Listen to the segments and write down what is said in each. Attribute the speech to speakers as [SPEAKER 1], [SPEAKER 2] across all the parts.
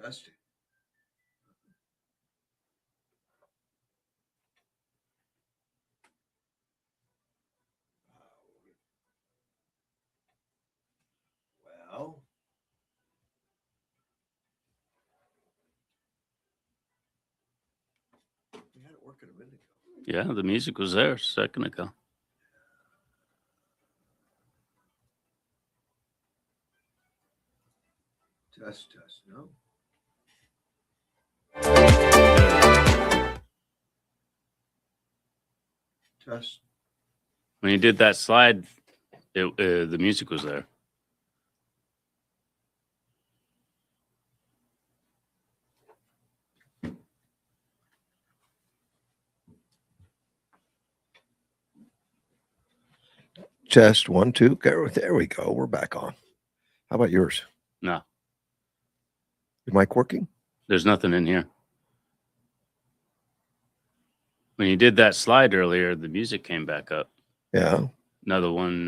[SPEAKER 1] Testing. Well, we had it working a minute ago.
[SPEAKER 2] Yeah, the music was there a second ago.
[SPEAKER 1] Test, no. Test.
[SPEAKER 2] When you did that slide, the music was there.
[SPEAKER 1] Test 1, 2. There we go. We're back on. How about yours?
[SPEAKER 2] No,
[SPEAKER 1] Is mic working?
[SPEAKER 2] there's nothing in here. When you did that slide earlier, the music came back up.
[SPEAKER 1] Yeah.
[SPEAKER 2] Another one,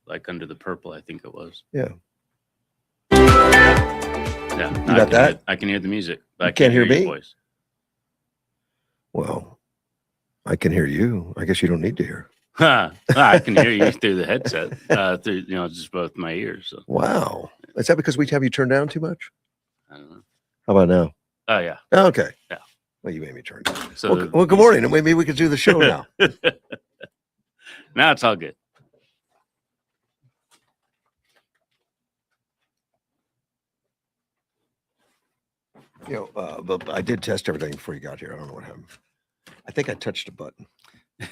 [SPEAKER 2] like under the purple, I think it was.
[SPEAKER 1] Yeah.
[SPEAKER 2] Yeah,
[SPEAKER 1] You got that?
[SPEAKER 2] I can hear the music. But
[SPEAKER 1] You
[SPEAKER 2] I can't
[SPEAKER 1] hear
[SPEAKER 2] your
[SPEAKER 1] me?
[SPEAKER 2] voice.
[SPEAKER 1] Well, I can hear you. I guess you don't need to hear.
[SPEAKER 2] I can hear you through the headset, through just both my ears. So.
[SPEAKER 1] Wow. Is that because we have you turned down too much?
[SPEAKER 2] I don't know.
[SPEAKER 1] How about now?
[SPEAKER 2] Oh yeah.
[SPEAKER 1] Okay.
[SPEAKER 2] Yeah.
[SPEAKER 1] Well, you made me turn down.
[SPEAKER 2] So
[SPEAKER 1] Well, good morning. Maybe we could do the show now.
[SPEAKER 2] Now it's all good.
[SPEAKER 1] But I did test everything before you got here. I don't know what happened. I think I touched a button.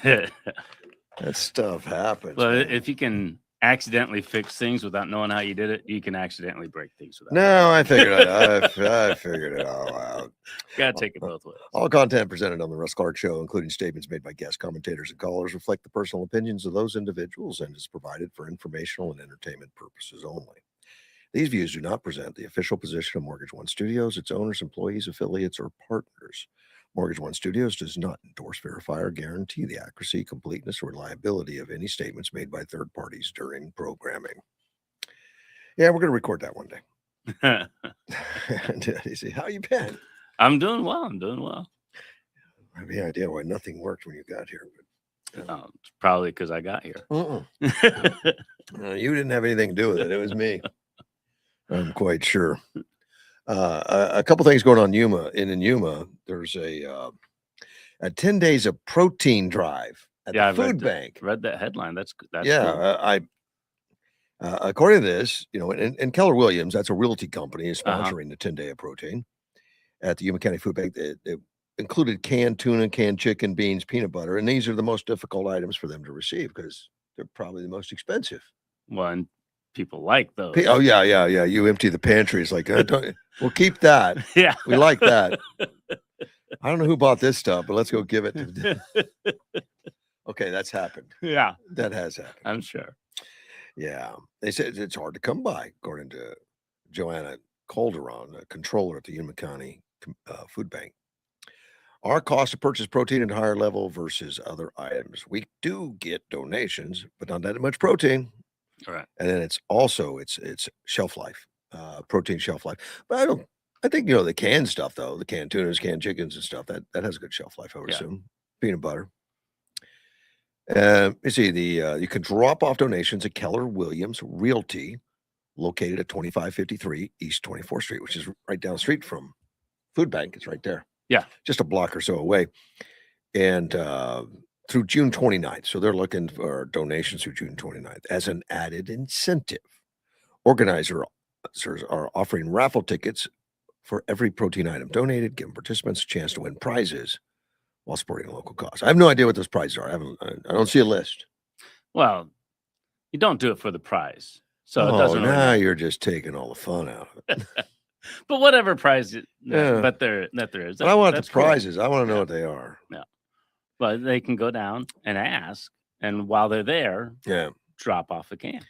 [SPEAKER 1] That stuff happens.
[SPEAKER 2] Well,
[SPEAKER 1] man.
[SPEAKER 2] if you can accidentally fix things without knowing how you did it, you can accidentally break things without.
[SPEAKER 1] No, I figured it. I figured it all out.
[SPEAKER 2] Gotta take it both ways.
[SPEAKER 1] All content presented on the Russ Clark Show, including statements made by guest commentators and callers, reflect the personal opinions of those individuals and is provided for informational and entertainment purposes only. These views do not present the official position of Mortgage One Studios, its owners, employees, affiliates, or partners. Mortgage One Studios does not endorse, verify, or guarantee the accuracy, completeness, or reliability of any statements made by third parties during programming. Yeah, we're going to record that one day. You see, how you been?
[SPEAKER 2] I'm doing well.
[SPEAKER 1] I have any idea why nothing worked when you got here. But
[SPEAKER 2] It's probably because I got here.
[SPEAKER 1] You didn't have anything to do with it. It was me. I'm quite sure. A couple things going on in Yuma. There's a 10 days of protein drive at the food bank.
[SPEAKER 2] Read that headline. That's
[SPEAKER 1] yeah.
[SPEAKER 2] Cool.
[SPEAKER 1] According to this, and Keller Williams, that's a realty company, is sponsoring the 10-day of protein at the Yuma County Food Bank. They included canned tuna, canned chicken, beans, peanut butter, and these are the most difficult items for them to receive because they're probably the most expensive.
[SPEAKER 2] Well, and people like those.
[SPEAKER 1] Oh yeah. You empty the pantry. It's like, we'll keep that.
[SPEAKER 2] Yeah,
[SPEAKER 1] we like that. I don't know who bought this stuff, but let's go give it to. Okay, that's happened.
[SPEAKER 2] Yeah,
[SPEAKER 1] that has happened.
[SPEAKER 2] I'm sure.
[SPEAKER 1] Yeah, they said it's hard to come by, according to Joanna Calderon, a controller at the Yuma County Food Bank. Our cost to purchase protein at a higher level versus other items. We do get donations, but not that much protein.
[SPEAKER 2] All right.
[SPEAKER 1] And then it's also it's shelf life, protein shelf life. But I think the canned stuff though, the canned tunas, canned chickens and stuff that has a good shelf life. I would assume peanut butter. You see you can drop off donations at Keller Williams Realty, located at 2553 East 24th Street, which is right down the street from Food Bank. It's right there.
[SPEAKER 2] Yeah,
[SPEAKER 1] just a block or so away, and through June 29th. So they're looking for donations through June 29th as an added incentive. Organizers are offering raffle tickets for every protein item donated, giving participants a chance to win prizes while supporting a local cause. I have no idea what those prizes are. I don't see a list.
[SPEAKER 2] Well, you don't do it for the prize. So it doesn't really
[SPEAKER 1] now you're just taking all the fun out of it.
[SPEAKER 2] But whatever prize but there is.
[SPEAKER 1] But I want the prizes. Cool. I want to know what they are.
[SPEAKER 2] Yeah. But they can go down and ask, and while they're there, drop off a can.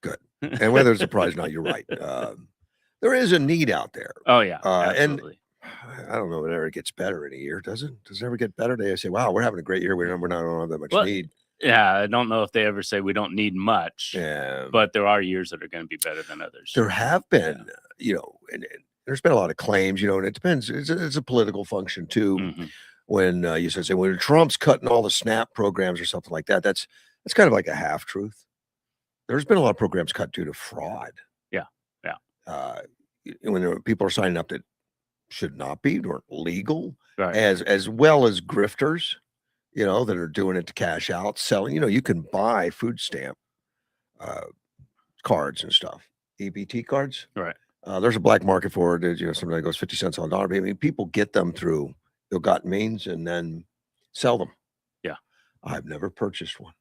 [SPEAKER 1] Good. And whether it's a prize or not, you're right. There is a need out there.
[SPEAKER 2] Oh yeah, absolutely.
[SPEAKER 1] And I don't know if it ever gets better in a year, does it? Does it ever get better? They say, "Wow, we're having a great year. We're not on that much need."
[SPEAKER 2] Yeah, I don't know if they ever say we don't need much.
[SPEAKER 1] Yeah,
[SPEAKER 2] but there are years that are going to be better than others.
[SPEAKER 1] There have been, and there's been a lot of claims, and it depends. It's a political function too.
[SPEAKER 2] Mm-hmm.
[SPEAKER 1] When you say when Trump's cutting all the SNAP programs or something like that, that's kind of like a half truth. There's been a lot of programs cut due to fraud.
[SPEAKER 2] Yeah.
[SPEAKER 1] When people are signing up that should not be or legal,
[SPEAKER 2] Right.
[SPEAKER 1] as well as grifters, that are doing it to cash out, selling. You can buy food stamp cards and stuff, EBT cards.
[SPEAKER 2] Right.
[SPEAKER 1] There's a black market for it. Something that goes 50 cents on a dollar. I mean, people get them through ill-gotten means and then sell them.
[SPEAKER 2] Yeah.
[SPEAKER 1] I've never purchased one.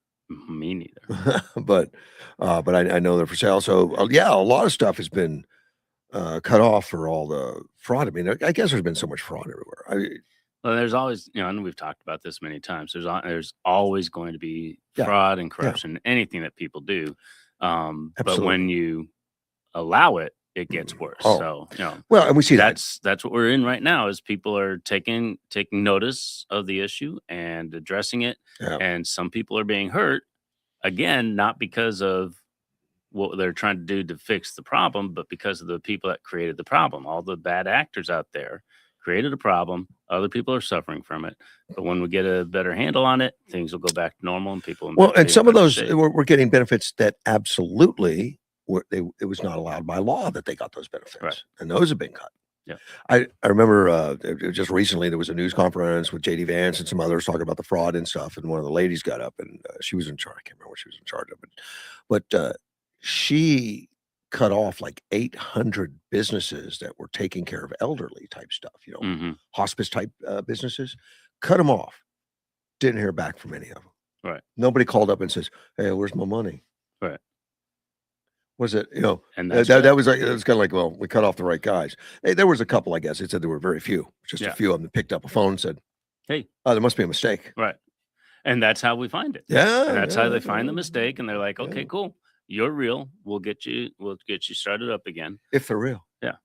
[SPEAKER 2] Me neither.
[SPEAKER 1] but I know they're for sale. So yeah, a lot of stuff has been cut off for all the fraud. I mean, I guess there's been so much fraud everywhere.
[SPEAKER 2] Well, there's always, and we've talked about this many times. There's always going to be fraud and corruption, anything that people do. But when you allow it, it gets worse. So,
[SPEAKER 1] well, and we see
[SPEAKER 2] that's what we're in right now. Is people are taking notice of the issue and addressing it, and some people are being hurt. Again, not because of what they're trying to do to fix the problem, but because of the people that created the problem. All the bad actors out there created a problem. Other people are suffering from it. But when we get a better handle on it, things will go back to normal and people.
[SPEAKER 1] Well, and some of those were getting benefits that absolutely it was not allowed by law that they got those benefits.
[SPEAKER 2] Right.
[SPEAKER 1] And those have been cut.
[SPEAKER 2] Yeah.
[SPEAKER 1] I remember just recently there was a news conference with JD Vance and some others talking about the fraud and stuff. And one of the ladies got up and she was in charge. I can't remember what she was in charge of, but she cut off like 800 businesses that were taking care of elderly type stuff, hospice type businesses, cut them off. Didn't hear back from any of them.
[SPEAKER 2] Right.
[SPEAKER 1] Nobody called up and says, "Hey, where's my money?"
[SPEAKER 2] Right.
[SPEAKER 1] Was it,
[SPEAKER 2] and
[SPEAKER 1] that was like, it was kind of like, well, we cut off the right guys. There was a couple, I guess. It said there were very few, just a few of them that picked up a phone and said,
[SPEAKER 2] "Hey,
[SPEAKER 1] there must be a mistake."
[SPEAKER 2] Right. And that's how we find it.
[SPEAKER 1] Yeah.
[SPEAKER 2] And that's how they find the mistake. And they're like, okay, cool. You're real. We'll get you started up again.
[SPEAKER 1] If they're real.
[SPEAKER 2] Yeah.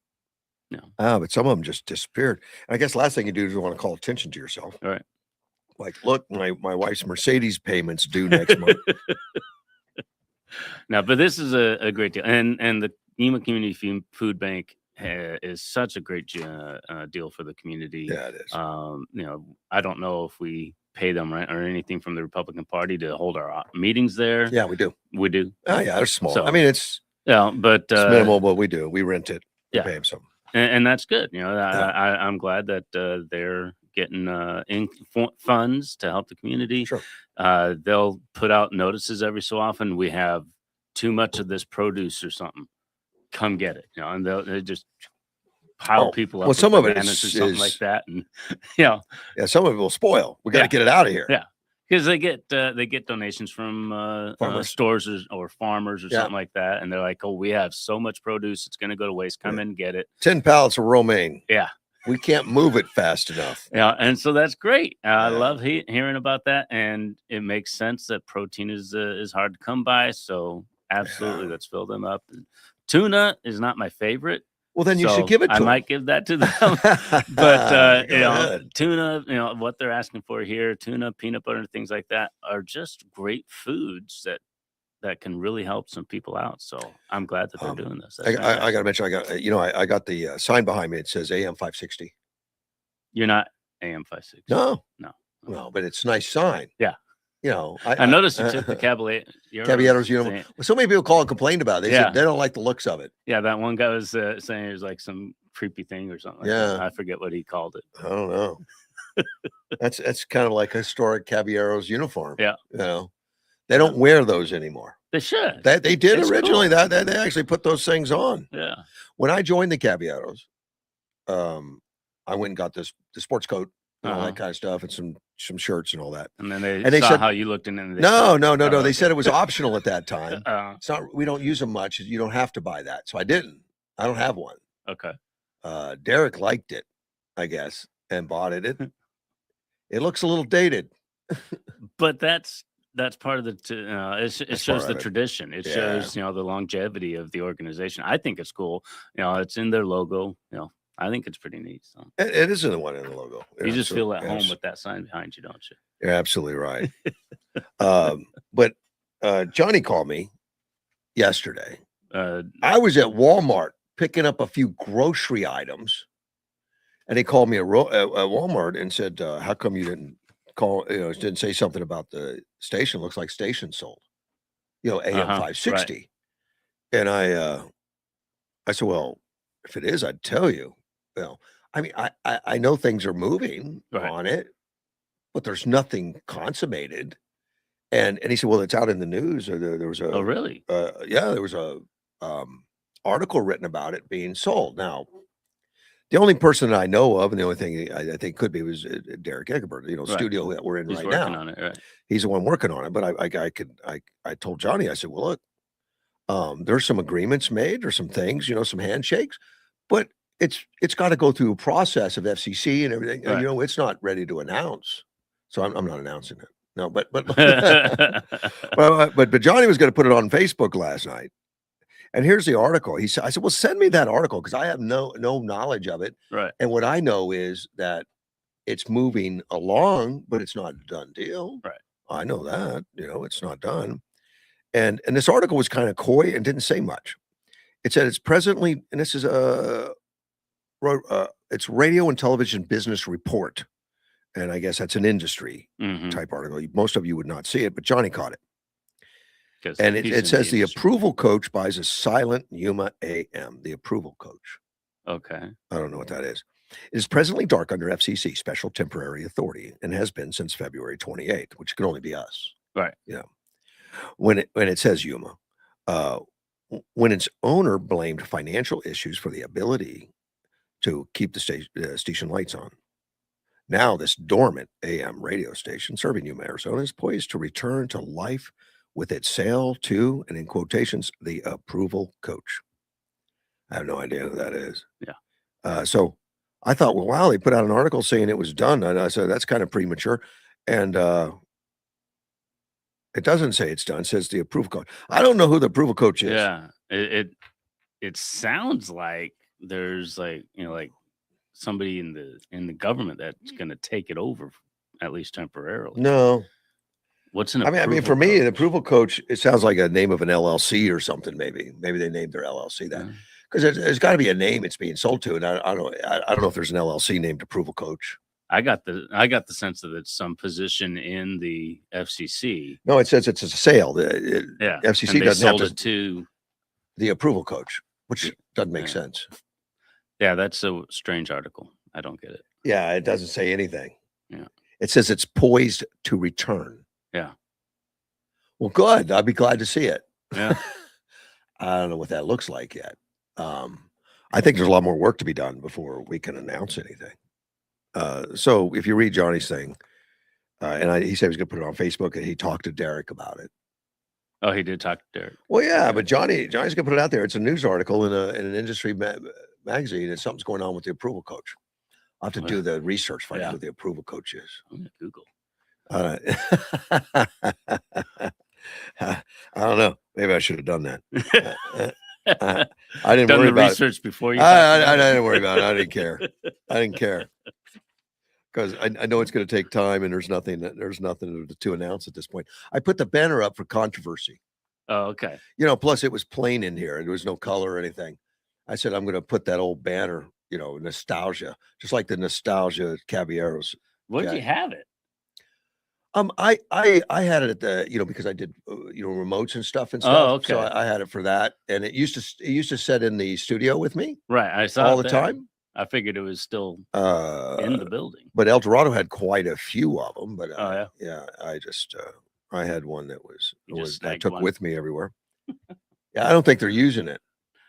[SPEAKER 2] No.
[SPEAKER 1] But some of them just disappeared. And I guess last thing you do is you want to call attention to yourself.
[SPEAKER 2] All right.
[SPEAKER 1] Like, look, my wife's Mercedes payments due next month.
[SPEAKER 2] No, but this is a great deal. And the Yuma Community Food Bank is such a great deal for the community.
[SPEAKER 1] Yeah, it is.
[SPEAKER 2] I don't know if we pay them rent or anything from the Republican Party to hold our meetings there.
[SPEAKER 1] Yeah, we do.
[SPEAKER 2] We do.
[SPEAKER 1] Oh, yeah, they're small. I mean, it's
[SPEAKER 2] but
[SPEAKER 1] it's minimal, but we do. We rent it. We pay them something.
[SPEAKER 2] And that's good. I'm glad that they're getting funds to help the community.
[SPEAKER 1] Sure.
[SPEAKER 2] They'll put out notices every so often. We have too much of this produce or something. Come get it. And they just pile people up.
[SPEAKER 1] Well, some of it
[SPEAKER 2] or something like that, and yeah,
[SPEAKER 1] some of it will spoil. We got to get it out of here.
[SPEAKER 2] Yeah, because they get donations from stores or farmers or something like that, and they're like, "Oh, we have so much produce, it's going to go to waste. Come in and get it."
[SPEAKER 1] 10 pallets of romaine.
[SPEAKER 2] Yeah.
[SPEAKER 1] We can't move it fast enough.
[SPEAKER 2] Yeah, and so that's great. I love hearing about that, and it makes sense that protein is hard to come by. So absolutely, let's fill them up. Tuna is not my favorite.
[SPEAKER 1] Well, then you should give it to them.
[SPEAKER 2] I might give that to them. But tuna, what they're asking for here, tuna, peanut butter, and things like that are just great foods that can really help some people out. So I'm glad that they're doing this.
[SPEAKER 1] I got to mention, I got the sign behind me. It says AM 560.
[SPEAKER 2] You're not AM 560.
[SPEAKER 1] No, but it's a nice sign.
[SPEAKER 2] Yeah.
[SPEAKER 1] I
[SPEAKER 2] noticed you took the
[SPEAKER 1] Caballeros uniform. Well, so many people called and complained about it. They said they don't like the looks of it.
[SPEAKER 2] Yeah, that one guy was saying it was like some creepy thing or something. Like that. I forget what he called it.
[SPEAKER 1] I don't know. That's kind of like a historic Caballeros uniform.
[SPEAKER 2] Yeah.
[SPEAKER 1] They don't wear those anymore.
[SPEAKER 2] They should.
[SPEAKER 1] They did originally. Cool. That they actually put those things on.
[SPEAKER 2] Yeah.
[SPEAKER 1] When I joined the Caballeros, I went and got the sports coat. All that kind of stuff, and some shirts and all that.
[SPEAKER 2] And then they saw said, how you looked in it.
[SPEAKER 1] No. They said it was optional at that time. It's not. We don't use them much. You don't have to buy that. So I didn't. I don't have one.
[SPEAKER 2] Okay.
[SPEAKER 1] Derek liked it, I guess, and bought it. It looks a little dated.
[SPEAKER 2] But that's part of the. It shows the tradition. It shows the longevity of the organization. I think it's cool. It's in their logo. I think it's pretty neat. So.
[SPEAKER 1] It is the one in the logo.
[SPEAKER 2] You just feel at home with that sign behind you, don't you?
[SPEAKER 1] You're absolutely right. But Johnny called me yesterday. I was at Walmart picking up a few grocery items, and he called me at Walmart and said, "How come you didn't call? Didn't say something about the station? Looks like station sold. AM
[SPEAKER 2] Right.
[SPEAKER 1] 560." And I said, "Well, if it is, I'd tell you." Well, I mean, I know things are moving
[SPEAKER 2] Right.
[SPEAKER 1] on it, but there's nothing consummated. And he said, "Well, it's out in the news." Or there was
[SPEAKER 2] Oh,
[SPEAKER 1] a
[SPEAKER 2] really?
[SPEAKER 1] yeah, there was a article written about it being sold. Now, the only person that I know of, and the only thing I think could be was Derek Eggebert,
[SPEAKER 2] Right.
[SPEAKER 1] studio that we're in
[SPEAKER 2] He's
[SPEAKER 1] right
[SPEAKER 2] working
[SPEAKER 1] now.
[SPEAKER 2] on it, right?
[SPEAKER 1] He's the one working on it. But I told Johnny, I said, "Well, look, there's some agreements made or some things, some handshakes, but it's got to go through a process of FCC and everything. And,
[SPEAKER 2] Right.
[SPEAKER 1] it's not ready to announce." So I'm not announcing it. No, but but Johnny was going to put it on Facebook last night. And here's the article. I said, "Well, send me that article because I have no knowledge of it.
[SPEAKER 2] Right.
[SPEAKER 1] And what I know is that it's moving along, but it's not a done deal.
[SPEAKER 2] Right.
[SPEAKER 1] I know that, it's not done." And this article was kind of coy and didn't say much. It said it's presently, and this is it's Radio and Television Business Report, and I guess that's an industry type article. Most of you would not see it, but Johnny caught it. And it says the approval coach buys a silent Yuma AM. The approval coach.
[SPEAKER 2] Okay.
[SPEAKER 1] I don't know what that is. It is presently dark under FCC Special Temporary Authority and has been since February 28th, which could only be us.
[SPEAKER 2] Right.
[SPEAKER 1] When it says Yuma, when its owner blamed financial issues for the ability to keep the station lights on. Now this dormant AM radio station serving Yuma, Arizona is poised to return to life with its sale to, and in quotations, the approval coach. I have no idea who that is.
[SPEAKER 2] Yeah.
[SPEAKER 1] So I thought, well, wow, they put out an article saying it was done. And I said, that's kind of premature. And it doesn't say it's done. It says the approval coach. I don't know who the approval coach is.
[SPEAKER 2] Yeah. It sounds like there's like somebody in the government that's going to take it over, at least temporarily.
[SPEAKER 1] No.
[SPEAKER 2] What's an
[SPEAKER 1] I mean, for me, an approval coach, it sounds like a name of an LLC or something. Maybe they named their LLC that because there's got to be a name it's being sold to, and I don't know if there's an LLC named approval coach.
[SPEAKER 2] I got the sense that it's some position in the FCC.
[SPEAKER 1] No, it says it's a sale. FCC doesn't have
[SPEAKER 2] it to
[SPEAKER 1] the approval coach, which doesn't make sense.
[SPEAKER 2] Yeah, that's a strange article. I don't get it.
[SPEAKER 1] Yeah, it doesn't say anything.
[SPEAKER 2] Yeah,
[SPEAKER 1] it says it's poised to return.
[SPEAKER 2] Yeah.
[SPEAKER 1] Well, good. I'd be glad to see it.
[SPEAKER 2] Yeah.
[SPEAKER 1] I don't know what that looks like yet. I think there's a lot more work to be done before we can announce anything. So if you read Johnny's thing, and he said he was going to put it on Facebook, and he talked to Derek about it.
[SPEAKER 2] Oh, he did talk to Derek.
[SPEAKER 1] Well, yeah, but Johnny's going to put it out there. It's a news article in an industry magazine, and something's going on with the approval coach. I'll have to do the research, find out who the approval coach is.
[SPEAKER 2] I'm going to Google.
[SPEAKER 1] I don't know. Maybe I should have done that. I didn't
[SPEAKER 2] done
[SPEAKER 1] worry
[SPEAKER 2] the
[SPEAKER 1] about
[SPEAKER 2] research before you.
[SPEAKER 1] I didn't worry about it. I didn't care. I didn't care because I know it's going to take time, and there's nothing to announce at this point. I put the banner up for controversy.
[SPEAKER 2] Oh, okay.
[SPEAKER 1] Plus it was plain in here. There was no color or anything. I said I'm going to put that old banner. Nostalgia, just like the nostalgia Caballeros.
[SPEAKER 2] Where'd you have it?
[SPEAKER 1] I had it at the, because I did, remotes and stuff and stuff.
[SPEAKER 2] Oh, okay.
[SPEAKER 1] So I had it for that. And it used to sit in the studio with me.
[SPEAKER 2] Right. I saw
[SPEAKER 1] all the time.
[SPEAKER 2] I figured it was still in the building.
[SPEAKER 1] But El Dorado had quite a few of them. But
[SPEAKER 2] yeah,
[SPEAKER 1] I just, I had one that I took
[SPEAKER 2] one
[SPEAKER 1] with me everywhere. Yeah. I don't think they're using it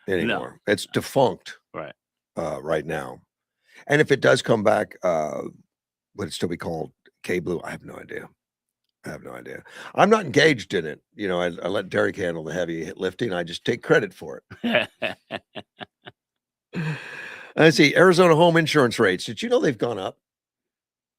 [SPEAKER 1] anymore.
[SPEAKER 2] No.
[SPEAKER 1] It's defunct.
[SPEAKER 2] Right.
[SPEAKER 1] Right now. And if it does come back, would it still be called K-Blue? I have no idea. I'm not engaged in it. I let Derek handle the heavy lifting. I just take credit for it. Let's see. Arizona home insurance rates. Did you know they've gone up?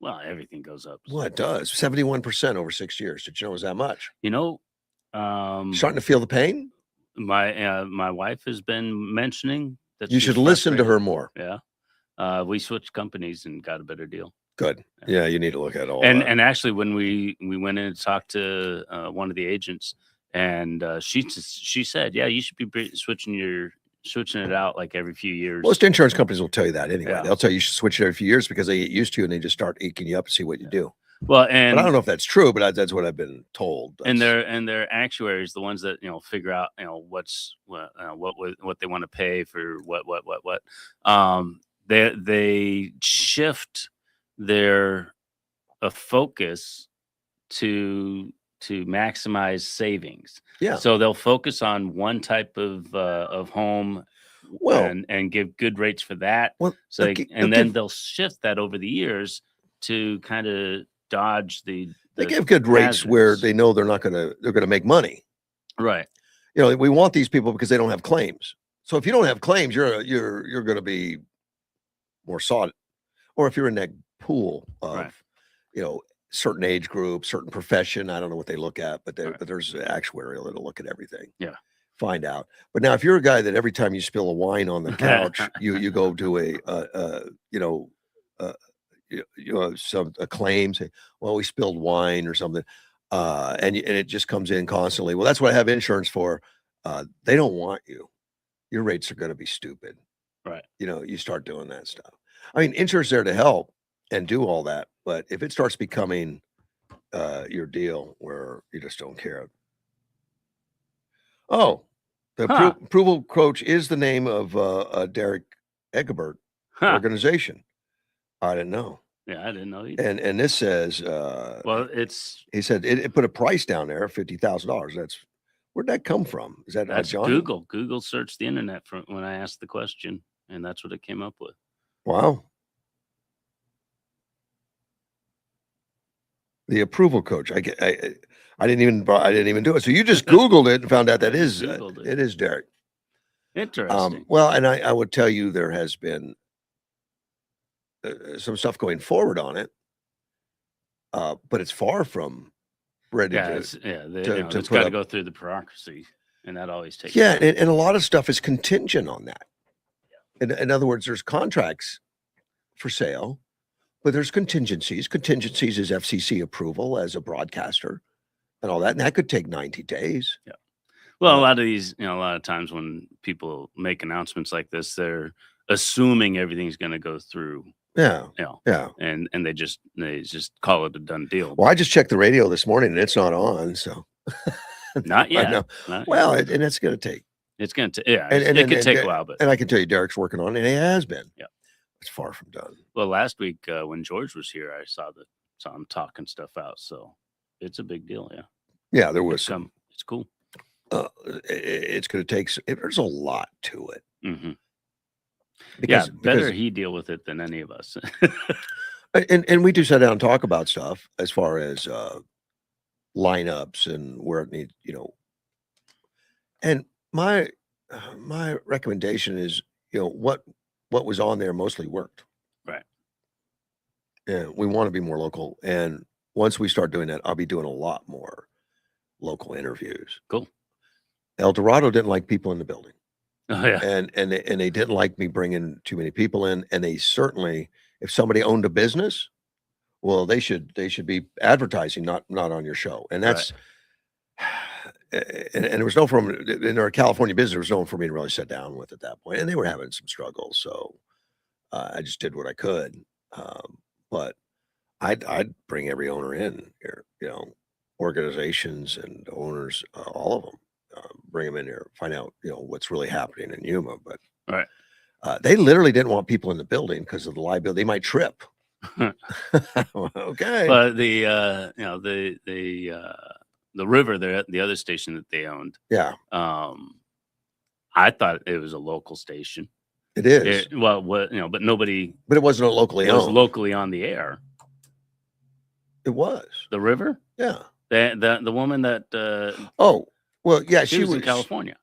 [SPEAKER 2] Well, everything goes up.
[SPEAKER 1] Well, it does. 71% over 6 years. Did you know it was that much?
[SPEAKER 2] Starting
[SPEAKER 1] to feel the pain?
[SPEAKER 2] My wife has been mentioning that
[SPEAKER 1] you should listen to her more.
[SPEAKER 2] Yeah. We switched companies and got a better deal.
[SPEAKER 1] Good. Yeah, you need to look at all
[SPEAKER 2] and
[SPEAKER 1] that.
[SPEAKER 2] And actually, when we went in and talked to one of the agents, and she said, yeah, you should be switching your switching it out like every few years.
[SPEAKER 1] Most insurance companies will tell you that anyway.
[SPEAKER 2] Yeah.
[SPEAKER 1] They'll tell you should switch it every few years because they get used to you and they just start eking you up to see what you do.
[SPEAKER 2] Well,
[SPEAKER 1] but I don't know if that's true, but that's what I've been told.
[SPEAKER 2] And their actuaries, the ones that figure out what they want to pay for what. They shift their focus to maximize savings.
[SPEAKER 1] Yeah.
[SPEAKER 2] So they'll focus on one type of home.
[SPEAKER 1] Well,
[SPEAKER 2] and give good rates for that.
[SPEAKER 1] Well,
[SPEAKER 2] so they'll shift that over the years to kind of dodge the
[SPEAKER 1] they give good rates where they know they're gonna make money.
[SPEAKER 2] Right.
[SPEAKER 1] We want these people because they don't have claims. So if you don't have claims, you're gonna be more sought. Or if you're in that pool of certain age group, certain profession, I don't know what they look at, but there's actuarial that'll look at everything.
[SPEAKER 2] Yeah.
[SPEAKER 1] Find out. But now if you're a guy that every time you spill a wine on the couch, you go to a claim, say, well, we spilled wine or something, and it just comes in constantly. Well, that's what I have insurance for. They don't want you. Your rates are going to be stupid.
[SPEAKER 2] Right.
[SPEAKER 1] You start doing that stuff. I mean, insurance there to help and do all that, but if it starts becoming your deal where you just don't care. Oh, the approval coach is the name of Derek Egbert organization. I didn't know.
[SPEAKER 2] Yeah, I didn't know either.
[SPEAKER 1] And this says,
[SPEAKER 2] well,
[SPEAKER 1] he said it put a price down there, $50,000. Where'd that come from? Is that Johnny?
[SPEAKER 2] Google? Google searched the internet from when I asked the question, and that's what it came up with.
[SPEAKER 1] Wow. The approval coach. I didn't even do it. So you just Googled it and found out that it is Derek.
[SPEAKER 2] Interesting.
[SPEAKER 1] Well, and I would tell you there has been some stuff going forward on it, but it's far from ready
[SPEAKER 2] it's got to go through the bureaucracy, and that always takes
[SPEAKER 1] time. And a lot of stuff is contingent on that. In other words, there's contracts for sale, but there's contingencies. Contingencies is FCC approval as a broadcaster and all that. And that could take 90 days.
[SPEAKER 2] Yeah. Well, a lot of these, a lot of times when people make announcements like this, they're assuming everything's going to go through.
[SPEAKER 1] Yeah. Yeah.
[SPEAKER 2] And they just call it a done deal.
[SPEAKER 1] Well, I just checked the radio this morning and it's not on. So
[SPEAKER 2] not yet.
[SPEAKER 1] I know. Well, and it's going to take.
[SPEAKER 2] It's going to, it could take a while, but.
[SPEAKER 1] And I can tell you, Derek's working on it, and he has been.
[SPEAKER 2] Yeah.
[SPEAKER 1] It's far from done.
[SPEAKER 2] Well, last week when George was here, I saw him talking stuff out. So it's a big deal. Yeah.
[SPEAKER 1] Yeah, there was
[SPEAKER 2] It's cool.
[SPEAKER 1] It's going to take. There's a lot to it.
[SPEAKER 2] Mm-hmm. Because he deal with it than any of us.
[SPEAKER 1] and we do sit down and talk about stuff as far as lineups and where it needs. And my recommendation is, what was on there mostly worked.
[SPEAKER 2] Right.
[SPEAKER 1] Yeah, we want to be more local. And once we start doing that, I'll be doing a lot more local interviews.
[SPEAKER 2] Cool.
[SPEAKER 1] El Dorado didn't like people in the building.
[SPEAKER 2] Oh, yeah.
[SPEAKER 1] And they didn't like me bringing too many people in. And they certainly, if somebody owned a business, well, they should be advertising, not on your show. And that's, and there was no from in our California business, there was no one for me to really sit down with at that point. And they were having some struggles. So I just did what I could. But I'd bring every owner in here, organizations and owners, all of them. Bring them in here, find out, what's really happening in Yuma. But they literally didn't want people in the building because of the liability. They might trip. Okay.
[SPEAKER 2] But the river there, the other station that they owned.
[SPEAKER 1] Yeah.
[SPEAKER 2] I thought it was a local station.
[SPEAKER 1] It is.
[SPEAKER 2] But nobody.
[SPEAKER 1] But it wasn't locally owned.
[SPEAKER 2] It was locally on the air.
[SPEAKER 1] It was.
[SPEAKER 2] The river?
[SPEAKER 1] Yeah.
[SPEAKER 2] The woman that.
[SPEAKER 1] Well, yeah,
[SPEAKER 2] she was in California.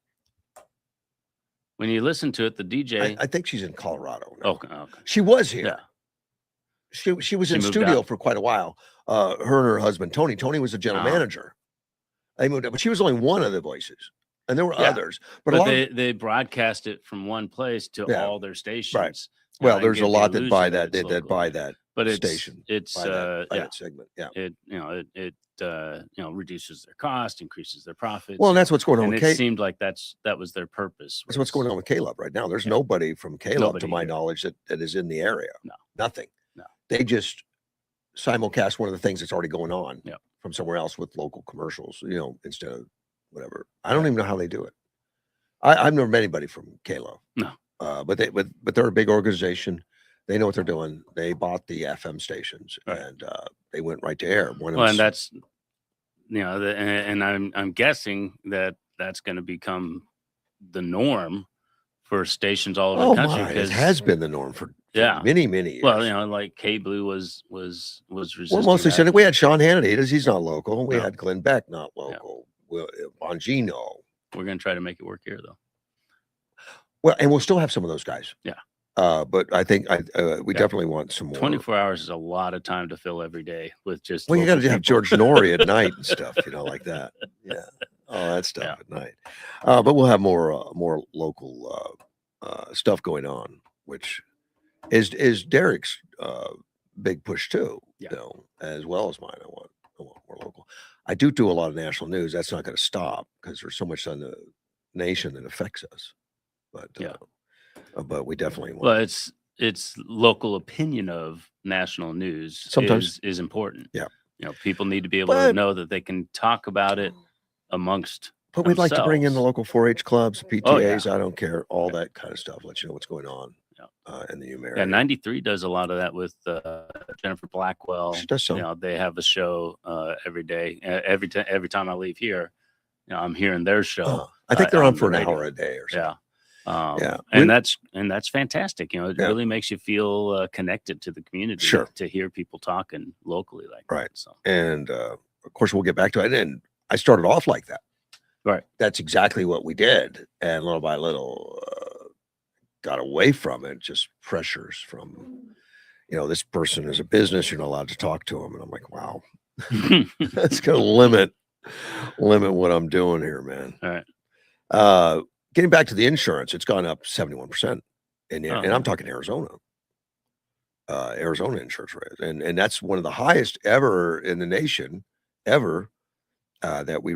[SPEAKER 2] When you listen to it, the DJ.
[SPEAKER 1] I think she's in Colorado now.
[SPEAKER 2] Okay.
[SPEAKER 1] She was here.
[SPEAKER 2] Yeah.
[SPEAKER 1] She was in studio for quite a while. Her and her husband, Tony. Tony was a general manager. They moved up, but she was only one of the voices. And there were others. But
[SPEAKER 2] they broadcast it from one place to all their stations.
[SPEAKER 1] Right. Well, there's a lot that buy that. That buy that
[SPEAKER 2] but
[SPEAKER 1] station
[SPEAKER 2] it's
[SPEAKER 1] by that
[SPEAKER 2] yeah,
[SPEAKER 1] segment. Yeah.
[SPEAKER 2] It reduces their cost, increases their profits.
[SPEAKER 1] Well, and that's what's going on
[SPEAKER 2] and
[SPEAKER 1] with
[SPEAKER 2] it
[SPEAKER 1] K.
[SPEAKER 2] seemed like that was their purpose.
[SPEAKER 1] That's what's going on with Caleb right now. There's
[SPEAKER 2] Yeah.
[SPEAKER 1] nobody from Caleb, to
[SPEAKER 2] Nobody
[SPEAKER 1] my
[SPEAKER 2] here.
[SPEAKER 1] knowledge, that is in the area.
[SPEAKER 2] No.
[SPEAKER 1] Nothing.
[SPEAKER 2] No.
[SPEAKER 1] They just simulcast one of the things that's already going on
[SPEAKER 2] Yeah.
[SPEAKER 1] from somewhere else with local commercials, instead of whatever. I don't even know how they do it. I've never met anybody from Caleb.
[SPEAKER 2] No.
[SPEAKER 1] But they're a big organization. They know what they're doing. They bought the FM stations,
[SPEAKER 2] Right.
[SPEAKER 1] and they went right to air.
[SPEAKER 2] And that's, and I'm guessing that's going to become the norm for stations all over the country.
[SPEAKER 1] It has been the norm for
[SPEAKER 2] Yeah.
[SPEAKER 1] many, many years.
[SPEAKER 2] Well, like K Blue was resisting.
[SPEAKER 1] Well, mostly
[SPEAKER 2] that.
[SPEAKER 1] we had Sean Hannity. He's not local. We
[SPEAKER 2] No.
[SPEAKER 1] had Glenn Beck, not local. Well, Bongino.
[SPEAKER 2] We're going to try to make it work here, though.
[SPEAKER 1] Well, and we'll still have some of those guys.
[SPEAKER 2] Yeah.
[SPEAKER 1] But I think we definitely want some more.
[SPEAKER 2] 24 hours is a lot of time to fill every day with just.
[SPEAKER 1] Well, you got to have
[SPEAKER 2] people.
[SPEAKER 1] George Norrie at night and stuff, like that. Yeah, all that stuff at night. But we'll have more local stuff going on, which is Derek's big push too. As well as mine. I want more local. I do a lot of national news. That's not going to stop because there's so much on the nation that affects us. But we definitely want.
[SPEAKER 2] Well, it's local opinion of national news
[SPEAKER 1] sometimes
[SPEAKER 2] is important.
[SPEAKER 1] Yeah.
[SPEAKER 2] People need to be able to know that they can talk about it amongst.
[SPEAKER 1] But we'd like to bring in the local 4-H clubs, PTAs. I don't care, all that kind of stuff. Let you know what's going on in the Yuma area.
[SPEAKER 2] Yeah, 93 does a lot of that with Jennifer Blackwell.
[SPEAKER 1] She does so.
[SPEAKER 2] They have a show every day. Every time I leave here, I'm hearing their show.
[SPEAKER 1] I think they're on for an hour a day or something.
[SPEAKER 2] And that's fantastic. It really makes you feel connected to the community.
[SPEAKER 1] Sure.
[SPEAKER 2] To hear people talking locally like
[SPEAKER 1] that.
[SPEAKER 2] So,
[SPEAKER 1] and of course we'll get back to it. And I started off like that.
[SPEAKER 2] Right.
[SPEAKER 1] That's exactly what we did, and little by little got away from it. Just pressures from, this person is a business. You're not allowed to talk to them, and I'm like, wow, that's gonna limit what I'm doing here, man.
[SPEAKER 2] All right.
[SPEAKER 1] Getting back to the insurance, it's gone up 71%, and I'm talking Arizona. Arizona insurance rate, and that's one of the highest ever in the nation, ever. That we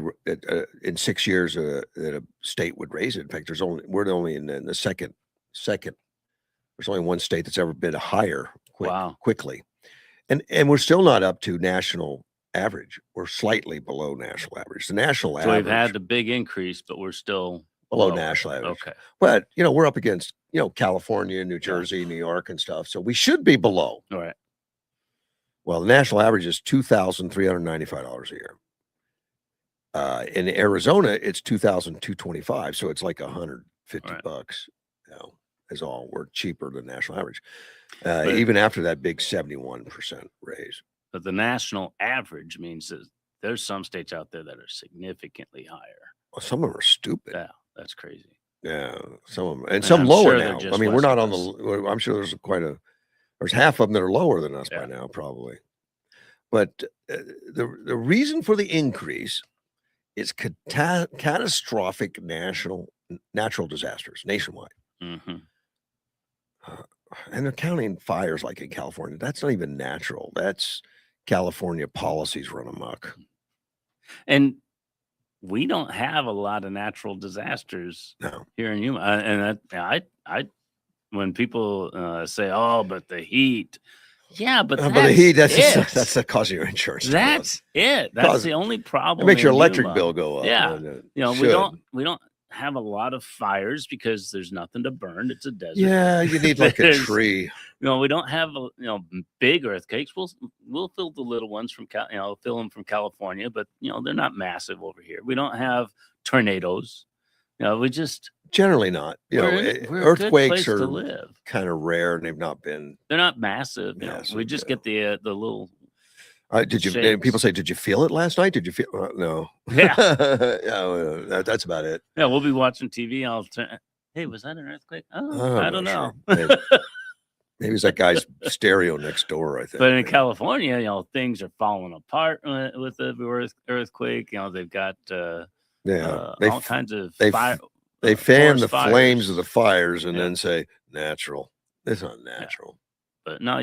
[SPEAKER 1] in 6 years that a state would raise it. In fact, we're only in the second. There's only one state that's ever been higher quickly, and we're still not up to national average. We're slightly below national average. The national average.
[SPEAKER 2] So we've had the big increase, but we're still
[SPEAKER 1] below national average.
[SPEAKER 2] Okay,
[SPEAKER 1] but we're up against California, New Jersey, New York, and stuff. So we should be below.
[SPEAKER 2] All right.
[SPEAKER 1] Well, the national average is $2,395 a year. In Arizona, it's $2,225, so it's like $150 is all. We're cheaper than national average, even after that big 71% raise.
[SPEAKER 2] But the national average means that there's some states out there that are significantly higher.
[SPEAKER 1] Well, some of them are stupid.
[SPEAKER 2] Yeah, that's crazy.
[SPEAKER 1] Yeah, some of them, and some lower now. I mean, we're not on the. I'm sure there's half of them that are lower than us by now, probably. But the reason for the increase. It's catastrophic natural disasters nationwide.
[SPEAKER 2] Mm-hmm.
[SPEAKER 1] And they're counting fires like in California. That's not even natural. That's California policies run amok.
[SPEAKER 2] And we don't have a lot of natural disasters here in Yuma. And I when people say, "Oh, but the heat." Yeah, but
[SPEAKER 1] the heat, that's the cause of your insurance.
[SPEAKER 2] That's it. That's the only problem.
[SPEAKER 1] It makes your electric bill go up.
[SPEAKER 2] Yeah. We don't have a lot of fires because there's nothing to burn. It's a desert.
[SPEAKER 1] Yeah, you need like a tree.
[SPEAKER 2] We don't have big earthquakes. We'll fill the little ones from fill them from California, but they're not massive over here. We don't have tornadoes. We just
[SPEAKER 1] generally not.
[SPEAKER 2] We're
[SPEAKER 1] earthquakes
[SPEAKER 2] are
[SPEAKER 1] kind of rare, and they've not been.
[SPEAKER 2] They're not massive. We just get the little.
[SPEAKER 1] Did you?
[SPEAKER 2] shakes.
[SPEAKER 1] People say, "Did you feel it last night?" Did you feel? No.
[SPEAKER 2] Yeah.
[SPEAKER 1] That's about it.
[SPEAKER 2] Yeah, we'll be watching TV. I'll turn. Hey, was that an earthquake? Oh, I don't know.
[SPEAKER 1] Sure. Maybe it's that guy's stereo next door. I think.
[SPEAKER 2] But in California, things are falling apart with the earthquake. They've got. All kinds of fire.
[SPEAKER 1] They fan the flames of the fires and then say natural. It's not natural.
[SPEAKER 2] But no,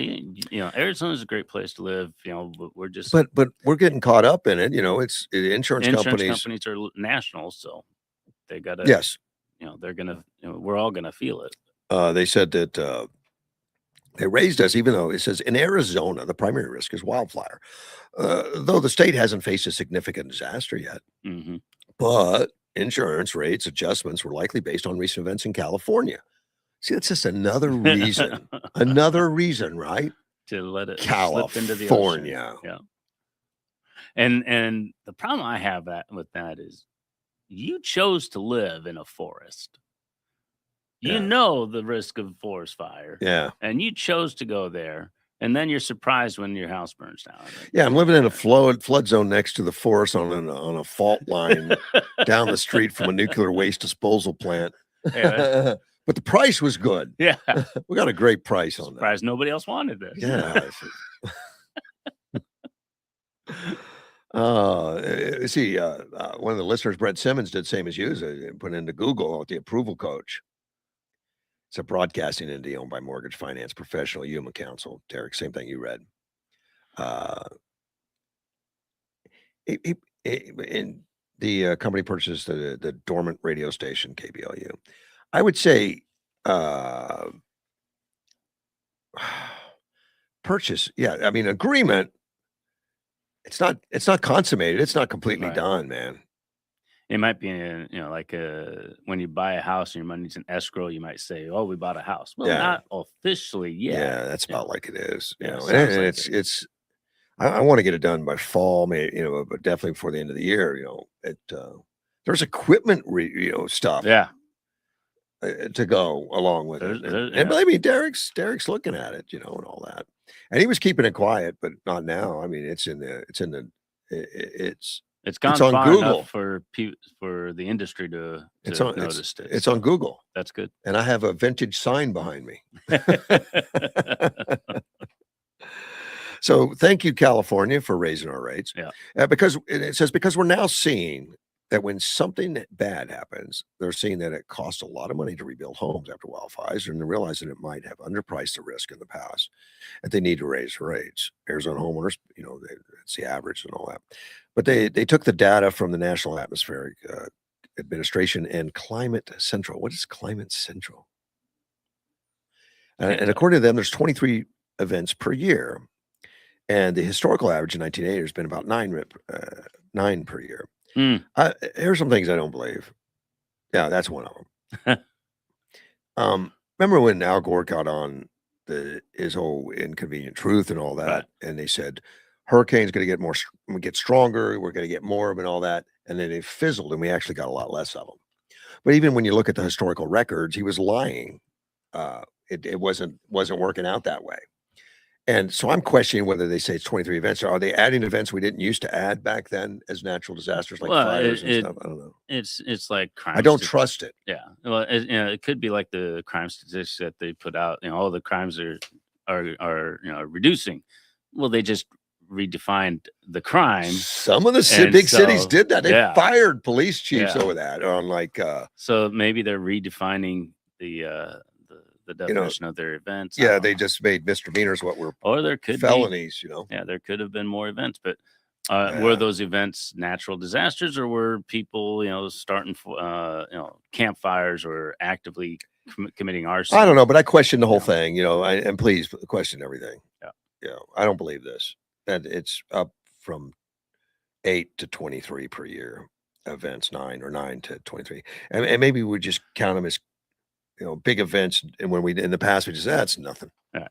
[SPEAKER 2] Arizona's a great place to live. We're just
[SPEAKER 1] but we're getting caught up in it. It's insurance
[SPEAKER 2] companies are national, so they got to.
[SPEAKER 1] Yes.
[SPEAKER 2] They're gonna. We're all gonna feel it.
[SPEAKER 1] They said that they raised us, even though it says in Arizona the primary risk is wildfire, though the state hasn't faced a significant disaster yet.
[SPEAKER 2] Mm-hmm.
[SPEAKER 1] But insurance rates adjustments were likely based on recent events in California. See, that's just another reason, right?
[SPEAKER 2] To let it
[SPEAKER 1] slip
[SPEAKER 2] into the ocean.
[SPEAKER 1] California.
[SPEAKER 2] Yeah. And the problem I have with that is you chose to live in a forest. You know the risk of forest fire.
[SPEAKER 1] Yeah.
[SPEAKER 2] And you chose to go there. And then you're surprised when your house burns down.
[SPEAKER 1] Yeah, I'm living in a flood zone next to the forest on a fault line down the street from a nuclear waste disposal plant.
[SPEAKER 2] Yeah.
[SPEAKER 1] But the price was good.
[SPEAKER 2] Yeah.
[SPEAKER 1] We got a great price on that.
[SPEAKER 2] Surprised nobody else wanted this.
[SPEAKER 1] Yeah. One of the listeners, Brett Simmons, did same as you. Put into Google the approval coach. It's a broadcasting entity owned by mortgage finance professional Yuma Counsel. Derek, same thing you read. And the company purchased the dormant radio station KBLU. I would say purchase. Yeah, I mean agreement. It's not consummated. It's not completely done, man.
[SPEAKER 2] It might be, like when you buy a house and your money's in escrow, you might say, "Oh, we bought a house." Well, not officially yet.
[SPEAKER 1] Yeah, that's about like it is. And it's. I want to get it done by fall, maybe, but definitely before the end of the year. There's equipment, stuff.
[SPEAKER 2] Yeah.
[SPEAKER 1] To go along with it, and believe me, Derek's looking at it, and all that, and he was keeping it quiet, but not now. I mean, it's
[SPEAKER 2] gone
[SPEAKER 1] on
[SPEAKER 2] far
[SPEAKER 1] Google
[SPEAKER 2] enough for the industry to notice it.
[SPEAKER 1] It's on Google.
[SPEAKER 2] That's good.
[SPEAKER 1] And I have a vintage sign behind me. So thank you, California, for raising our rates.
[SPEAKER 2] Yeah.
[SPEAKER 1] Because it says we're now seeing that when something bad happens, they're seeing that it costs a lot of money to rebuild homes after wildfires, and they're realizing it might have underpriced the risk in the past, and they need to raise rates. Arizona homeowners, it's the average and all that. But they took the data from the National Atmospheric Administration and Climate Central. What is Climate Central? And according to them, there's 23 events per year, and the historical average in 1980 has been about 9 per year. Here's some things I don't believe. Yeah, that's one of them. Remember when Al Gore got on his whole inconvenient truth and all that, and they said hurricanes going to get stronger, we're going to get more of them and all that, and then they fizzled, and we actually got a lot less of them. But even when you look at the historical records, he was lying. It wasn't working out that way. And so I'm questioning whether they say it's 23 events. Are they adding events we didn't used to add back then as natural disasters like fires and stuff? I don't know.
[SPEAKER 2] It's like crime.
[SPEAKER 1] I don't trust it.
[SPEAKER 2] Yeah. Well, it could be like the crime statistics that they put out. All the crimes are reducing. Well, they just redefined the crime.
[SPEAKER 1] Some of the big cities did that. They fired police chiefs over that.
[SPEAKER 2] So maybe they're redefining the definition of their events.
[SPEAKER 1] Yeah, they just made misdemeanors what were
[SPEAKER 2] there could
[SPEAKER 1] felonies,
[SPEAKER 2] Yeah, there could have been more events, but were those events natural disasters, or were people, starting campfires or actively committing arson?
[SPEAKER 1] I don't know, but I question the whole thing, and please question everything.
[SPEAKER 2] Yeah.
[SPEAKER 1] I don't believe this. That it's up from 8 to 23 per year events, 9 to 23. And maybe we just count them as big events, and when in the past we just that's nothing.
[SPEAKER 2] Yeah.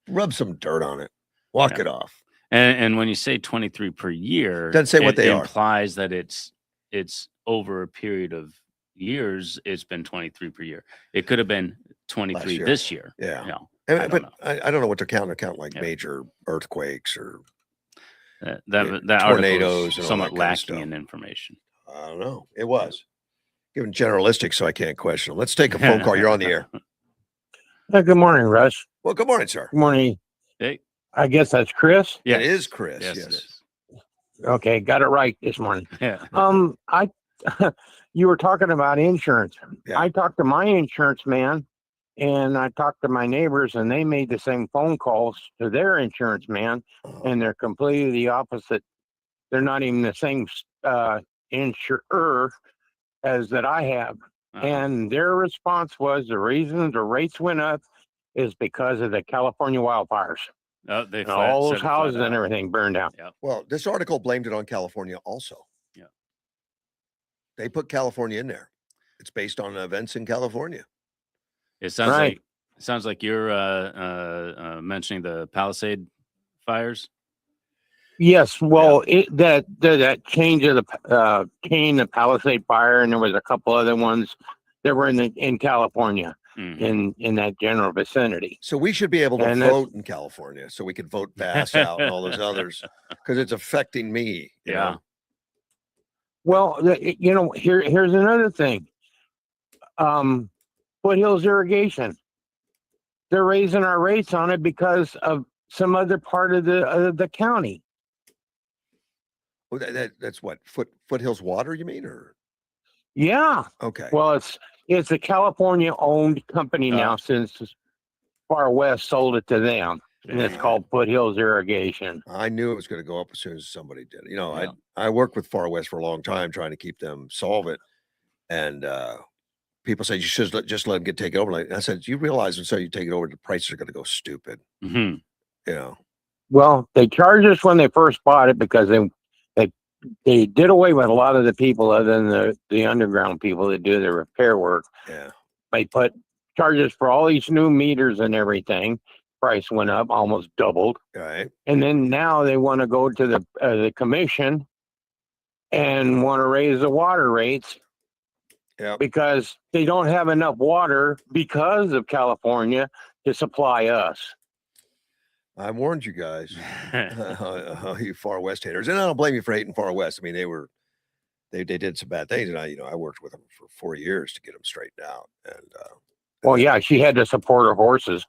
[SPEAKER 1] Rub some dirt on it, walk it off.
[SPEAKER 2] And when you say 23 per year,
[SPEAKER 1] doesn't say what they
[SPEAKER 2] implies that it's over a period of years. It's been 23 per year. It could have been 23 this year.
[SPEAKER 1] Yeah. I don't know what they're counting. Count like major earthquakes or
[SPEAKER 2] that
[SPEAKER 1] tornadoes and
[SPEAKER 2] somewhat
[SPEAKER 1] all that
[SPEAKER 2] lacking in information.
[SPEAKER 1] I don't know. It was given generalistic, so I can't question them. Let's take a phone call. You're on the air.
[SPEAKER 3] Good morning, Russ.
[SPEAKER 1] Well, good morning, sir.
[SPEAKER 3] Good morning.
[SPEAKER 2] Hey.
[SPEAKER 3] I guess that's Chris.
[SPEAKER 1] Yeah, it is Chris.
[SPEAKER 2] Yes. It is.
[SPEAKER 3] Okay, got it right this morning.
[SPEAKER 2] Yeah.
[SPEAKER 3] You were talking about insurance.
[SPEAKER 1] Yeah.
[SPEAKER 3] I talked to my insurance man, and I talked to my neighbors, and they made the same phone calls to their insurance man, and they're completely the opposite. They're not even the same insurer as that I have. And their response was the reason the rates went up is because of the California wildfires.
[SPEAKER 2] Oh, they
[SPEAKER 3] All
[SPEAKER 2] said
[SPEAKER 3] those
[SPEAKER 2] it flat
[SPEAKER 3] houses and
[SPEAKER 2] out.
[SPEAKER 3] everything burned down.
[SPEAKER 2] Yep.
[SPEAKER 1] Well, this article blamed it on California also.
[SPEAKER 2] Yeah.
[SPEAKER 1] They put California in there. It's based on events in California.
[SPEAKER 2] It sounds
[SPEAKER 3] Right.
[SPEAKER 2] like you're mentioning the Palisade fires.
[SPEAKER 3] Yes, well, that change of the Palisade Fire, and there was a couple other ones that were in California,
[SPEAKER 2] Mhm.
[SPEAKER 3] in that general vicinity.
[SPEAKER 1] So we should be able to
[SPEAKER 3] And that's-
[SPEAKER 1] vote in California, so we could vote Bass out and all those others, because it's affecting me. You
[SPEAKER 2] Yeah.
[SPEAKER 1] know?
[SPEAKER 3] Well, here's another thing. Foothills Irrigation, they're raising our rates on it because of some other part of the county.
[SPEAKER 1] Oh, that's what Foothills Water, you mean, or
[SPEAKER 3] Yeah.
[SPEAKER 1] okay?
[SPEAKER 3] Well, it's a California-owned company now since Far West sold it to them, and it's called Foothills Irrigation.
[SPEAKER 1] I knew it was going to go up as soon as somebody did. You know,
[SPEAKER 2] Yeah.
[SPEAKER 1] I worked with Far West for a long time trying to keep them solve it, and people say you should just let them get taken over. Like I said, you realize until you take it over, the prices are going to go stupid.
[SPEAKER 2] Mm-hmm.
[SPEAKER 1] You know.
[SPEAKER 3] Well, they charged us when they first bought it because they did away with a lot of the people other than the underground people that do the repair work.
[SPEAKER 1] Yeah.
[SPEAKER 3] They put charges for all these new meters and everything. Price went up, almost doubled.
[SPEAKER 1] Right.
[SPEAKER 3] And then now they want to go to the commission and want to raise the water rates.
[SPEAKER 1] Yeah.
[SPEAKER 3] Because they don't have enough water because of California to supply us.
[SPEAKER 1] I warned you guys, you Far West haters, and I don't blame you for hating Far West. I mean, they did some bad things, and I worked with them for 4 years to get them straightened out. And
[SPEAKER 3] well, yeah, she had to support her horses.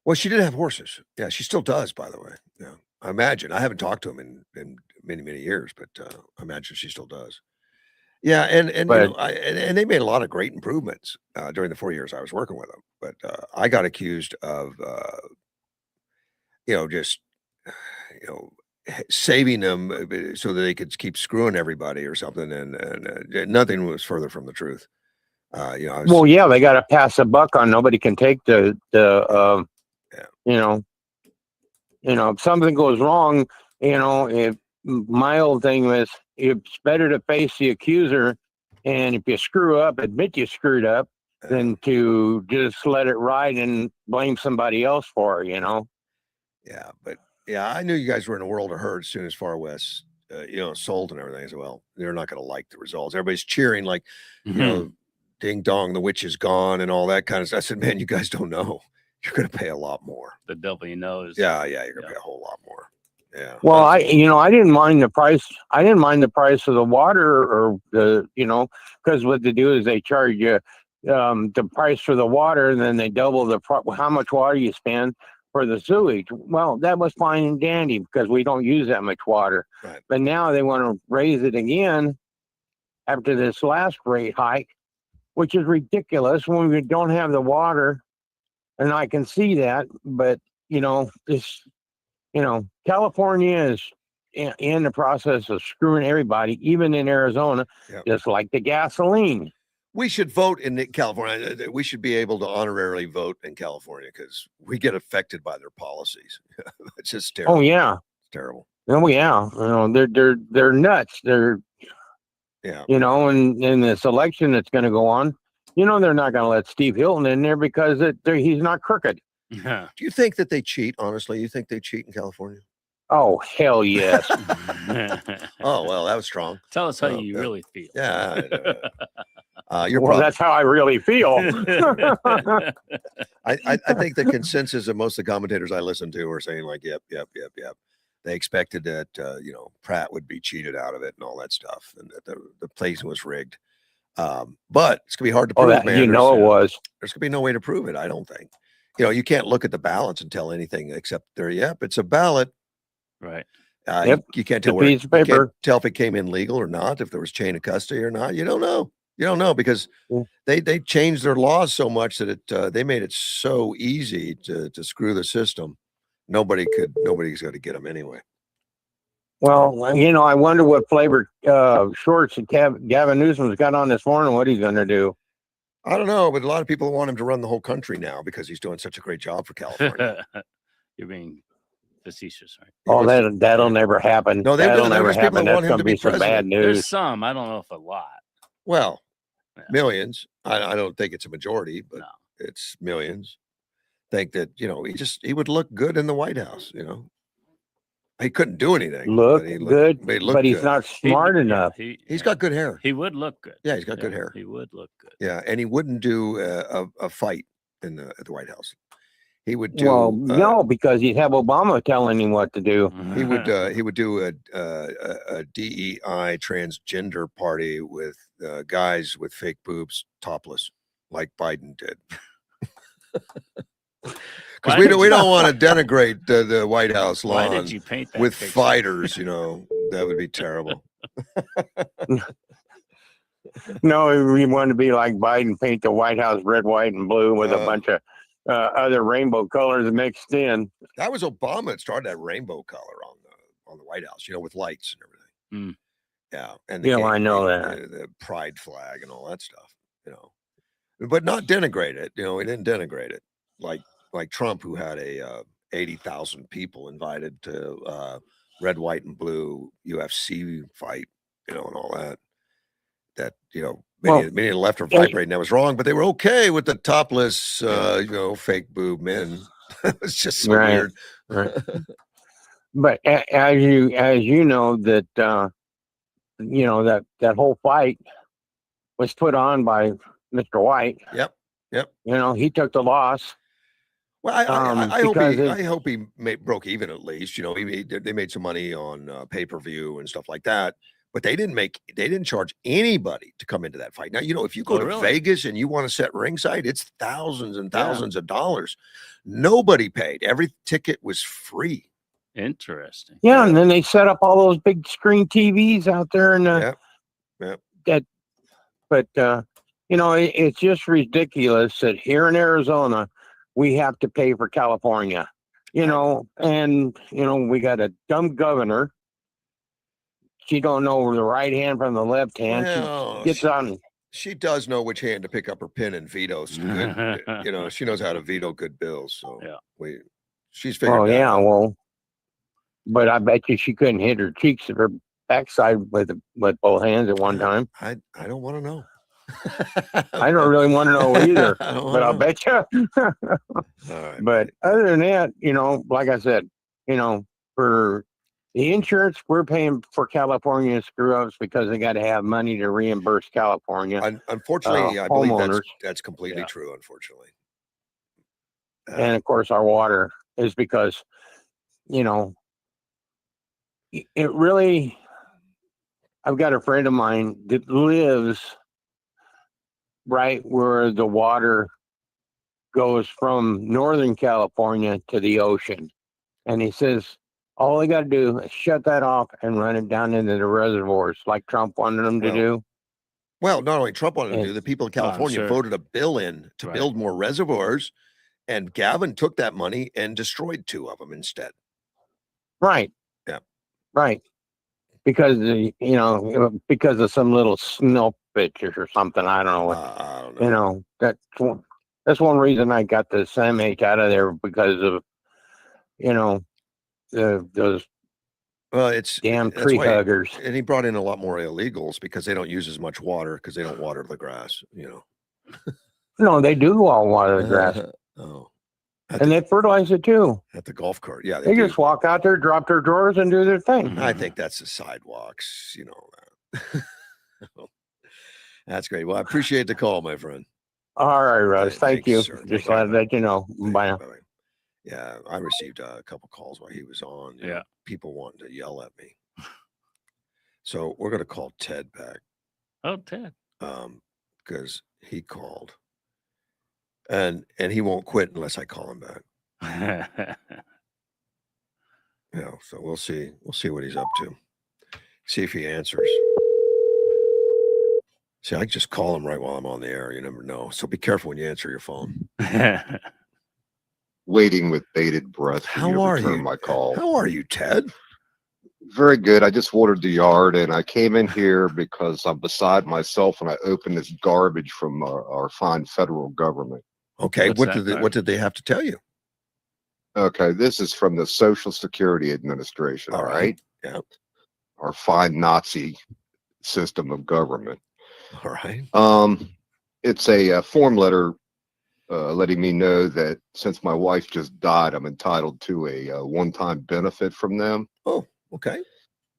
[SPEAKER 1] Well, she did have horses. Yeah, she still does, by the way. Yeah, I imagine. I haven't talked to him in many years, but I imagine she still does. Yeah, and
[SPEAKER 3] But,
[SPEAKER 1] you know, and they made a lot of great improvements during the 4 years I was working with them. But I got accused of just saving them so that they could keep screwing everybody or something, and nothing was further from the truth.
[SPEAKER 3] Well, yeah, they got to pass a buck on. Nobody can take the if something goes wrong, if my old thing was, it's better to face the accuser, and if you screw up, admit you screwed up, than to just let it ride and blame somebody else for it.
[SPEAKER 1] Yeah, but yeah, I knew you guys were in a world of hurt as soon as Far West, sold and everything. I said, well, they're not going to like the results. Everybody's cheering like, ding dong, the witch is gone and all that kind of stuff. I said, man, you guys don't know. You're going to pay a lot more.
[SPEAKER 2] The devil knows.
[SPEAKER 1] Yeah, you're going to pay a whole lot more. Yeah.
[SPEAKER 3] Well, I didn't mind the price. I didn't mind the price of the water, or because what they do is they charge you the price for the water, and then they double how much water you spend for the sewage. Well, that was fine and dandy because we don't use that much water.
[SPEAKER 1] Right.
[SPEAKER 3] But now they want to raise it again after this last rate hike, which is ridiculous when we don't have the water. And I can see that, but California is in the process of screwing everybody, even in Arizona, just like the gasoline.
[SPEAKER 1] We should vote in California. We should be able to honorarily vote in California because we get affected by their policies. It's just terrible.
[SPEAKER 3] Oh yeah,
[SPEAKER 1] it's terrible.
[SPEAKER 3] Oh yeah, they're nuts. They're and in this election that's going to go on, they're not going to let Steve Hilton in there because he's not crooked.
[SPEAKER 2] Yeah.
[SPEAKER 1] Do you think that they cheat? Honestly, you think they cheat in California?
[SPEAKER 3] Oh hell yes.
[SPEAKER 1] Oh well, that was strong.
[SPEAKER 2] Tell us how you really feel.
[SPEAKER 1] Yeah.
[SPEAKER 3] That's how I really feel.
[SPEAKER 1] I think the consensus of most of the commentators I listen to are saying like, yep. They expected that Pratt would be cheated out of it and all that stuff, and that the placing was rigged. But it's gonna be hard to prove, man.
[SPEAKER 3] It was.
[SPEAKER 1] There's gonna be no way to prove it. I don't think. You can't look at the ballots and tell anything except it's a ballot.
[SPEAKER 2] Right.
[SPEAKER 1] You can't tell you can't tell if it came in legal or not, if there was chain of custody or not. You don't know. You don't know because
[SPEAKER 3] Yeah.
[SPEAKER 1] they changed their laws so much that they made it so easy to screw the system. Nobody's going to get them anyway.
[SPEAKER 3] Well, I wonder what flavor shorts that Gavin Newsom's got on this morning. What he's going to do?
[SPEAKER 1] I don't know, but a lot of people want him to run the whole country now because he's doing such a great job for California.
[SPEAKER 2] You're being facetious, right?
[SPEAKER 3] Oh, that'll never happen.
[SPEAKER 1] No,
[SPEAKER 3] that'll never
[SPEAKER 1] there's people
[SPEAKER 3] happen.
[SPEAKER 1] that want
[SPEAKER 3] That's
[SPEAKER 1] him
[SPEAKER 3] going
[SPEAKER 1] to
[SPEAKER 3] to
[SPEAKER 1] be
[SPEAKER 3] be some bad
[SPEAKER 1] president.
[SPEAKER 3] news.
[SPEAKER 2] There's some. I don't know if a lot.
[SPEAKER 1] Well,
[SPEAKER 2] Yeah.
[SPEAKER 1] millions. I don't think it's a majority, but
[SPEAKER 2] No.
[SPEAKER 1] it's millions. Think that he would look good in the White House. He couldn't do anything.
[SPEAKER 3] Look
[SPEAKER 1] but he
[SPEAKER 3] good,
[SPEAKER 1] looked
[SPEAKER 3] he's
[SPEAKER 1] good.
[SPEAKER 3] not smart enough.
[SPEAKER 1] He's got good hair.
[SPEAKER 2] He would look good.
[SPEAKER 1] Yeah, he's got good hair.
[SPEAKER 2] He would look good.
[SPEAKER 1] Yeah, and he wouldn't do a fight at the White House. He would do
[SPEAKER 3] no, because he'd have Obama telling him what to do.
[SPEAKER 1] he would do a DEI transgender party with guys with fake boobs, topless, like Biden did. Because we don't want to denigrate the White House lawn.
[SPEAKER 2] Why did you paint that
[SPEAKER 1] with
[SPEAKER 2] picture?
[SPEAKER 1] fighters? That would be terrible.
[SPEAKER 3] No, we want to be like Biden, paint the White House red, white, and blue with a bunch of other rainbow colors mixed in.
[SPEAKER 1] That was Obama that started that rainbow color on the White House, with lights and everything. Yeah, and
[SPEAKER 3] I know that
[SPEAKER 1] the pride flag and all that stuff. But not denigrate it. He didn't denigrate it like Trump, who had 80,000 people invited to red, white, and blue UFC fight, and all that. That many of the left are vibrating. That was wrong, but they were okay with the topless, fake boob men. It was just so weird.
[SPEAKER 3] Right. But as you know that that whole fight was put on by Mr. White.
[SPEAKER 1] Yep.
[SPEAKER 3] He took the loss.
[SPEAKER 1] Well, I hope he broke even at least. They made some money on pay-per-view and stuff like that. But they didn't charge anybody to come into that fight. Now, if you go to Vegas and you want to sit ringside, it's thousands and thousands of dollars. Nobody paid. Every ticket was free.
[SPEAKER 2] Interesting.
[SPEAKER 3] Yeah, and then they set up all those big screen TVs out there, and But it's just ridiculous that here in Arizona we have to pay for California. And we got a dumb governor. She don't know the right hand from the left hand.
[SPEAKER 1] Well,
[SPEAKER 3] she gets on.
[SPEAKER 1] She does know which hand to pick up her pen and veto. She knows how to veto good bills. So she's figured.
[SPEAKER 3] Oh yeah, well, but I bet you she couldn't hit her cheeks of her backside with both hands at one time.
[SPEAKER 1] I don't want to know.
[SPEAKER 3] I don't really want to know either, but I'll bet you.
[SPEAKER 1] Right.
[SPEAKER 3] But other than that, like I said, for the insurance, we're paying for California screw-ups because they got to have money to reimburse California.
[SPEAKER 1] Unfortunately, I believe that's completely true, unfortunately.
[SPEAKER 3] And, of course, our water is because, it really... I've got a friend of mine that lives right where the water goes from Northern California to the ocean. And he says, all they got to do is shut that off and run it down into the reservoirs like Trump wanted them to do.
[SPEAKER 1] Well, not only Trump wanted to do, the people of California voted a bill in to build more reservoirs, and Gavin took that money and destroyed 2 of them instead.
[SPEAKER 3] Right.
[SPEAKER 1] Yeah.
[SPEAKER 3] Right. Because, because of some little snow pictures or something. I don't know. That's one reason I got the SMH out of there, because of, those damn tree huggers.
[SPEAKER 1] And he brought in a lot more illegals because they don't use as much water because they don't water the grass,
[SPEAKER 3] No, they do all water the grass. And they fertilize it too.
[SPEAKER 1] At the golf cart. Yeah.
[SPEAKER 3] They just walk out there, drop their drawers, and do their thing.
[SPEAKER 1] I think that's the sidewalks, That's great. Well, I appreciate the call, my friend.
[SPEAKER 3] All right, Russ. Thank you.
[SPEAKER 1] Sir.
[SPEAKER 3] Just let you know. Bye now.
[SPEAKER 1] Bye. Yeah, I received a couple calls while he was on. People wanting to yell at me. So we're going to call Ted back.
[SPEAKER 2] Oh, Ted.
[SPEAKER 1] Because he called. And he won't quit unless I call him back. So we'll see. We'll see what he's up to. See if he answers. See, I just call them right while I'm on the air. You never know. So be careful when you answer your phone.
[SPEAKER 4] Waiting with bated breath for you to
[SPEAKER 1] How are
[SPEAKER 4] return
[SPEAKER 1] you?
[SPEAKER 4] my call.
[SPEAKER 1] How are you, Ted?
[SPEAKER 4] Very good. I just watered the yard, and I came in here because I'm beside myself, and I opened this garbage from our fine federal government.
[SPEAKER 1] Okay,
[SPEAKER 2] What's
[SPEAKER 1] what
[SPEAKER 2] that
[SPEAKER 1] did what did they have to tell you?
[SPEAKER 4] Okay, this is from the Social Security Administration. All right.
[SPEAKER 1] Yeah.
[SPEAKER 4] Our fine Nazi system of government.
[SPEAKER 1] All right.
[SPEAKER 4] It's a form letter letting me know that since my wife just died, I'm entitled to a one-time benefit from them.
[SPEAKER 1] Oh, okay.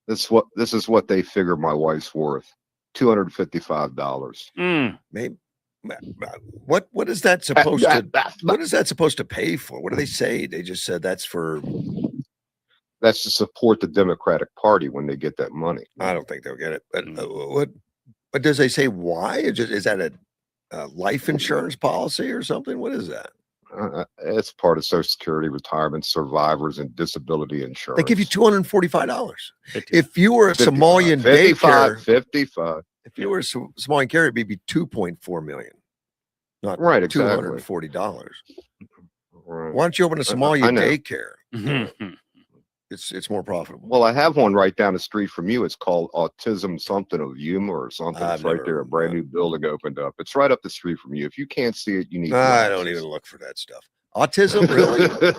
[SPEAKER 4] This is what they figure my wife's worth: $255.
[SPEAKER 1] Maybe. What is that supposed to? What is that supposed to pay for? What do they say? They just said that's for.
[SPEAKER 4] That's to support the Democratic Party when they get that money.
[SPEAKER 1] I don't think they'll get it. But what? But does they say why? Is that a life insurance policy or something? What is that?
[SPEAKER 4] It's part of Social Security, retirement, survivors, and disability insurance.
[SPEAKER 1] They give you $245. If you were a
[SPEAKER 4] 55,
[SPEAKER 1] Somalian
[SPEAKER 4] 55,
[SPEAKER 1] daycare,
[SPEAKER 4] 55.
[SPEAKER 1] if you were a Somalian carrier, it'd be $2.4 million, not
[SPEAKER 4] right, exactly.
[SPEAKER 1] $240.
[SPEAKER 4] Right.
[SPEAKER 1] Why don't you open a Somalian
[SPEAKER 4] know.
[SPEAKER 1] daycare? It's more profitable.
[SPEAKER 4] Well, I have one right down the street from you. It's called Autism something of Humor or something. It's right there. A brand new building opened up. It's right up the street from you. If you can't see it, you need.
[SPEAKER 1] I don't even look for that stuff. Autism, really?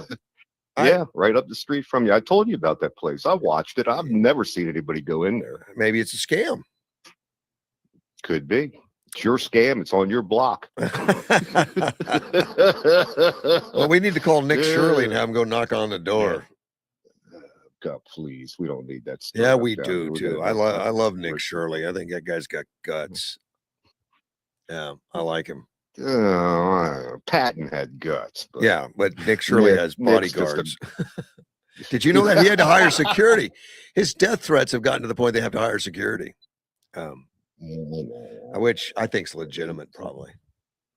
[SPEAKER 4] Yeah, right up the street from you. I told you about that place. I watched it. I've never seen anybody go in there.
[SPEAKER 1] Maybe it's a scam.
[SPEAKER 4] Could be. It's your scam. It's on your block.
[SPEAKER 1] Well, we need to call Nick Shirley and have him go knock on the door.
[SPEAKER 4] God, please. We don't need that stuff.
[SPEAKER 1] Yeah, we do too. I love Nick Shirley. I think that guy's got guts. Yeah, I like him.
[SPEAKER 4] Patton had guts.
[SPEAKER 1] But yeah, but Nick Shirley has bodyguards. Did you know that he had to hire security? His death threats have gotten to the point they have to hire security, which I think is legitimate. Probably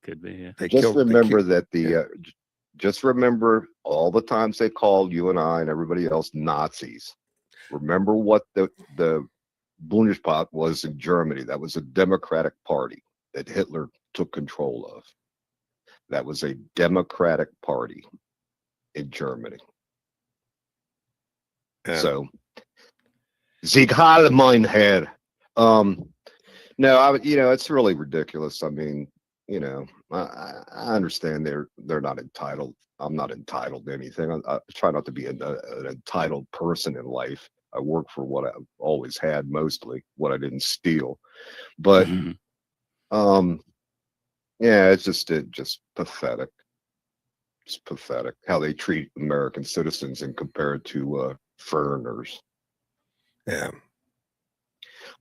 [SPEAKER 2] could be. Yeah.
[SPEAKER 4] Just remember that just remember all the times they called you and I and everybody else Nazis. Remember what the Bundespart was in Germany. That was a Democratic Party that Hitler took control of. That was a Democratic Party in Germany. So, Sieg Heil, mein Herr. No, it's really ridiculous. I mean, I understand they're not entitled. I'm not entitled to anything. I try not to be an entitled person in life. I work for what I've always had, mostly what I didn't steal. But yeah, it's just pathetic. It's pathetic how they treat American citizens and compare it to foreigners.
[SPEAKER 1] Yeah.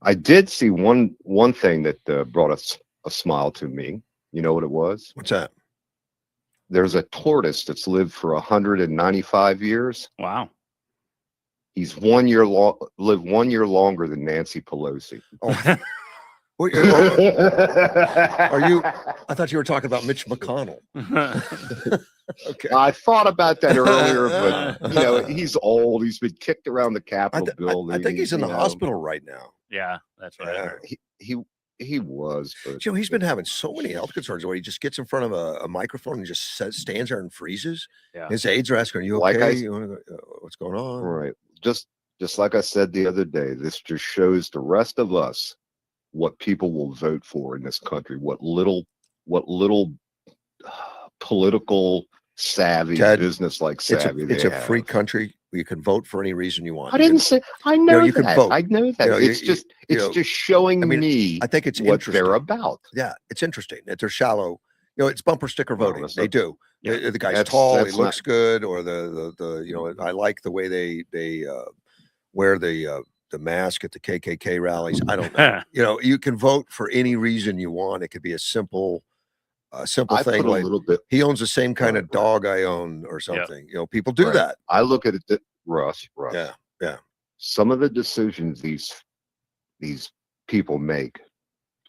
[SPEAKER 4] I did see one thing that brought a smile to me. You know what it was?
[SPEAKER 1] What's that?
[SPEAKER 4] There's a tortoise that's lived for 195 years.
[SPEAKER 2] Wow.
[SPEAKER 4] He's lived 1 year longer than Nancy Pelosi.
[SPEAKER 1] Oh. Are you? I thought you were talking about Mitch McConnell. Okay.
[SPEAKER 4] I thought about that earlier, but he's old. He's been kicked around the Capitol building.
[SPEAKER 1] I think he's in the hospital right now.
[SPEAKER 2] Yeah, that's right.
[SPEAKER 4] He was. But,
[SPEAKER 1] he's been having so many health concerns where he just gets in front of a microphone and just stands there and freezes. Yeah. His aides are asking, "Are you okay? What's going on?"
[SPEAKER 4] Right. Just like I said the other day, this just shows the rest of us what people will vote for in this country. What little political savvy, business-like savvy
[SPEAKER 1] it's a free country. You can vote for any reason you want.
[SPEAKER 4] I didn't say. I know
[SPEAKER 1] you
[SPEAKER 4] that.
[SPEAKER 1] Can vote.
[SPEAKER 4] I know that. It's just showing me.
[SPEAKER 1] I think it's
[SPEAKER 4] what they're about.
[SPEAKER 1] Yeah, it's interesting that they're shallow. It's bumper sticker voting. They do. The guy's tall. He looks good, or the I like the way they wear the mask at the KKK rallies. I don't know. You can vote for any reason you want. It could be a simple thing like he owns the same kind of dog I own or something. People do that.
[SPEAKER 4] I look at it, Russ.
[SPEAKER 1] Yeah.
[SPEAKER 4] Some of the decisions these people make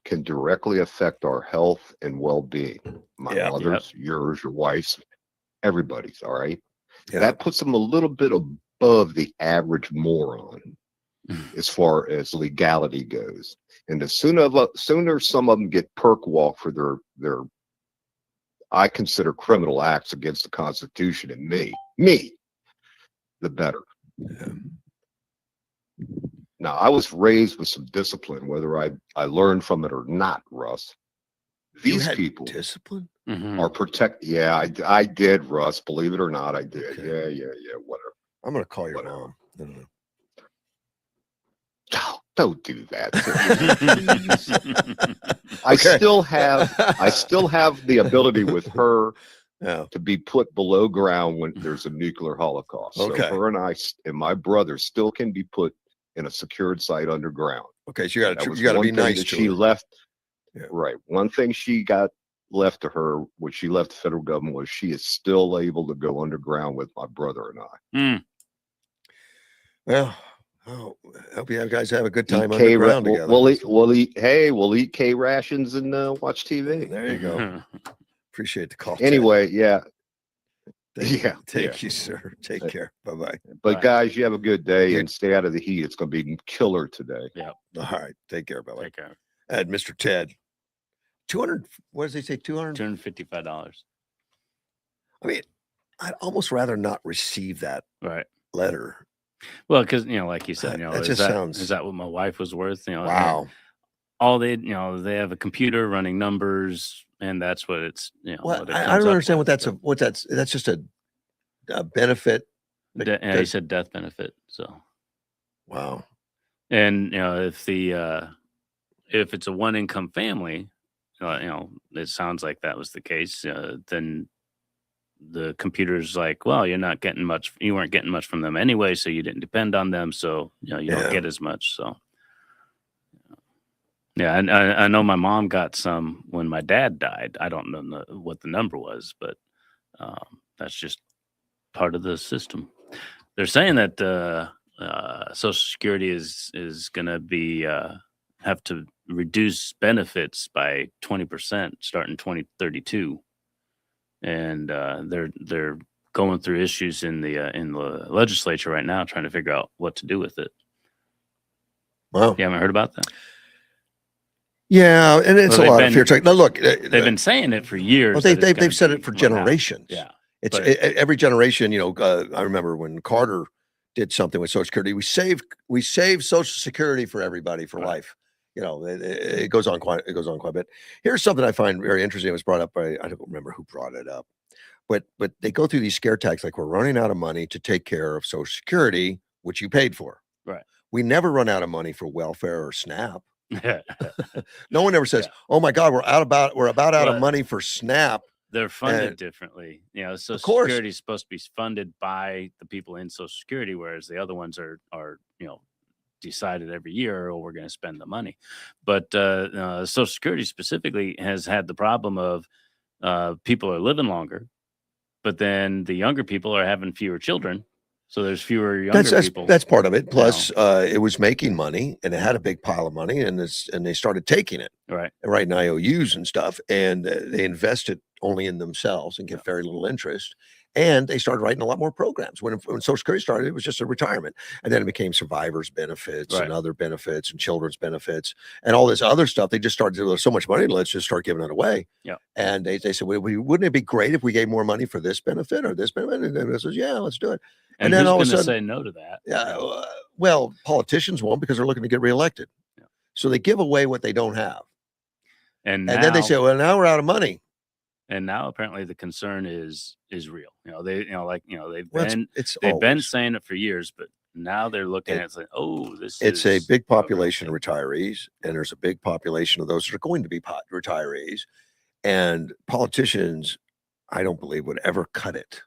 [SPEAKER 4] can directly affect our health and well-being. My mother's, yours, your wife's, everybody's. All right. Yeah. That puts them a little bit above the average moron. as far as legality goes. And the sooner some of them get perk walk for their I consider criminal acts against the Constitution and me, the better.
[SPEAKER 1] Yeah.
[SPEAKER 4] Now, I was raised with some discipline, whether I learned from it or not, Russ.
[SPEAKER 1] You
[SPEAKER 4] These
[SPEAKER 1] had
[SPEAKER 4] people
[SPEAKER 1] discipline?
[SPEAKER 4] are protect. Yeah, I did, Russ. Believe it or not, I did.
[SPEAKER 1] Okay.
[SPEAKER 4] Yeah. Whatever.
[SPEAKER 1] I'm gonna call your
[SPEAKER 4] Whatever.
[SPEAKER 1] mom. I don't know.
[SPEAKER 4] Don't do that. I
[SPEAKER 1] Okay.
[SPEAKER 4] still have the ability with her
[SPEAKER 1] Yeah.
[SPEAKER 4] to be put below ground when there's a nuclear holocaust.
[SPEAKER 1] Okay.
[SPEAKER 4] So her and I and my brother still can be put in a secured site underground.
[SPEAKER 1] Okay, so you
[SPEAKER 4] That was
[SPEAKER 1] got to
[SPEAKER 4] one
[SPEAKER 1] be
[SPEAKER 4] thing
[SPEAKER 1] nice
[SPEAKER 4] that
[SPEAKER 1] to
[SPEAKER 4] she
[SPEAKER 1] her.
[SPEAKER 4] left.
[SPEAKER 1] Yeah.
[SPEAKER 4] Right. One thing she got left to her when she left the federal government was she is still able to go underground with my brother and I.
[SPEAKER 1] Well, oh, I hope you guys have a good time
[SPEAKER 4] Eat K
[SPEAKER 1] underground together.
[SPEAKER 4] we'll eat K rations and watch TV.
[SPEAKER 1] There you go. Appreciate the call.
[SPEAKER 4] Anyway, yeah.
[SPEAKER 1] Thank you, sir. Take care. Bye-bye.
[SPEAKER 4] But
[SPEAKER 2] Bye.
[SPEAKER 4] guys, you have a good day
[SPEAKER 1] You-
[SPEAKER 4] and stay out of the heat. It's going to be killer today.
[SPEAKER 2] Yeah.
[SPEAKER 1] All right. Take care. Bye-bye.
[SPEAKER 2] Take care.
[SPEAKER 1] And Mr. Ted, 200, what does he say? 200?
[SPEAKER 2] $255.
[SPEAKER 1] I mean, I'd almost rather not receive that
[SPEAKER 2] Right.
[SPEAKER 1] letter.
[SPEAKER 2] Well, because like you said,
[SPEAKER 1] That
[SPEAKER 2] is
[SPEAKER 1] just sounds-
[SPEAKER 2] is that what my wife was worth?
[SPEAKER 1] Wow.
[SPEAKER 2] All they have a computer running numbers, and that's what it's
[SPEAKER 1] Well,
[SPEAKER 2] what it
[SPEAKER 1] I
[SPEAKER 2] comes
[SPEAKER 1] don't
[SPEAKER 2] up
[SPEAKER 1] understand
[SPEAKER 2] with.
[SPEAKER 1] what that's just a benefit.
[SPEAKER 2] Yeah, he said death benefit. So,
[SPEAKER 1] Wow.
[SPEAKER 2] and if it's a one income family, it sounds like that was the case. Then the computer's like, well, you weren't getting much from them anyway, so you didn't depend on them, so you
[SPEAKER 1] Yeah.
[SPEAKER 2] don't get as much. So, yeah, and I know my mom got some when my dad died. I don't know what the number was, but that's just part of the system. They're saying that Social Security is going to be have to reduce benefits by 20% starting 2032, and they're going through issues in the legislature right now, trying to figure out what to do with it.
[SPEAKER 1] Wow.
[SPEAKER 2] You haven't heard about that?
[SPEAKER 1] Yeah, and it's
[SPEAKER 2] Well,
[SPEAKER 1] a lot of fear. Now, look,
[SPEAKER 2] They've been saying it for years.
[SPEAKER 1] well,
[SPEAKER 2] that it's gonna
[SPEAKER 1] they've said
[SPEAKER 2] be
[SPEAKER 1] it for
[SPEAKER 2] run out.
[SPEAKER 1] generations.
[SPEAKER 2] Yeah.
[SPEAKER 1] It's
[SPEAKER 2] but-
[SPEAKER 1] every generation. I remember when Carter did something with Social Security. We saved Social Security for everybody for
[SPEAKER 2] Right.
[SPEAKER 1] life. It goes on quite a bit. Here's something I find very interesting. It was brought up by, I don't remember who brought it up, but they go through these scare tactics like we're running out of money to take care of Social Security, which you paid for.
[SPEAKER 2] Right.
[SPEAKER 1] We never run out of money for welfare or SNAP. No one ever says, "Oh my God, we're about out of
[SPEAKER 2] Well,
[SPEAKER 1] money for SNAP."
[SPEAKER 2] They're funded
[SPEAKER 1] And-
[SPEAKER 2] differently. Social
[SPEAKER 1] course.
[SPEAKER 2] Security is supposed to be funded by the people in Social Security, whereas the other ones are decided every year, or we're going to spend the money. But Social Security specifically has had the problem of people are living longer, but then the younger people are having fewer children. So there's fewer younger people.
[SPEAKER 1] That's part of it. Plus, it was making money, and it had a big pile of money, and they started taking it,
[SPEAKER 2] Right.
[SPEAKER 1] and writing IOUs and stuff, and they invested only in themselves and get very little interest. And they started writing a lot more programs. When Social Security started, it was just a retirement, and then it became survivors benefits
[SPEAKER 2] Right.
[SPEAKER 1] and other benefits and children's benefits and all this other stuff. They just started to, there's so much money, let's just start giving it away.
[SPEAKER 2] Yeah.
[SPEAKER 1] And they said, well, wouldn't it be great if we gave more money for this benefit or this benefit? And then it says, yeah, let's do it.
[SPEAKER 2] And
[SPEAKER 1] then
[SPEAKER 2] who's
[SPEAKER 1] all of a
[SPEAKER 2] going to
[SPEAKER 1] sudden-
[SPEAKER 2] say no to that?
[SPEAKER 1] Yeah, well, politicians won't because they're looking to get reelected.
[SPEAKER 2] Yeah.
[SPEAKER 1] So they give away what they don't have.
[SPEAKER 2] And
[SPEAKER 1] Then they say, well, now we're out of money.
[SPEAKER 2] and now apparently the concern is real. They've
[SPEAKER 1] Well,
[SPEAKER 2] been
[SPEAKER 1] it's
[SPEAKER 2] they've been
[SPEAKER 1] always-
[SPEAKER 2] saying it for years, but now they're looking at it like, oh,
[SPEAKER 1] it's a big
[SPEAKER 2] okay.
[SPEAKER 1] population of retirees, and there's a big population of those that are going to be retirees. And politicians, I don't believe, would ever cut it.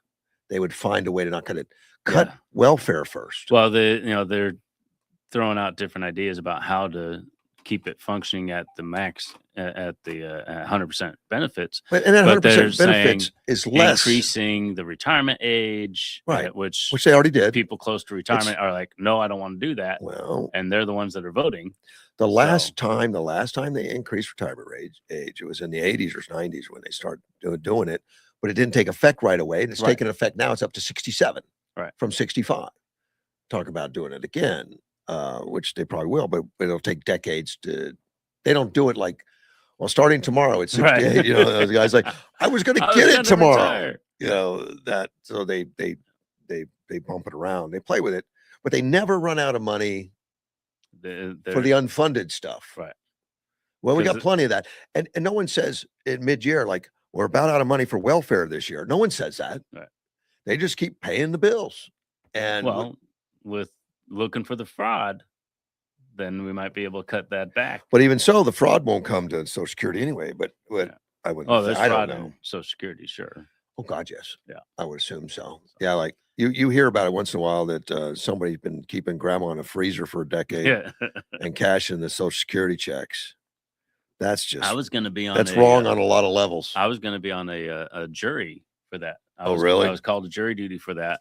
[SPEAKER 1] They would find a way to not cut it. Cut
[SPEAKER 2] Yeah.
[SPEAKER 1] welfare first.
[SPEAKER 2] Well, they're throwing out different ideas about how to keep it functioning at the max at the 100% benefits,
[SPEAKER 1] And then
[SPEAKER 2] but they're
[SPEAKER 1] 100% benefits is less,
[SPEAKER 2] increasing the retirement age,
[SPEAKER 1] Right.
[SPEAKER 2] Which
[SPEAKER 1] which they already did.
[SPEAKER 2] people close to retirement are like, no, I don't want to do that,
[SPEAKER 1] Well,
[SPEAKER 2] and they're the ones that are voting.
[SPEAKER 1] the last time they increased retirement age, it was in the 80s or 90s when they started doing it, but it didn't take effect right away. And it's
[SPEAKER 2] Right.
[SPEAKER 1] taken effect now. It's up to 67
[SPEAKER 2] Right.
[SPEAKER 1] from 65. Talk about doing it again. which they probably will, but it'll take decades to. They don't do it like, well, starting tomorrow at 68.
[SPEAKER 2] Right.
[SPEAKER 1] You know, those guys like, I was going to
[SPEAKER 2] I was
[SPEAKER 1] get it
[SPEAKER 2] gonna
[SPEAKER 1] tomorrow.
[SPEAKER 2] retire.
[SPEAKER 1] You know that, so they bump it around. They play with it, but they never run out of money for the unfunded stuff.
[SPEAKER 2] Right.
[SPEAKER 1] Well, we
[SPEAKER 2] 'Cause
[SPEAKER 1] got plenty of that, and no one says in mid-year like we're about out of money for welfare this year. No one says that.
[SPEAKER 2] Right.
[SPEAKER 1] They just keep paying the bills, and
[SPEAKER 2] well, with looking for the fraud, then we might be able to cut that back.
[SPEAKER 1] but even so, the fraud won't come to Social Security anyway. But
[SPEAKER 2] Yeah.
[SPEAKER 1] I wouldn't.
[SPEAKER 2] Oh, there's
[SPEAKER 1] I don't
[SPEAKER 2] fraud
[SPEAKER 1] know.
[SPEAKER 2] in Social Security, sure.
[SPEAKER 1] Oh God, yes.
[SPEAKER 2] Yeah.
[SPEAKER 1] I would assume so. Yeah, like you hear about it once in a while that somebody's been keeping grandma in a freezer for a decade
[SPEAKER 2] Yeah.
[SPEAKER 1] and cashing the Social Security checks. That's just
[SPEAKER 2] I was going to be on.
[SPEAKER 1] that's wrong on a lot of levels.
[SPEAKER 2] I was going to be on a jury for that.
[SPEAKER 1] Really?
[SPEAKER 2] I was called to jury duty for that.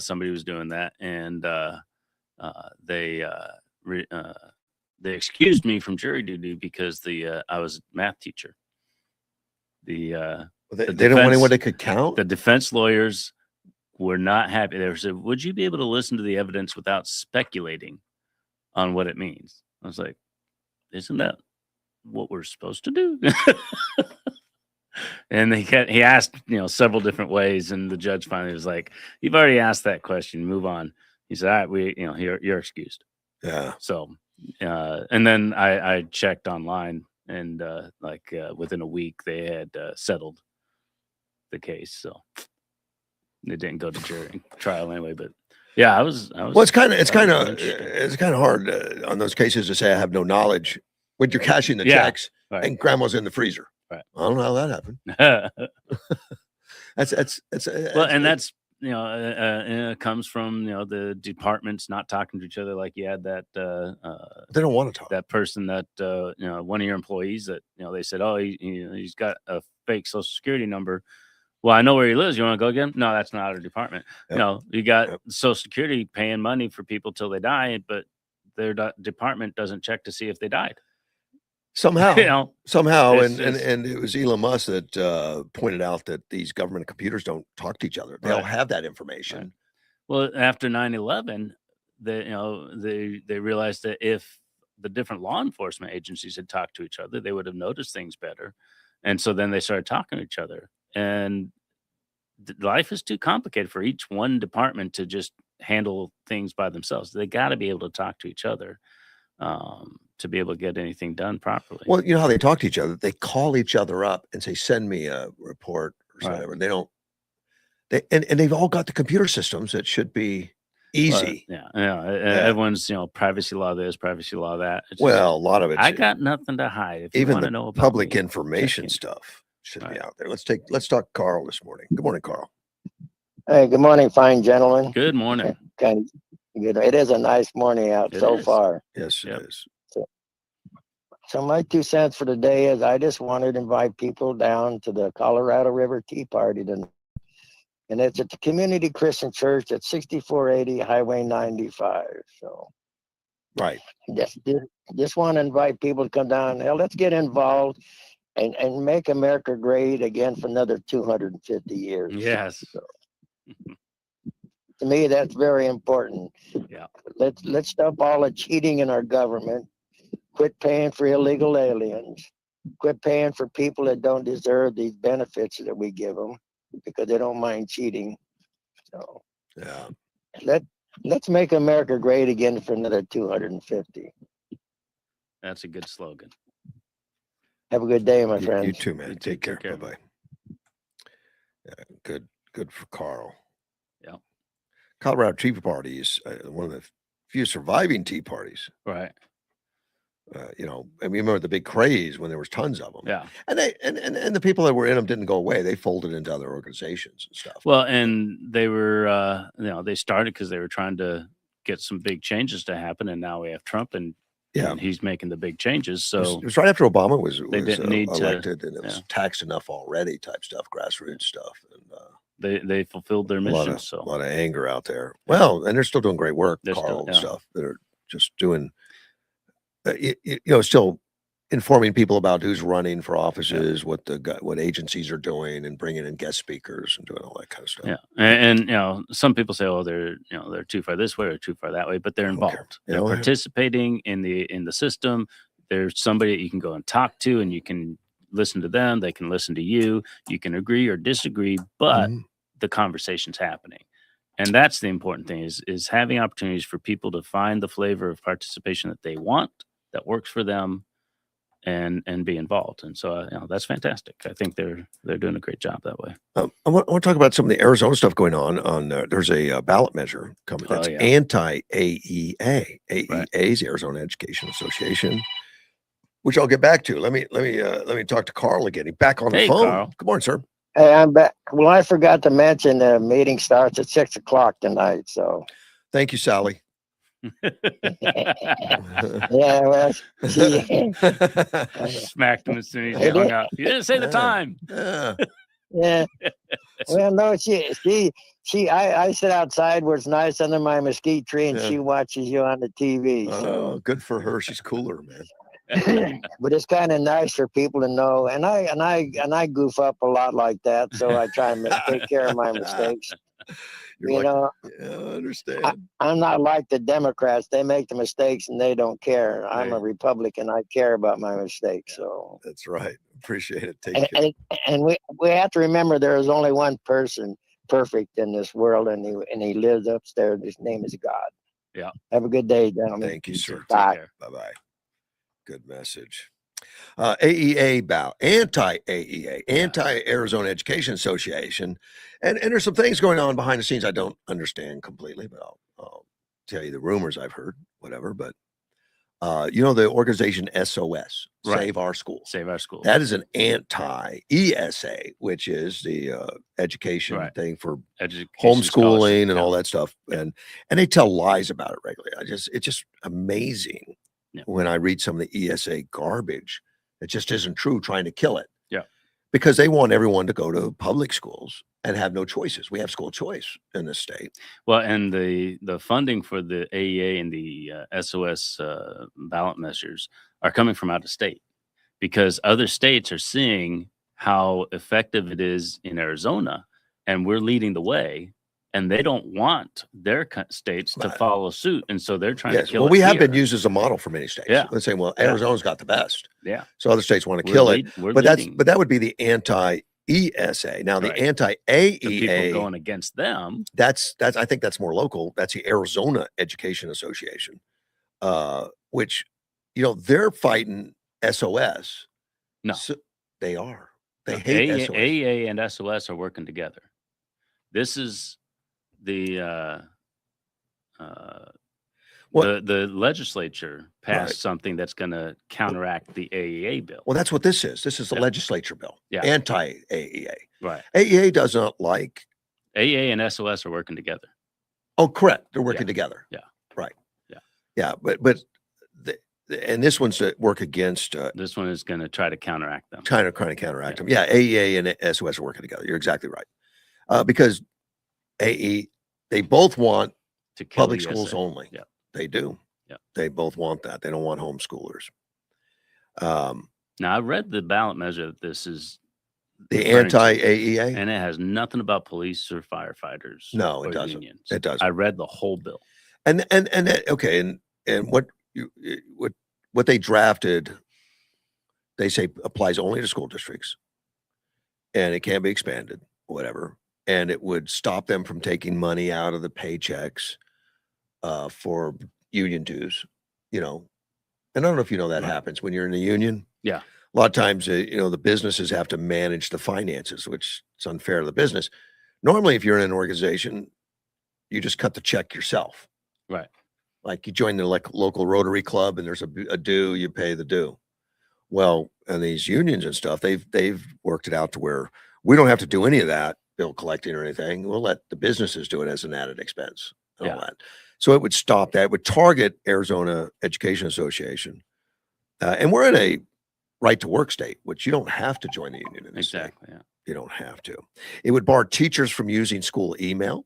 [SPEAKER 2] Somebody was doing that, and they excused me from jury duty because I was a math teacher.
[SPEAKER 1] They didn't want anyone that could count.
[SPEAKER 2] The defense lawyers were not happy. They said, "Would you be able to listen to the evidence without speculating on what it means?" I was like, "Isn't that what we're supposed to do?" And he asked, several different ways, and the judge finally was like, "You've already asked that question. Move on." He said, "All right, you're excused."
[SPEAKER 1] Yeah.
[SPEAKER 2] So, and then I checked online, and within a week they had settled the case, so it didn't go to jury trial anyway. But yeah, I was.
[SPEAKER 1] Well, it's kind of hard on those cases to say I have no knowledge when you're cashing the checks and grandma's in the freezer.
[SPEAKER 2] Right.
[SPEAKER 1] I don't know how that happened. That's
[SPEAKER 2] well, and that's it comes from the departments not talking to each other. Like you had that
[SPEAKER 1] they don't want to talk.
[SPEAKER 2] That person that one of your employees that they said, oh, he's got a fake Social Security number. Well, I know where he lives. You want to go again? No, that's not our department. Yep. You got Social Security paying money for people till they die, but their department doesn't check to see if they died.
[SPEAKER 1] Somehow, and it was Elon Musk that pointed out that these government computers don't talk to each other. They all have that information.
[SPEAKER 2] Right. Well, after 9/11, they realized that if the different law enforcement agencies had talked to each other, they would have noticed things better. And so then they started talking to each other. And life is too complicated for each one department to just handle things by themselves. They got to be able to talk to each other to be able to get anything done properly.
[SPEAKER 1] Well, you know how they talk to each other? They call each other up and say, "Send me a report," or whatever. Right. They don't. And they've all got the computer systems that should be easy.
[SPEAKER 2] Everyone's privacy law this, privacy law that.
[SPEAKER 1] Well, a lot of it.
[SPEAKER 2] I got nothing to hide. If
[SPEAKER 1] even
[SPEAKER 2] you
[SPEAKER 1] the
[SPEAKER 2] know about
[SPEAKER 1] public information stuff should be out there. Let's talk Carl this morning. Good morning, Carl.
[SPEAKER 5] Hey, good morning, fine gentlemen.
[SPEAKER 2] Good morning.
[SPEAKER 5] Kind of good. It is a nice morning out so far.
[SPEAKER 1] Yes, it is.
[SPEAKER 5] So my 2 cents for the day is I just wanted to invite people down to the Colorado River Tea Party tonight. And it's at the Community Christian Church at 6480 Highway 95. So,
[SPEAKER 1] right.
[SPEAKER 5] Just want to invite people to come down. Hell, let's get involved and make America great again for another 250 years.
[SPEAKER 2] Yes.
[SPEAKER 5] So, to me, that's very important.
[SPEAKER 2] Yeah.
[SPEAKER 5] Let's stop all the cheating in our government. Quit paying for illegal aliens. Quit paying for people that don't deserve these benefits that we give them because they don't mind cheating. So let's make America great again for another 250.
[SPEAKER 2] That's a good slogan.
[SPEAKER 5] Have a good day, my friend.
[SPEAKER 1] You too, man. Take care. Bye-bye. Yeah, good for Carl.
[SPEAKER 2] Yeah.
[SPEAKER 1] Colorado Tea Party is one of the few surviving tea parties.
[SPEAKER 2] Right.
[SPEAKER 1] I remember the big craze when there was tons of them.
[SPEAKER 2] Yeah.
[SPEAKER 1] And they and the people that were in them didn't go away. They folded into other organizations and stuff.
[SPEAKER 2] Well, and they were, they started because they were trying to get some big changes to happen. And now we have Trump and he's making the big changes. So
[SPEAKER 1] it was right after Obama was
[SPEAKER 2] didn't need
[SPEAKER 1] elected and it was taxed enough already type stuff, grassroots stuff. And
[SPEAKER 2] they fulfilled their mission.
[SPEAKER 1] A lot of anger out there. Well, and they're still doing great work, Carl, and stuff. They're just doing, still informing people about who's running for offices, what agencies are doing, and bringing in guest speakers and doing all that kind of stuff.
[SPEAKER 2] Yeah, and you know, some people say, "Oh, they're too far this way or too far that way," but they're
[SPEAKER 1] I don't care.
[SPEAKER 2] involved.
[SPEAKER 1] You
[SPEAKER 2] They're
[SPEAKER 1] know,
[SPEAKER 2] participating in the system. There's somebody that you can go and talk to, and you can listen to them. They can listen to you. You can agree or disagree, but
[SPEAKER 1] Mhm.
[SPEAKER 2] the conversation's happening, and that's the important thing: is having opportunities for people to find the flavor of participation that they want, that works for them, and be involved. And so, you know, that's fantastic. I think they're doing a great job that way.
[SPEAKER 1] I want to talk about some of the Arizona stuff going on. There's a ballot measure coming that's
[SPEAKER 2] yeah.
[SPEAKER 1] anti-AEA. AEA
[SPEAKER 2] Right.
[SPEAKER 1] is the Arizona Education Association, which I'll get back to. Let me talk to Carl again. He's back on the
[SPEAKER 2] Hey,
[SPEAKER 1] phone.
[SPEAKER 2] Carl.
[SPEAKER 1] Good morning, sir.
[SPEAKER 5] Hey, I'm back. Well, I forgot to mention the meeting starts at 6 o'clock tonight. So,
[SPEAKER 1] Thank you, Sally.
[SPEAKER 5] yeah, well, she,
[SPEAKER 2] Smacked him as soon as
[SPEAKER 5] It
[SPEAKER 2] you hung
[SPEAKER 5] is.
[SPEAKER 2] up. You didn't say the
[SPEAKER 1] Yeah.
[SPEAKER 2] time.
[SPEAKER 5] yeah. Well, no, I sit outside where it's nice under my mesquite tree, and
[SPEAKER 1] Yeah.
[SPEAKER 5] she watches you on the TV. So,
[SPEAKER 1] Oh, good for her. She's cooler, man.
[SPEAKER 5] but it's kind of nice for people to know. And I goof up a lot like that, so I try and take care of my mistakes.
[SPEAKER 1] You're
[SPEAKER 5] You
[SPEAKER 1] like,
[SPEAKER 5] know,
[SPEAKER 1] yeah, I understand.
[SPEAKER 5] I'm not like the Democrats. They make the mistakes and they don't care. I'm a
[SPEAKER 1] Right.
[SPEAKER 5] Republican. I care about my mistakes. So,
[SPEAKER 1] That's right. Appreciate it. Take
[SPEAKER 5] and,
[SPEAKER 1] care.
[SPEAKER 5] and we have to remember there is only one person perfect in this world, and he lives upstairs. His name is God.
[SPEAKER 2] Yeah.
[SPEAKER 5] Have a good day, gentlemen.
[SPEAKER 1] Thank you,
[SPEAKER 2] You
[SPEAKER 1] sir.
[SPEAKER 2] too. Take
[SPEAKER 5] Bye.
[SPEAKER 2] care.
[SPEAKER 1] Bye-bye. Good message. AEA anti-AEA, Anti-Arizona Education Association. And there's some things going on behind the scenes I don't understand completely, but I'll tell you the rumors I've heard, whatever. But you know the organization SOS,
[SPEAKER 2] Right.
[SPEAKER 1] Save Our Schools.
[SPEAKER 2] Save our schools.
[SPEAKER 1] That is an anti-ESA, which is the education
[SPEAKER 2] Right.
[SPEAKER 1] thing for
[SPEAKER 2] Education
[SPEAKER 1] homeschooling
[SPEAKER 2] scholarship.
[SPEAKER 1] and
[SPEAKER 2] Yeah.
[SPEAKER 1] all that stuff.
[SPEAKER 2] Yeah.
[SPEAKER 1] And they tell lies about it regularly. It's just amazing
[SPEAKER 2] Yeah.
[SPEAKER 1] when I read some of the ESA garbage. It just isn't true, trying to kill it.
[SPEAKER 2] Yeah.
[SPEAKER 1] Because they want everyone to go to public schools and have no choices. We have school choice in this state.
[SPEAKER 2] Well, and the funding for the AEA and the SOS ballot measures are coming from out of state, because other states are seeing how effective it is in Arizona, and we're leading the way, and they don't want their states to
[SPEAKER 1] Right.
[SPEAKER 2] follow suit, and so they're trying to
[SPEAKER 1] Yes.
[SPEAKER 2] kill
[SPEAKER 1] Well,
[SPEAKER 2] it
[SPEAKER 1] we have been
[SPEAKER 2] here.
[SPEAKER 1] used as a model for many states.
[SPEAKER 2] Yeah.
[SPEAKER 1] Let's say, well,
[SPEAKER 2] Yeah.
[SPEAKER 1] Arizona's got the best.
[SPEAKER 2] Yeah.
[SPEAKER 1] So other states want to
[SPEAKER 2] We're
[SPEAKER 1] kill it.
[SPEAKER 2] we're
[SPEAKER 1] But
[SPEAKER 2] leading.
[SPEAKER 1] that would be the anti-ESA. Now the
[SPEAKER 2] Right. The people
[SPEAKER 1] anti-AEA,
[SPEAKER 2] going against them.
[SPEAKER 1] that's I think that's more local. That's the Arizona Education Association, which, you know, they're fighting SOS.
[SPEAKER 2] No.
[SPEAKER 1] So they are. They
[SPEAKER 2] No,
[SPEAKER 1] hate
[SPEAKER 2] AEA,
[SPEAKER 1] SOS.
[SPEAKER 2] AEA and SOS are working together. This is the
[SPEAKER 1] What?
[SPEAKER 2] the legislature passed
[SPEAKER 1] Right.
[SPEAKER 2] something that's going to counteract the AEA bill.
[SPEAKER 1] Well, that's what this is. This is the
[SPEAKER 2] Yeah.
[SPEAKER 1] legislature bill.
[SPEAKER 2] Yeah.
[SPEAKER 1] Anti-AEA.
[SPEAKER 2] Right.
[SPEAKER 1] AEA does not like.
[SPEAKER 2] AEA and SOS are working together.
[SPEAKER 1] Oh, correct. They're working
[SPEAKER 2] Yeah.
[SPEAKER 1] together.
[SPEAKER 2] Yeah.
[SPEAKER 1] Right.
[SPEAKER 2] Yeah.
[SPEAKER 1] Yeah. But and this one's to work against.
[SPEAKER 2] This one is going to try to counteract them.
[SPEAKER 1] Trying to counteract them. Yeah. AEA and SOS are working together. You're exactly right. Because they both want
[SPEAKER 2] To kill
[SPEAKER 1] public
[SPEAKER 2] ESA.
[SPEAKER 1] schools only.
[SPEAKER 2] Yeah.
[SPEAKER 1] They do.
[SPEAKER 2] Yeah.
[SPEAKER 1] They both want that. They don't want homeschoolers.
[SPEAKER 2] Now, I read the ballot measure that this is
[SPEAKER 1] The
[SPEAKER 2] referring to,
[SPEAKER 1] anti-AEA.
[SPEAKER 2] and it has nothing about police or firefighters.
[SPEAKER 1] No, it
[SPEAKER 2] or
[SPEAKER 1] doesn't.
[SPEAKER 2] Unions.
[SPEAKER 1] It doesn't.
[SPEAKER 2] I read the whole bill.
[SPEAKER 1] And okay, and what they drafted, they say applies only to school districts, and it can't be expanded, whatever. And it would stop them from taking money out of the paychecks for union dues, you know. And I don't know if you know that
[SPEAKER 2] Right.
[SPEAKER 1] happens when you're in a union.
[SPEAKER 2] Yeah.
[SPEAKER 1] A lot of times, you know, the businesses have to manage the finances, which is unfair to the business. Normally, if you're in an organization, you just cut the check yourself.
[SPEAKER 2] Right.
[SPEAKER 1] Like you join the local Rotary Club and there's a due, you pay the due. Well, and these unions and stuff, they've worked it out to where we don't have to do any of that, bill collecting or anything. We'll let the businesses do it as an added expense. And all
[SPEAKER 2] Yeah.
[SPEAKER 1] that. So it would stop that. It would target Arizona Education Association. And we're in a right to work state, which you don't have to join the union in this state.
[SPEAKER 2] Exactly. Yeah.
[SPEAKER 1] You don't have to. It would bar teachers from using school email,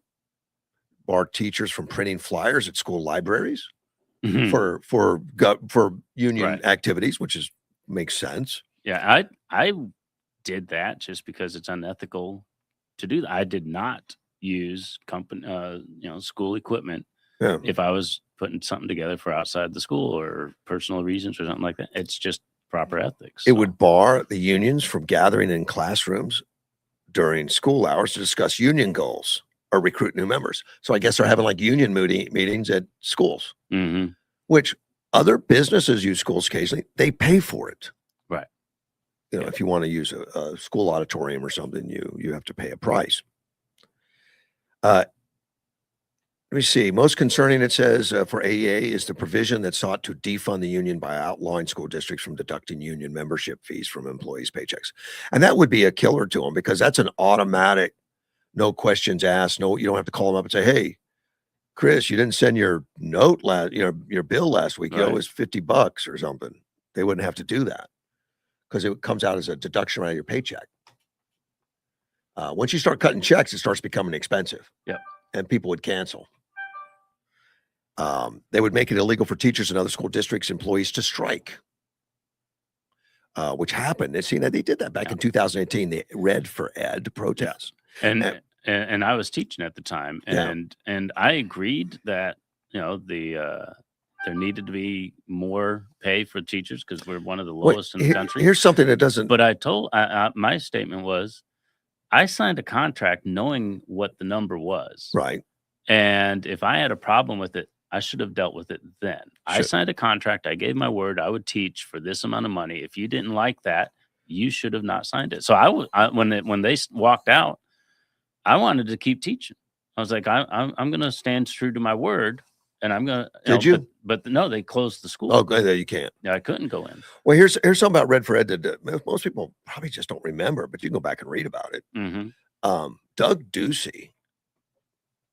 [SPEAKER 1] bar teachers from printing flyers at school libraries
[SPEAKER 2] Mhm.
[SPEAKER 1] for union
[SPEAKER 2] Right.
[SPEAKER 1] activities, which is makes sense.
[SPEAKER 2] Yeah, I did that just because it's unethical to do that. I did not use company, school equipment
[SPEAKER 1] Yeah.
[SPEAKER 2] if I was putting something together for outside the school or personal reasons or something like that. It's just proper ethics.
[SPEAKER 1] It would bar the unions from gathering in classrooms during school hours to discuss union goals or recruit new members. So I guess they're having like union meetings at schools,
[SPEAKER 2] Mm-hmm.
[SPEAKER 1] which other businesses use schools occasionally. They pay for it.
[SPEAKER 2] Right.
[SPEAKER 1] You know, if you want to use a school auditorium or something, you have to pay a price. Let me see. Most concerning, it says, for AEA is the provision that sought to defund the union by outlawing school districts from deducting union membership fees from employees' paychecks. And that would be a killer to them because that's an automatic, no questions asked. No, you don't have to call them up and say, hey, Chris, you didn't send your note your bill last week. You owe us $50 or something. They wouldn't have to do that because it comes out as a deduction out of your paycheck. Once you start cutting checks, it starts becoming expensive.
[SPEAKER 2] Yeah.
[SPEAKER 1] And people would cancel. They would make it illegal for teachers and other school districts employees to strike, which happened. They did that back in 2018. They Red for Ed protests.
[SPEAKER 2] And I was teaching at the time, and I agreed that there needed to be more pay for teachers because we're one of the lowest in the country.
[SPEAKER 1] Here's something that doesn't.
[SPEAKER 2] But I told my statement was, I signed a contract knowing what the number was,
[SPEAKER 1] right,
[SPEAKER 2] and if I had a problem with it, I should have dealt with it then. I signed a contract. I gave my word I would teach for this amount of money. If you didn't like that, you should have not signed it. So when they walked out, I wanted to keep teaching. I was like, I'm going to stand true to my word, and I'm going to.
[SPEAKER 1] Did you?
[SPEAKER 2] But no, they closed the school.
[SPEAKER 1] Oh, you can't.
[SPEAKER 2] Yeah, I couldn't go in.
[SPEAKER 1] Well, here's something about Red for Ed that most people probably just don't remember, but you can go back and read about it.
[SPEAKER 2] Mm-hmm.
[SPEAKER 1] Doug Ducey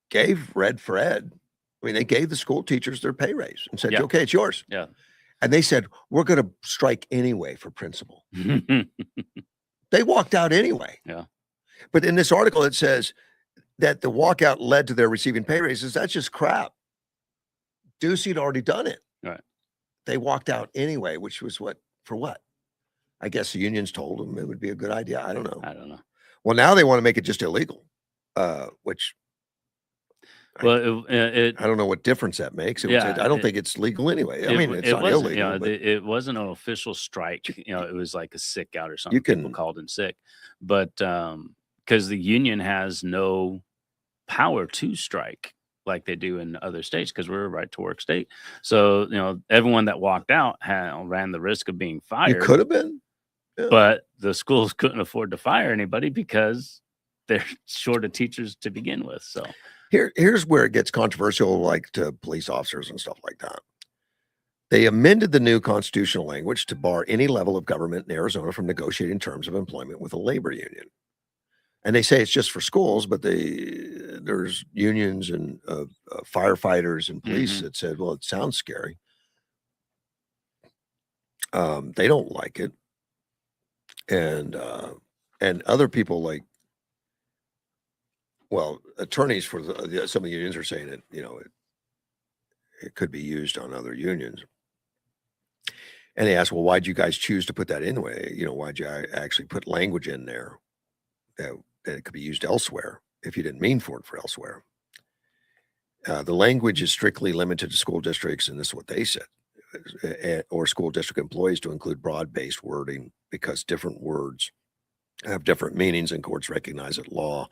[SPEAKER 1] gave Red for Ed. I mean, they gave the school teachers their pay raise and said, okay, it's yours.
[SPEAKER 2] Yeah.
[SPEAKER 1] And they said, we're going to strike anyway for principal. They walked out anyway.
[SPEAKER 2] Yeah.
[SPEAKER 1] But in this article, it says that the walkout led to their receiving pay raises. That's just crap. Ducey had already done it.
[SPEAKER 2] Right.
[SPEAKER 1] They walked out anyway, which was for what? I guess the unions told them it would be a good idea. I don't know. Well, now they want to make it just illegal, which...
[SPEAKER 2] Well,
[SPEAKER 1] I don't know what difference that makes. I don't think it's legal anyway. I mean, it's not illegal.
[SPEAKER 2] It wasn't an official strike. It was like a sick out or something. People called in sick, but because the union has no power to strike like they do in other states, because we're a right to work state. So everyone that walked out ran the risk of being fired.
[SPEAKER 1] You could have been,
[SPEAKER 2] but the schools couldn't afford to fire anybody because they're short of teachers to begin with. So.
[SPEAKER 1] Here's where it gets controversial, like to police officers and stuff like that. They amended the new constitutional language to bar any level of government in Arizona from negotiating terms of employment with a labor union. And they say it's just for schools, but there's unions and firefighters and police that said, well, it sounds scary. They don't like it. And other people like, well, attorneys for some of the unions are saying that, it could be used on other unions. And they ask, well, why'd you guys choose to put that in the way? Why'd you actually put language in there that it could be used elsewhere if you didn't mean for it for elsewhere? The language is strictly limited to school districts, and this is what they said, or school district employees to include broad-based wording because different words have different meanings and courts recognize it law.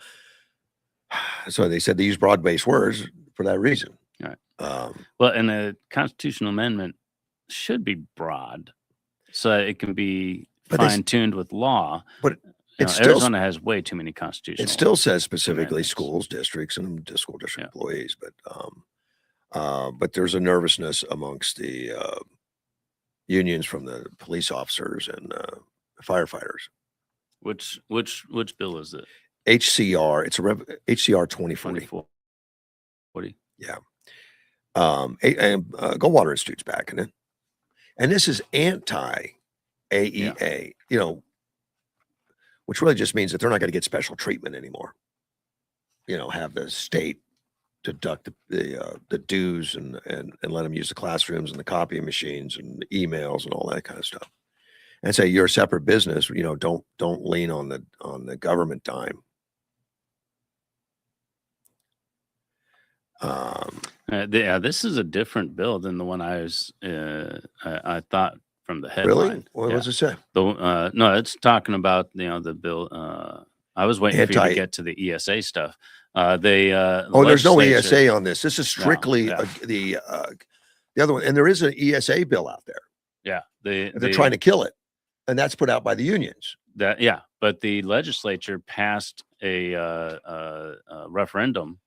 [SPEAKER 1] So they said they use broad-based words for that reason.
[SPEAKER 2] Right. Well, and the constitutional amendment should be broad, so it can be fine-tuned with law.
[SPEAKER 1] But
[SPEAKER 2] Arizona has way too many constitutional.
[SPEAKER 1] It still says specifically schools, districts, and school district employees. But there's a nervousness amongst the unions from the police officers and firefighters.
[SPEAKER 2] Which bill is it?
[SPEAKER 1] HCR. It's HCR 2040.
[SPEAKER 2] 40.
[SPEAKER 1] Yeah. Goldwater Institute's backing it. And this is anti-AEA, which really just means that they're not going to get special treatment anymore. Have the state deduct the dues and let them use the classrooms and the copying machines and the emails and all that kind of stuff. and say you're a separate business. Don't lean on the government dime.
[SPEAKER 2] This is a different bill than the one I thought from the
[SPEAKER 1] Really?
[SPEAKER 2] headline.
[SPEAKER 1] What
[SPEAKER 2] Yeah.
[SPEAKER 1] does it say?
[SPEAKER 2] No, it's talking about the bill. I was waiting for you to get to the ESA stuff. The
[SPEAKER 1] there's no
[SPEAKER 2] legislature-
[SPEAKER 1] ESA on this. This is strictly
[SPEAKER 2] yeah.
[SPEAKER 1] the other one, and there is an ESA bill out there.
[SPEAKER 2] Yeah,
[SPEAKER 1] They're trying to kill it, and that's put out by the unions.
[SPEAKER 2] But the legislature passed a referendum,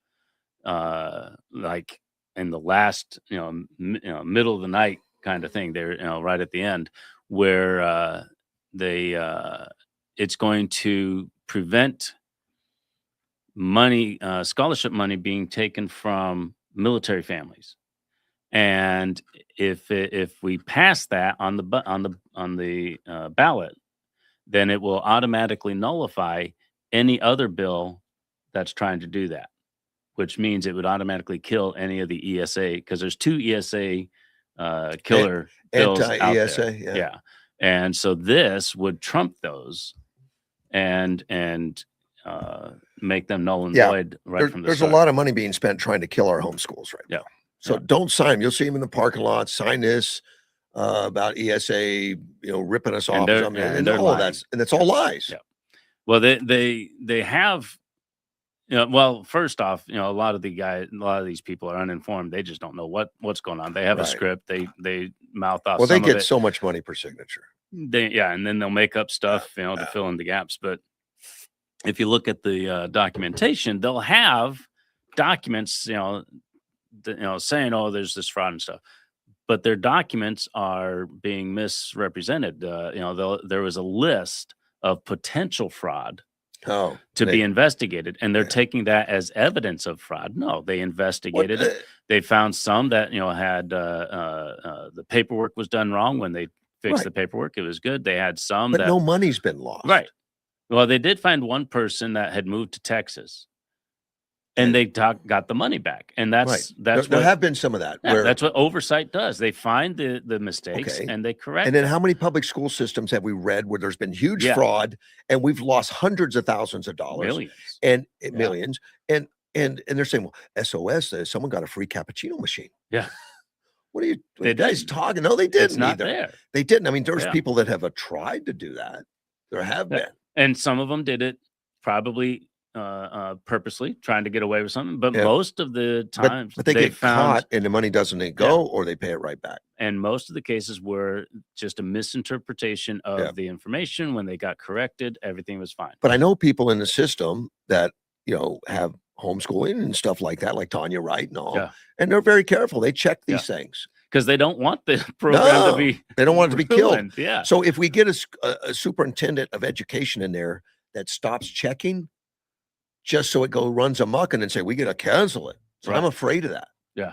[SPEAKER 2] like in the last, middle of the night kind of thing. They're right at the end, where it's going to prevent money, scholarship money, being taken from military families. And if we pass that on the ballot, then it will automatically nullify any other bill that's trying to do that, which means it would automatically kill any of the ESA, because there's 2 ESA killer bills out
[SPEAKER 1] Anti-ESA,
[SPEAKER 2] there. Yeah. And so this would trump those and make them null and void from the
[SPEAKER 1] There's
[SPEAKER 2] start.
[SPEAKER 1] a lot of money being spent trying to kill our homeschools right now. So don't sign them. You'll see them in the parking lot. Sign this about ESA, ripping us off. And all of that's, and it's all lies.
[SPEAKER 2] Yeah. Well, they have, well, first off, a lot of these people are uninformed. They just don't know what's going on. They have a script. They mouth off.
[SPEAKER 1] Well, they get so much money per signature.
[SPEAKER 2] And then they'll make up stuff, to fill in the gaps. But if you look at the documentation, they'll have documents, saying, "Oh, there's this fraud and stuff," but their documents are being misrepresented. There was a list of potential fraud to be investigated, and they're taking that as evidence of fraud. No, they investigated it. They found some that had the paperwork was done wrong. When they fixed the paperwork, it was good. They had some,
[SPEAKER 1] but no money's been lost.
[SPEAKER 2] Right. Well, they did find one person that had moved to Texas, and they got the money back. And that's
[SPEAKER 1] there have been some of that.
[SPEAKER 2] Yeah, that's what oversight does. They find the mistakes and they correct.
[SPEAKER 1] And then how many public school systems have we read where there's been huge fraud and we've lost hundreds of thousands of dollars, millions, and they're saying, well, SOS, someone got a free cappuccino machine.
[SPEAKER 2] Yeah.
[SPEAKER 1] What are you guys talking? No, they didn't.
[SPEAKER 2] It's not there.
[SPEAKER 1] They didn't. I mean, there's people that have tried to do that. There have been.
[SPEAKER 2] And some of them did it probably purposely, trying to get away with something. But most of the times,
[SPEAKER 1] but they get caught and the money doesn't go, or they pay it right back.
[SPEAKER 2] And most of the cases were just a misinterpretation of the information. When they got corrected, everything was fine.
[SPEAKER 1] But I know people in the system that have homeschooling and stuff like that, like Tanya Wright and all, and they're very careful. They check these things.
[SPEAKER 2] Because they don't want the program to be
[SPEAKER 1] they don't want it to be killed.
[SPEAKER 2] Yeah.
[SPEAKER 1] So if we get a superintendent of education in there that stops checking just so it runs amok and then say, we got to cancel it. So I'm afraid of that.
[SPEAKER 2] Yeah.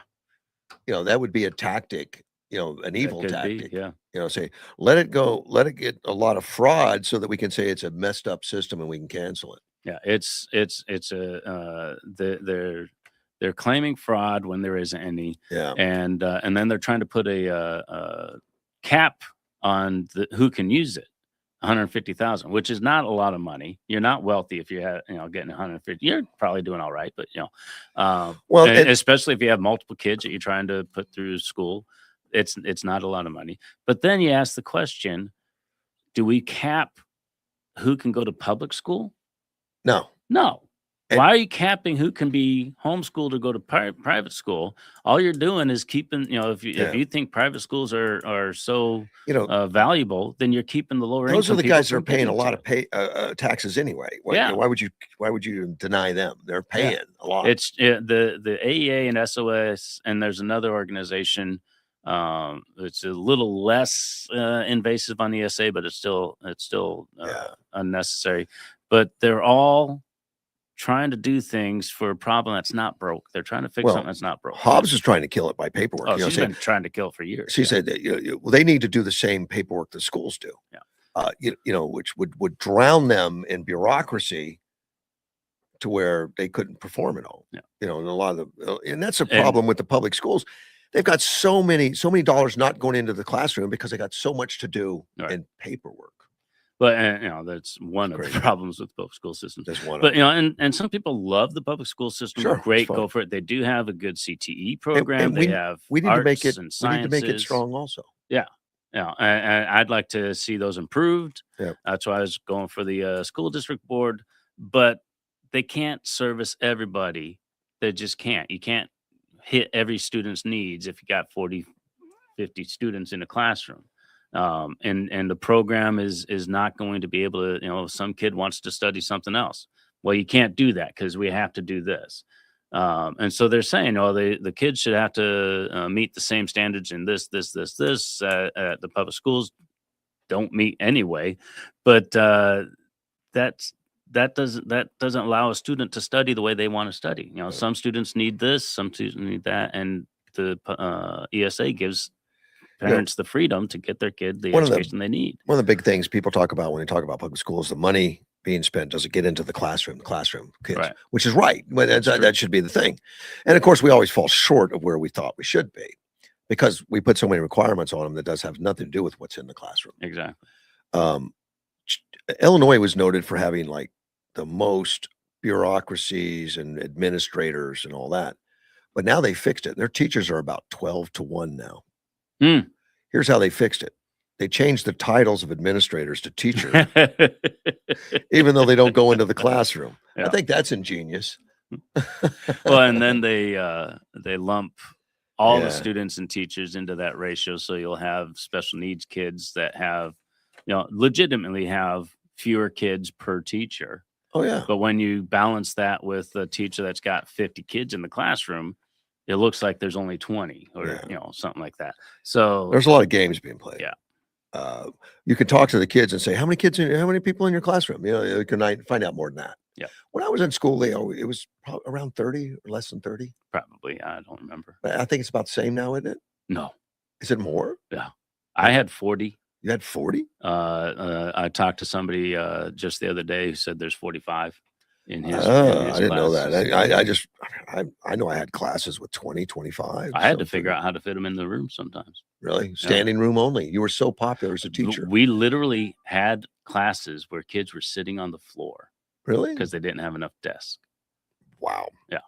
[SPEAKER 1] That would be a tactic, an evil tactic. Say, let it go, let it get a lot of fraud so that we can say it's a messed up system and we can cancel it.
[SPEAKER 2] Yeah. It's they're claiming fraud when there isn't any.
[SPEAKER 1] Yeah.
[SPEAKER 2] And then they're trying to put a cap on who can use it. 150,000, which is not a lot of money. You're not wealthy if you're getting 150. You're probably doing all right, but especially if you have multiple kids that you're trying to put through school, it's not a lot of money. But then you ask the question, do we cap who can go to public school?
[SPEAKER 1] No.
[SPEAKER 2] Why are you capping who can be homeschooled or go to private school? All you're doing is keeping, if you think private schools are so valuable, then you're keeping the lower.
[SPEAKER 1] Those are the guys that are paying a lot of taxes anyway. Why would you deny them? They're paying a lot.
[SPEAKER 2] It's the AEA and SOS, and there's another organization. It's a little less invasive on ESA, but it's still unnecessary. But they're all trying to do things for a problem that's not broke. They're trying to fix something that's not broke.
[SPEAKER 1] Hobbs is trying to kill it by paperwork.
[SPEAKER 2] Oh, she's been trying to kill it for years.
[SPEAKER 1] She said that they need to do the same paperwork the schools do.
[SPEAKER 2] Yeah.
[SPEAKER 1] Which would drown them in bureaucracy to where they couldn't perform at all.
[SPEAKER 2] Yeah.
[SPEAKER 1] And a lot of and that's a problem with the public schools. they've got so many dollars not going into the classroom because they got so much to do
[SPEAKER 2] Right.
[SPEAKER 1] in paperwork.
[SPEAKER 2] But that's one of
[SPEAKER 1] Crazy.
[SPEAKER 2] the problems with public school systems.
[SPEAKER 1] Just one.
[SPEAKER 2] But and some people love the public school system.
[SPEAKER 1] Sure,
[SPEAKER 2] Great,
[SPEAKER 1] it's
[SPEAKER 2] go
[SPEAKER 1] fine.
[SPEAKER 2] for it. They do have a good CTE program.
[SPEAKER 1] and
[SPEAKER 2] They have
[SPEAKER 1] we need
[SPEAKER 2] arts
[SPEAKER 1] to make it.
[SPEAKER 2] and
[SPEAKER 1] We
[SPEAKER 2] sciences.
[SPEAKER 1] need to make it strong also.
[SPEAKER 2] Yeah, and I'd like to see those improved.
[SPEAKER 1] Yeah.
[SPEAKER 2] That's why I was going for the school district board. But they can't service everybody. They just can't. You can't hit every student's needs if you got 40, 50 students in a classroom. And the program is not going to be able to, if some kid wants to study something else. Well, you can't do that because we have to do this. And so they're saying, the kids should have to meet the same standards in this. The public schools don't meet anyway. But that doesn't allow a student to study the way they want to study. Some students need this, some students need that, and the ESA gives parents the freedom to get their kid the education they need.
[SPEAKER 1] One of the big things people talk about when they talk about public schools, the money being spent doesn't get into the classroom kids,
[SPEAKER 2] Right.
[SPEAKER 1] which is right. That should be the thing. And of course, we always fall short of where we thought we should be because we put so many requirements on them that does have nothing to do with what's in the classroom.
[SPEAKER 2] Exactly.
[SPEAKER 1] Illinois was noted for having like the most bureaucracies and administrators and all that. But now they fixed it. Their teachers are about 12 to 1 now. Here's how they fixed it. They changed the titles of administrators to teacher, even though they don't go into the classroom.
[SPEAKER 2] Yeah.
[SPEAKER 1] I think that's ingenious.
[SPEAKER 2] Well, and then they lump all the students and teachers into that ratio. So you'll have special needs kids that have, legitimately have fewer kids per teacher.
[SPEAKER 1] Oh, yeah.
[SPEAKER 2] But when you balance that with a teacher that's got 50 kids in the classroom, it looks like there's only 20 or, something like that. So
[SPEAKER 1] there's a lot of games being played.
[SPEAKER 2] Yeah.
[SPEAKER 1] You can talk to the kids and say, how many people in your classroom? You can find out more than that.
[SPEAKER 2] Yeah.
[SPEAKER 1] When I was in school, it was probably around 30 or less than 30.
[SPEAKER 2] Probably. I don't remember.
[SPEAKER 1] I think it's about the same now, isn't it?
[SPEAKER 2] No.
[SPEAKER 1] Is it more?
[SPEAKER 2] Yeah. I had 40.
[SPEAKER 1] You had 40?
[SPEAKER 2] I talked to somebody just the other day who said there's 45 in his.
[SPEAKER 1] I didn't know that. I know I had classes with 20, 25.
[SPEAKER 2] I had to figure out how to fit them in the room sometimes.
[SPEAKER 1] Really? Standing room only. You were so popular as a teacher.
[SPEAKER 2] We literally had classes where kids were sitting on the floor.
[SPEAKER 1] Really?
[SPEAKER 2] Because they didn't have enough desks.
[SPEAKER 1] Wow.
[SPEAKER 2] Yeah.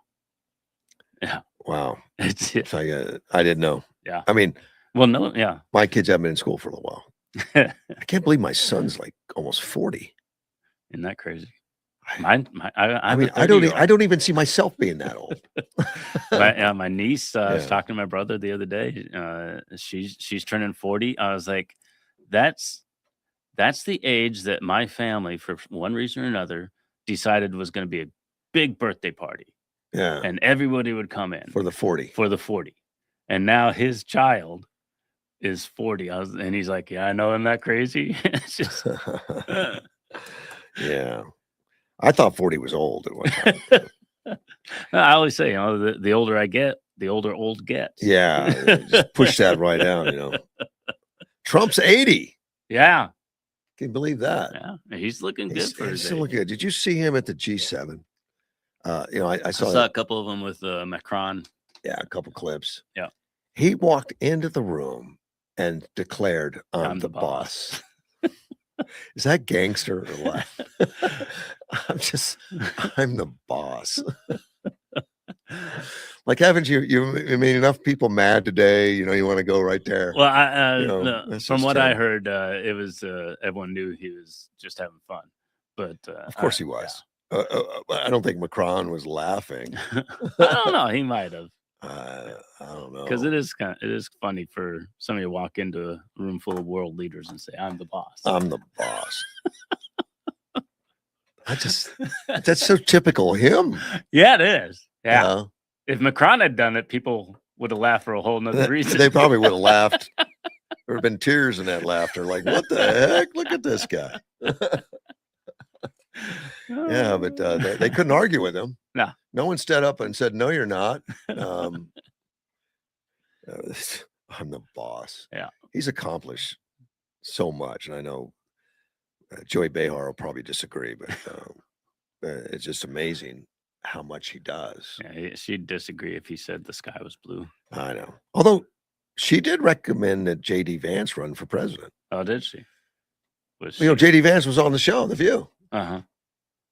[SPEAKER 2] Yeah.
[SPEAKER 1] Wow.
[SPEAKER 2] It's
[SPEAKER 1] I didn't know.
[SPEAKER 2] Yeah.
[SPEAKER 1] I mean,
[SPEAKER 2] well, no, yeah.
[SPEAKER 1] My kids haven't been in school for a little while. I can't believe my son's like almost 40.
[SPEAKER 2] Isn't that crazy?
[SPEAKER 1] I don't even see myself being that old.
[SPEAKER 2] My niece, I was talking to my brother the other day. She's turning 40. I was like, that's the age that my family, for one reason or another, decided was going to be a big birthday party.
[SPEAKER 1] Yeah.
[SPEAKER 2] And everybody would come in
[SPEAKER 1] for the 40.
[SPEAKER 2] And now his child is 40. And he's like, yeah, I know. Isn't that crazy? It's just
[SPEAKER 1] yeah. I thought 40 was old at one time.
[SPEAKER 2] I always say, the older I get, the older old gets.
[SPEAKER 1] Yeah. Just push that right down, Trump's 80.
[SPEAKER 2] Yeah.
[SPEAKER 1] Can you believe that?
[SPEAKER 2] Yeah. He's looking good for his age.
[SPEAKER 1] Still looking good. Did you see him at the G7? I
[SPEAKER 2] saw a couple of them with Macron.
[SPEAKER 1] Yeah, a couple clips.
[SPEAKER 2] Yeah.
[SPEAKER 1] He walked into the room and declared, I'm the boss. Is that gangster or what? I'm the boss. Like, haven't you made enough people mad today? You want to go right there.
[SPEAKER 2] Well, from what I heard, it was everyone knew he was just having fun. But
[SPEAKER 1] of course he was. Yeah. I don't think Macron was laughing.
[SPEAKER 2] I don't know. He might have.
[SPEAKER 1] I don't know,
[SPEAKER 2] because it is funny for somebody to walk into a room full of world leaders and say, "I'm the boss."
[SPEAKER 1] I'm the boss. That's so typical of him.
[SPEAKER 2] Yeah, it is. Yeah. If Macron had done it, people would have laughed for a whole nother reason.
[SPEAKER 1] They probably would have laughed. There would have been tears in that laughter. Like, what the heck? Look at this guy. Yeah, but they couldn't argue with him. No one stood up and said, "No, you're not." I'm the boss.
[SPEAKER 2] Yeah,
[SPEAKER 1] he's accomplished so much, and I know Joey Behar will probably disagree, but it's just amazing how much he does.
[SPEAKER 2] Yeah, she'd disagree if he said the sky was blue.
[SPEAKER 1] I know. Although she did recommend that J.D. Vance run for president.
[SPEAKER 2] Oh, did she? Was
[SPEAKER 1] You know,
[SPEAKER 2] she?
[SPEAKER 1] J.D. Vance was on the show, The View.
[SPEAKER 2] Uh-huh.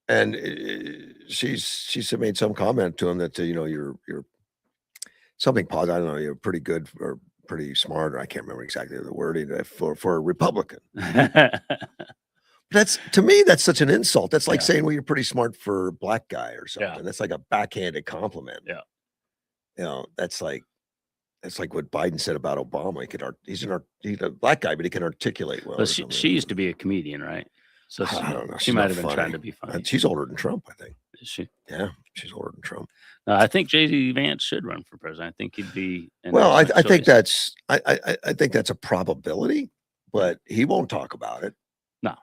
[SPEAKER 1] And she made some comment to him that, you know, you're something positive. I don't know, you're pretty good or pretty smart, or I can't remember exactly the wording for a Republican. That's, to me, that's such an insult. That's like
[SPEAKER 2] Yeah.
[SPEAKER 1] saying, well, you're pretty smart for a black guy or something.
[SPEAKER 2] Yeah.
[SPEAKER 1] That's like a backhanded compliment.
[SPEAKER 2] Yeah.
[SPEAKER 1] You know, that's like what Biden said about Obama. He's a black guy, but he can articulate well.
[SPEAKER 2] Well, she used to be a comedian, right? So
[SPEAKER 1] I don't know.
[SPEAKER 2] she
[SPEAKER 1] She's
[SPEAKER 2] might
[SPEAKER 1] not
[SPEAKER 2] have been
[SPEAKER 1] funny.
[SPEAKER 2] trying to be funny.
[SPEAKER 1] She's older than Trump, I think.
[SPEAKER 2] Is she?
[SPEAKER 1] Yeah, she's older than Trump.
[SPEAKER 2] I think J.D. Vance should run for president. I think he'd be.
[SPEAKER 1] Well, I think
[SPEAKER 2] choice.
[SPEAKER 1] I think that's a probability, but he won't talk about it.
[SPEAKER 2] No.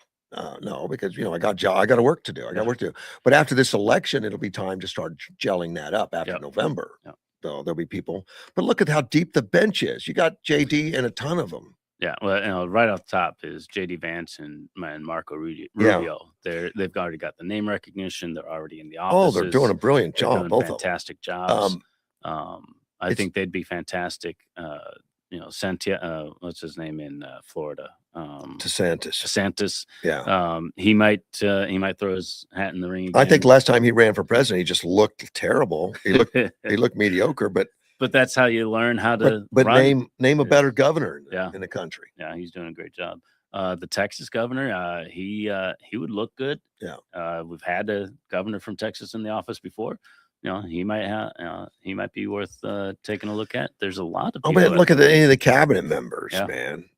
[SPEAKER 1] No, because, you know, I got work to do. I got work to do. But after this election, it'll be time to start gelling that up after November.
[SPEAKER 2] Yep.
[SPEAKER 1] So there'll be people. But look at how deep the bench is. You got JD and a ton of them.
[SPEAKER 2] Yeah, well, you know, right off the top is J.D. Vance and Marco Rubio.
[SPEAKER 1] Yeah.
[SPEAKER 2] They've already got the name recognition. They're already in the
[SPEAKER 1] Oh,
[SPEAKER 2] office.
[SPEAKER 1] they're doing a brilliant job. Both
[SPEAKER 2] fantastic jobs. I
[SPEAKER 1] it's-
[SPEAKER 2] think they'd be fantastic. You know, Santiago, what's his name in Florida?
[SPEAKER 1] DeSantis. Yeah.
[SPEAKER 2] He might throw his hat in the ring again.
[SPEAKER 1] I think last time he ran for president, he just looked terrible. He looked mediocre, but
[SPEAKER 2] that's how you learn how to.
[SPEAKER 1] But
[SPEAKER 2] run.
[SPEAKER 1] name a better governor in the country.
[SPEAKER 2] Yeah, he's doing a great job. The Texas governor, he would look good.
[SPEAKER 1] Yeah.
[SPEAKER 2] We've had a governor from Texas in the office before. You know, he might be worth taking a look at. There's a lot of people.
[SPEAKER 1] Oh, but look at any of the cabinet members, man.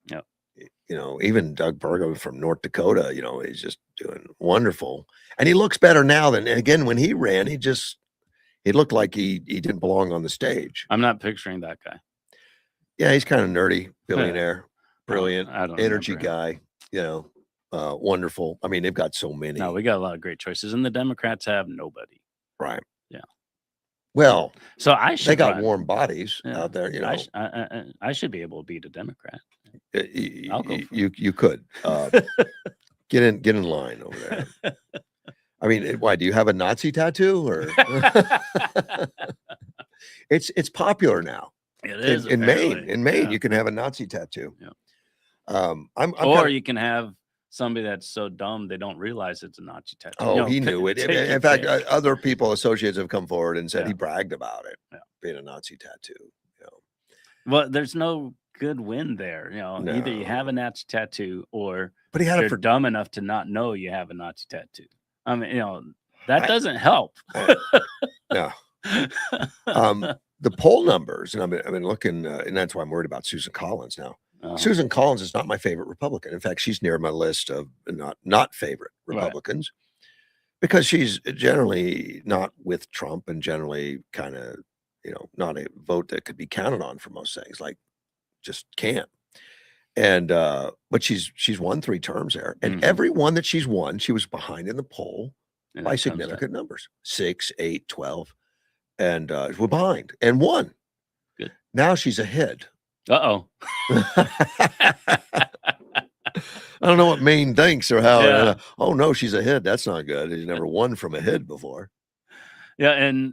[SPEAKER 2] Yeah.
[SPEAKER 1] You know, even Doug Burgum from North Dakota, you know, he's just doing wonderful. And he looks better now than, again, when he ran, he looked like he didn't belong on the stage.
[SPEAKER 2] I'm not picturing that guy.
[SPEAKER 1] Yeah, he's kind of nerdy, billionaire, brilliant,
[SPEAKER 2] I don't
[SPEAKER 1] energy
[SPEAKER 2] remember
[SPEAKER 1] guy, you know, wonderful. I mean, they've got so many.
[SPEAKER 2] No, we got a lot of great choices, and the Democrats have nobody.
[SPEAKER 1] Right.
[SPEAKER 2] Yeah.
[SPEAKER 1] Well,
[SPEAKER 2] so
[SPEAKER 1] they got warm bodies out there, you know.
[SPEAKER 2] I should be able to beat a Democrat.
[SPEAKER 1] I'll go you could get in line over there. I mean, why do you have a Nazi tattoo or? It's popular now.
[SPEAKER 2] It is
[SPEAKER 1] in Maine. In Maine,
[SPEAKER 2] yeah.
[SPEAKER 1] you can have a Nazi tattoo.
[SPEAKER 2] Yeah. You can have somebody that's so dumb they don't realize it's a Nazi tattoo.
[SPEAKER 1] Oh, he knew it. In fact, other people, associates, have come forward and said he bragged about it being a Nazi tattoo. You know.
[SPEAKER 2] Well, there's no good win there. You know, either you have a Nazi tattoo or
[SPEAKER 1] but he had
[SPEAKER 2] you're dumb enough to not know you have a Nazi tattoo. I mean, you know, that doesn't help.
[SPEAKER 1] No. The poll numbers, and I've been looking, and that's why I'm worried about Susan Collins now. Susan Collins is not my favorite Republican. In fact, she's near my list of not favorite Republicans because she's generally not with Trump and generally kind of, you know, not a vote that could be counted on for most things, like just can't. And but she's won 3 terms there, and every one that she's won, she was behind in the poll by significant numbers, 6, 8, 12, and we're behind and won.
[SPEAKER 2] Good.
[SPEAKER 1] Now she's ahead.
[SPEAKER 2] Uh-oh.
[SPEAKER 1] I don't know what Maine thinks or how. Oh no, she's ahead. That's not good. She's never won from ahead before.
[SPEAKER 2] Yeah, and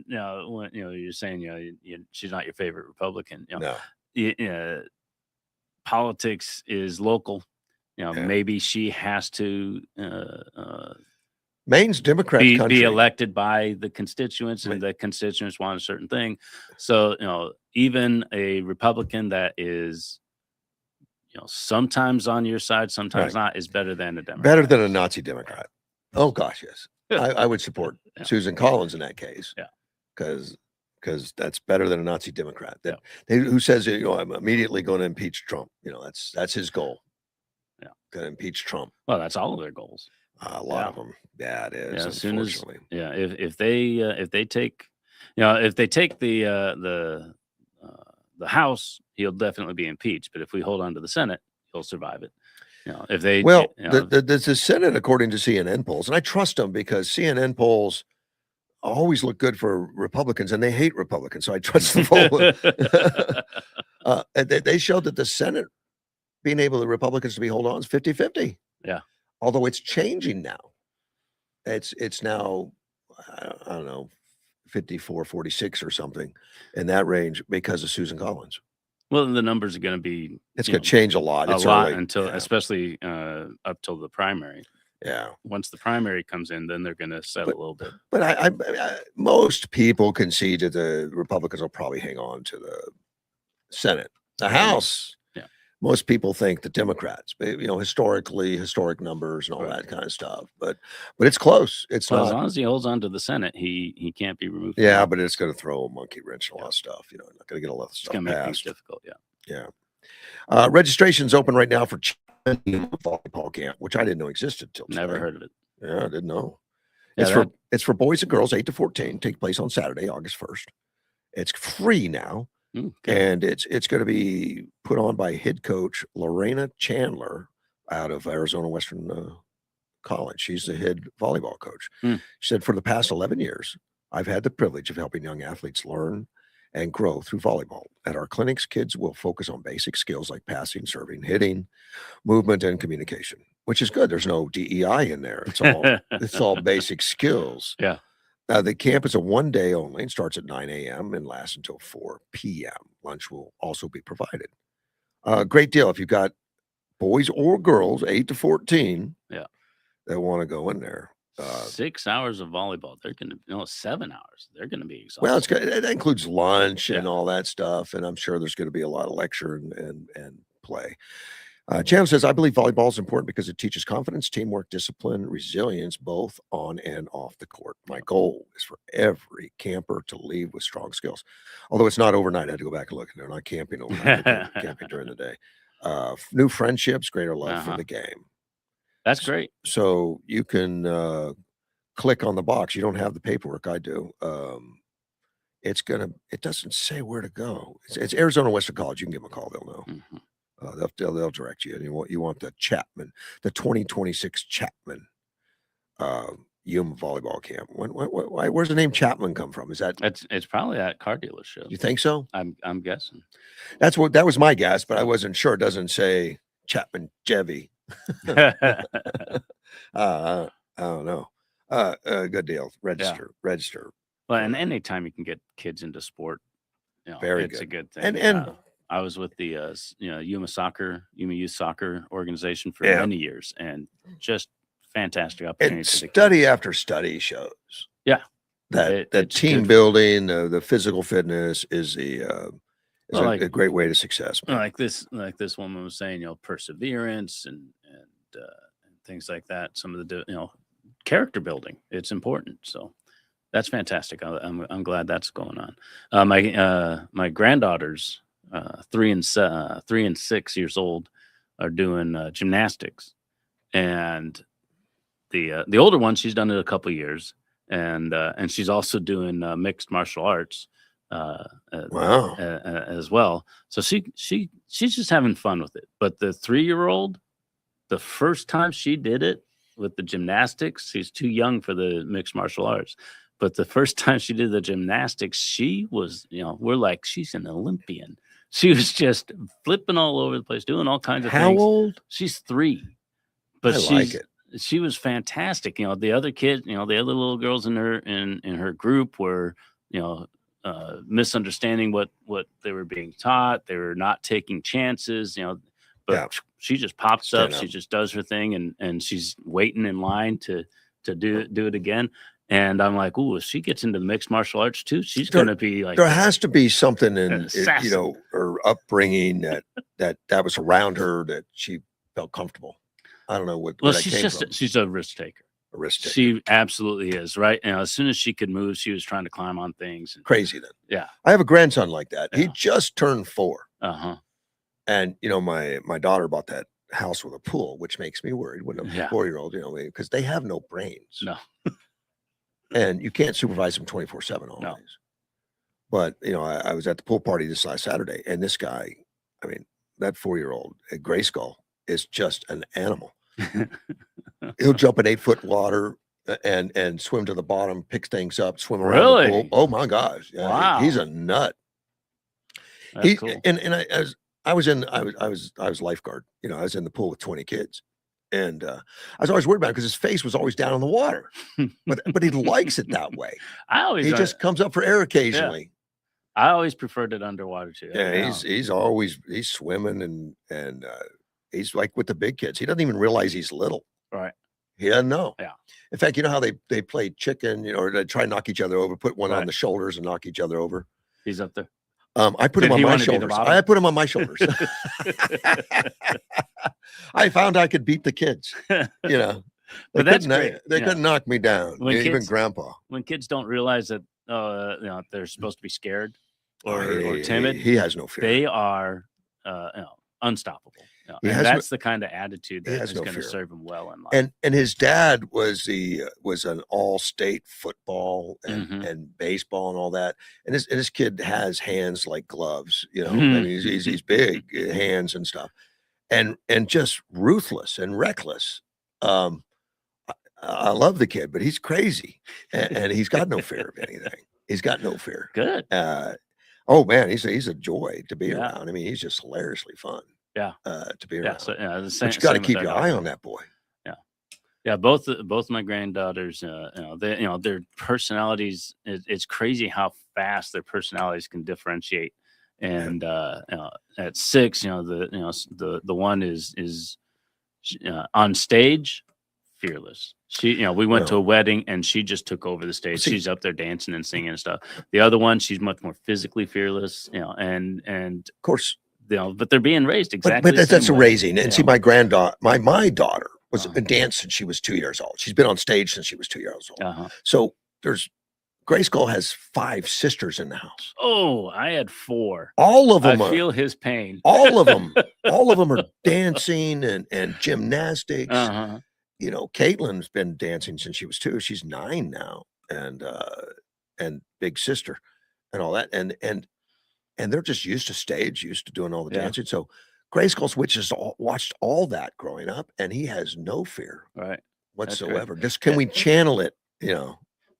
[SPEAKER 2] you know, when you're saying she's not your favorite Republican. You know, politics is local. You know, maybe she has to
[SPEAKER 1] Maine's Democrat country.
[SPEAKER 2] Be elected by the constituents, and the constituents want a certain thing. So, you know, even a Republican that is, you know, sometimes on your side, sometimes not, is better than a Democrat.
[SPEAKER 1] Better than a Nazi Democrat. Oh gosh, yes. I would support Susan Collins in that case.
[SPEAKER 2] Yeah.
[SPEAKER 1] Because that's better than a Nazi Democrat. Who says, you know, I'm immediately going to impeach Trump. You know, that's his goal.
[SPEAKER 2] Yeah.
[SPEAKER 1] Going to impeach Trump.
[SPEAKER 2] Well, that's all of their goals.
[SPEAKER 1] A lot of them. Yeah, it is.
[SPEAKER 2] Yeah, as soon as if they take, you know, if they take the House, he'll definitely be impeached. But if we hold on to the Senate, he'll survive it. You know, if they
[SPEAKER 1] the Senate, according to CNN polls, and I trust them because CNN polls always look good for Republicans, and they hate Republicans, so I trust the poll. They showed that the Senate being able the Republicans to be hold on is 50-50.
[SPEAKER 2] Yeah.
[SPEAKER 1] Although it's changing now. It's now I don't know, 54, 46 or something in that range because of Susan Collins.
[SPEAKER 2] Well, the numbers are going to be
[SPEAKER 1] It's going to change a lot.
[SPEAKER 2] a
[SPEAKER 1] It's
[SPEAKER 2] lot
[SPEAKER 1] early.
[SPEAKER 2] until,
[SPEAKER 1] Yeah.
[SPEAKER 2] especially up till the primary.
[SPEAKER 1] Yeah.
[SPEAKER 2] Once the primary comes in, then they're going to settle a little bit.
[SPEAKER 1] But most people concede that the Republicans will probably hang on to the Senate. The House, most people think the Democrats, historic numbers and all that kind of stuff. But it's close. It's
[SPEAKER 2] Well,
[SPEAKER 1] not.
[SPEAKER 2] as long as he holds on to the Senate, he can't be removed.
[SPEAKER 1] Yeah, but it's going to throw a monkey wrench in a lot of stuff. Not going to get a lot of
[SPEAKER 2] It's
[SPEAKER 1] stuff
[SPEAKER 2] going to make things
[SPEAKER 1] passed.
[SPEAKER 2] difficult. Yeah.
[SPEAKER 1] Yeah. Registration's open right now for volleyball camp, which I didn't know existed till today.
[SPEAKER 2] Never heard of it.
[SPEAKER 1] Yeah, I didn't know.
[SPEAKER 2] Yeah,
[SPEAKER 1] It's for boys and girls 8 to 14. Take place on Saturday, August 1st. It's free now. And it's going to be put on by head coach Lorena Chandler out of Arizona Western College. She's the head volleyball coach. She said, for the past 11 years, I've had the privilege of helping young athletes learn and grow through volleyball. At our clinics, kids will focus on basic skills like passing, serving, hitting, movement, and communication, which is good. There's no DEI in there. It's all basic skills.
[SPEAKER 2] Yeah.
[SPEAKER 1] The camp is a 1 day only and starts at 9 a.m. and lasts until 4 p.m. Lunch will also be provided. Great deal. If you've got boys or girls, 8 to 14, that want to go in there.
[SPEAKER 2] 6 hours of volleyball. They're going to, 7 hours. They're going to be exhausted.
[SPEAKER 1] Well, it includes lunch and all that stuff. And I'm sure there's going to be a lot of lecture and play. Chandler says, I believe volleyball is important because it teaches confidence, teamwork, discipline, resilience, both on and off the court. My goal is for every camper to leave with strong skills. Although it's not overnight. I had to go back and look. They're not camping overnight. They're camping during the day. New friendships, greater love for the game.
[SPEAKER 2] That's great.
[SPEAKER 1] So you can click on the box. You don't have the paperwork. I do. It doesn't say where to go. It's Arizona Western College. You can give them a call. They'll know.
[SPEAKER 2] Mm-hmm.
[SPEAKER 1] They'll direct you. And you want the Chapman, the 2026 Chapman Yuma volleyball camp. Where's the name Chapman come from? Is that
[SPEAKER 2] it's probably at car dealership?
[SPEAKER 1] You think so?
[SPEAKER 2] I'm guessing.
[SPEAKER 1] That was my guess, but I wasn't sure. It doesn't say Chapman Chevy. I don't know. Good deal. Register.
[SPEAKER 2] Well, and anytime you can get kids into sport,
[SPEAKER 1] very
[SPEAKER 2] it's
[SPEAKER 1] good.
[SPEAKER 2] a good thing.
[SPEAKER 1] And
[SPEAKER 2] I was with the Yuma Youth Soccer organization for many years, and just fantastic opportunity.
[SPEAKER 1] And study after study shows, that team building, the physical fitness is a great way to success. Man.
[SPEAKER 2] Like this woman was saying, perseverance and things like that. Some of the character building, it's important. So that's fantastic. I'm glad that's going on. My granddaughters, 3 and 6 years old, are doing gymnastics, and the older one, she's done it a couple years, and she's also doing mixed martial arts as well. So she's just having fun with it. But the 3-year-old, the first time she did it with the gymnastics, she's too young for the mixed martial arts. But the first time she did the gymnastics, she was, we're like, she's an Olympian. She was just flipping all over the place, doing all kinds of things.
[SPEAKER 1] How old?
[SPEAKER 2] She's 3. But she was fantastic. The other kid, the other little girls in her group were, misunderstanding what they were being taught. They were not taking chances, but she just pops up. She just does her thing, and she's waiting in line to do it again. And I'm like, ooh, if she gets into mixed martial arts too, she's going to be like.
[SPEAKER 1] There has to be something in her upbringing that was around her that she felt comfortable. I don't know where that came from.
[SPEAKER 2] She's a risk taker.
[SPEAKER 1] A risk taker.
[SPEAKER 2] She absolutely is, right? As soon as she could move, she was trying to climb on things.
[SPEAKER 1] Crazy then.
[SPEAKER 2] Yeah.
[SPEAKER 1] I have a grandson like that. He just turned 4.
[SPEAKER 2] Uh-huh.
[SPEAKER 1] And my daughter bought that house with a pool, which makes me worried when a 4-year-old, because they have no brains.
[SPEAKER 2] No.
[SPEAKER 1] And you can't supervise them 24/7 always. But I was at the pool party this last Saturday, and this guy, that 4-year-old at Gray Skull is just an animal. He'll jump in 8-foot water and swim to the bottom, pick things up, swim around the pool. Oh my gosh! Yeah,
[SPEAKER 2] wow,
[SPEAKER 1] he's a nut.
[SPEAKER 2] That's cool.
[SPEAKER 1] And I was lifeguard. I was in the pool with 20 kids, And I was always worried about it because his face was always down in the water. But he likes it that way. He just comes up for air occasionally.
[SPEAKER 2] Yeah. I always preferred it underwater too.
[SPEAKER 1] Yeah, he's swimming and he's like with the big kids. He doesn't even realize he's little.
[SPEAKER 2] Right.
[SPEAKER 1] He doesn't know.
[SPEAKER 2] Yeah.
[SPEAKER 1] In fact, you know how they play chicken, or they try to knock each other over, put one
[SPEAKER 2] Right.
[SPEAKER 1] on the shoulders and knock each other over.
[SPEAKER 2] He's up there.
[SPEAKER 1] I put him on my shoulders. I put him on my shoulders. I found I could beat the kids.
[SPEAKER 2] But that's great.
[SPEAKER 1] They couldn't knock me down. Even Grandpa.
[SPEAKER 2] When kids don't realize that they're supposed to be scared or timid,
[SPEAKER 1] he has no fear.
[SPEAKER 2] They are unstoppable. And that's the kind of attitude that is going to serve him well in life.
[SPEAKER 1] And his dad was an all-state football and baseball and all that. And this kid has hands like gloves. I mean, he's big hands and stuff, and just ruthless and reckless. I love the kid, but he's crazy, and he's got no fear of anything. He's got no fear.
[SPEAKER 2] Good.
[SPEAKER 1] Oh man, he's a joy to be around. I mean, he's just hilariously fun.
[SPEAKER 2] Yeah.
[SPEAKER 1] To be around.
[SPEAKER 2] So,
[SPEAKER 1] but you got to keep your eye on that boy.
[SPEAKER 2] Yeah. Yeah. Both my granddaughters, their personalities. It's crazy how fast their personalities can differentiate. And at 6, the one is on stage, fearless. We went to a wedding and she just took over the stage. She's up there dancing and singing and stuff. The other one, she's much more physically fearless. And
[SPEAKER 1] of course.
[SPEAKER 2] But they're being raised exactly.
[SPEAKER 1] But that's a raising. And see, my granddaughter, my daughter was danced since she was 2 years old. She's been on stage since she was 2 years old. So Grayskull has 5 sisters in the house.
[SPEAKER 2] Oh, I had 4.
[SPEAKER 1] All of them.
[SPEAKER 2] I feel his pain.
[SPEAKER 1] All of them are dancing and gymnastics. Caitlin's been dancing since she was 2. She's 9 now, and big sister, and all that, and they're just used to stage, used to doing all the dancing. So Grayskull's watched all that growing up, and he has no fear whatsoever. Just can we channel it?
[SPEAKER 2] Yeah,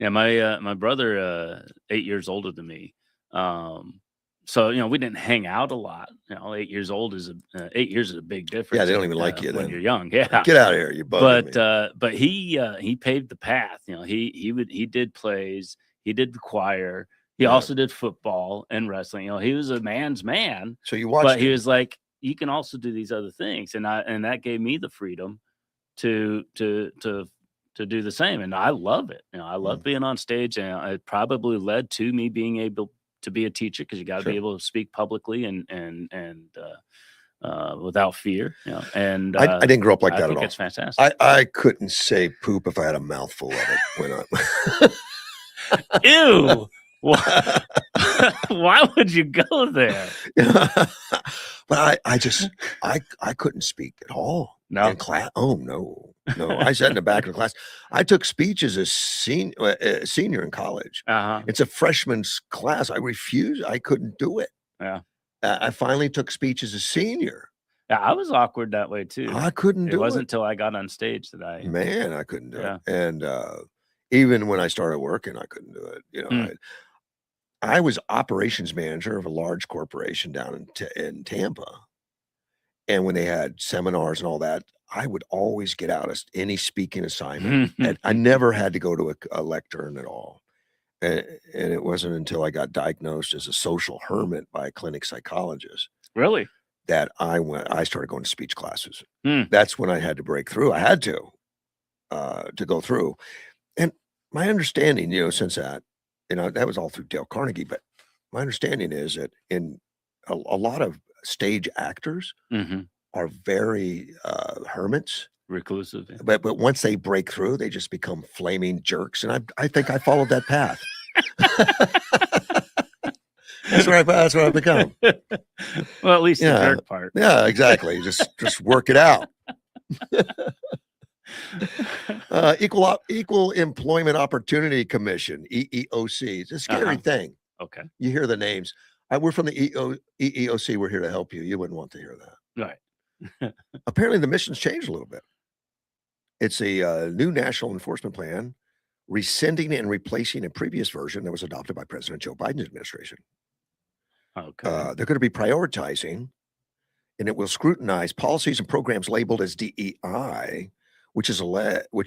[SPEAKER 2] my brother, 8 years older than me. So we didn't hang out a lot. 8 years old is 8 years is a big difference.
[SPEAKER 1] Yeah, they don't even like you
[SPEAKER 2] when
[SPEAKER 1] then.
[SPEAKER 2] you're young. Yeah,
[SPEAKER 1] get out of here, you bugging me.
[SPEAKER 2] But he paved the path. He did plays. He did the choir. He also did football and wrestling. He was a man's man.
[SPEAKER 1] So you watched.
[SPEAKER 2] But he was like, you can also do these other things, and that gave me the freedom to do the same. And I love it. I love being on stage, and it probably led to me being able to be a teacher, because you got to be able to speak publicly and without fear. And
[SPEAKER 1] I didn't grow up like that at all.
[SPEAKER 2] It's fantastic.
[SPEAKER 1] I couldn't say poop if I had a mouthful of it. When
[SPEAKER 2] Ew. Why would you go there?
[SPEAKER 1] But I couldn't speak at all.
[SPEAKER 2] No.
[SPEAKER 1] In class. Oh no. I sat in the back of the class. I took speech as a senior in college. It's a freshman's class. I refused. I couldn't do it.
[SPEAKER 2] Yeah.
[SPEAKER 1] I finally took speech as a senior.
[SPEAKER 2] Yeah, I was awkward that way too.
[SPEAKER 1] I couldn't do it.
[SPEAKER 2] It wasn't until I got on stage that I
[SPEAKER 1] couldn't do it. And even when I started working, I couldn't do it. I was operations manager of a large corporation down in Tampa. And when they had seminars and all that, I would always get out of any speaking assignment. And I never had to go to a lectern at all. And it wasn't until I got diagnosed as a social hermit by a clinic psychologist.
[SPEAKER 2] Really?
[SPEAKER 1] That I started going to speech classes. That's when I had to break through. I had to go through. And my understanding, since that, that was all through Dale Carnegie, but my understanding is that in a lot of stage actors are very hermits,
[SPEAKER 2] reclusive.
[SPEAKER 1] But once they break through, they just become flaming jerks. And I think I followed that path. That's what I've become.
[SPEAKER 2] Well, at least the jerk part.
[SPEAKER 1] Yeah, exactly. Just work it out. Equal Employment Opportunity Commission, EEOC. It's a scary thing.
[SPEAKER 2] Okay.
[SPEAKER 1] You hear the names. We're from the EEOC. We're here to help you. You wouldn't want to hear that.
[SPEAKER 2] Right.
[SPEAKER 1] Apparently, the mission's changed a little bit. It's a new national enforcement plan, rescinding and replacing a previous version that was adopted by President Joe Biden's administration.
[SPEAKER 2] Okay.
[SPEAKER 1] They're going to be prioritizing and it will scrutinize policies and programs labeled as DEI, which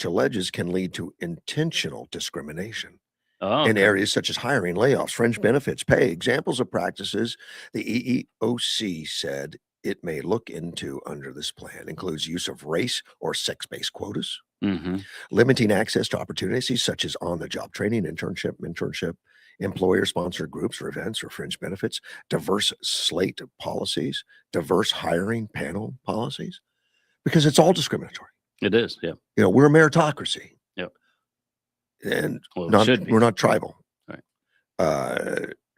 [SPEAKER 1] alleges can lead to intentional discrimination
[SPEAKER 2] Oh,
[SPEAKER 1] in
[SPEAKER 2] okay.
[SPEAKER 1] areas such as hiring, layoffs, fringe benefits, pay. Examples of practices the EEOC said it may look into under this plan includes use of race or sex-based quotas,
[SPEAKER 2] Mm-hmm.
[SPEAKER 1] limiting access to opportunities such as on-the-job training, internship, mentorship, employer-sponsored groups or events or fringe benefits, diverse slate policies, diverse hiring panel policies, because it's all discriminatory.
[SPEAKER 2] It is. Yeah.
[SPEAKER 1] You know, we're a meritocracy.
[SPEAKER 2] Yep.
[SPEAKER 1] And
[SPEAKER 2] Well, it should be.
[SPEAKER 1] we're not tribal.
[SPEAKER 2] Right.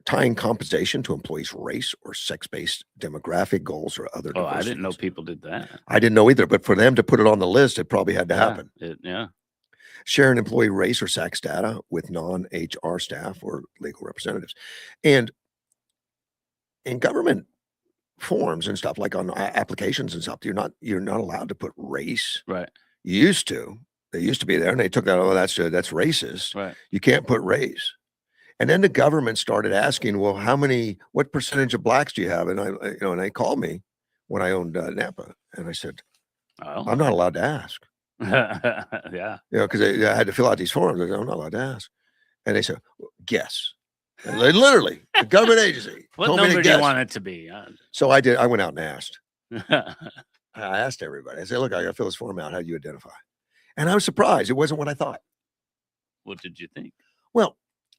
[SPEAKER 1] Tying compensation to employees' race or sex-based demographic goals or other.
[SPEAKER 2] Oh, I didn't know people did that.
[SPEAKER 1] I didn't know either, but for them to put it on the list, it probably had to happen.
[SPEAKER 2] Yeah.
[SPEAKER 1] Sharing employee race or sex data with non-HR staff or legal representatives. And in government forms and stuff, like on applications and stuff, you're not allowed to put race.
[SPEAKER 2] Right.
[SPEAKER 1] You used to. They used to be there, and they took that. Oh, that's racist.
[SPEAKER 2] Right.
[SPEAKER 1] You can't put race. And then the government started asking, well, what percentage of blacks do you have? And and they called me when I owned Napa, and I said, I'm not allowed to ask.
[SPEAKER 2] Yeah.
[SPEAKER 1] Because I had to fill out these forms. I said, I'm not allowed to ask. And they said, guess. And they literally, the government agency.
[SPEAKER 2] What
[SPEAKER 1] told me
[SPEAKER 2] number
[SPEAKER 1] to
[SPEAKER 2] do you
[SPEAKER 1] guess.
[SPEAKER 2] want it to be?
[SPEAKER 1] So I did. I went out and asked. I asked everybody. I said, look, I got to fill this form out. How do you identify? And I was surprised. It wasn't what I thought.
[SPEAKER 2] What did you think?
[SPEAKER 1] Well,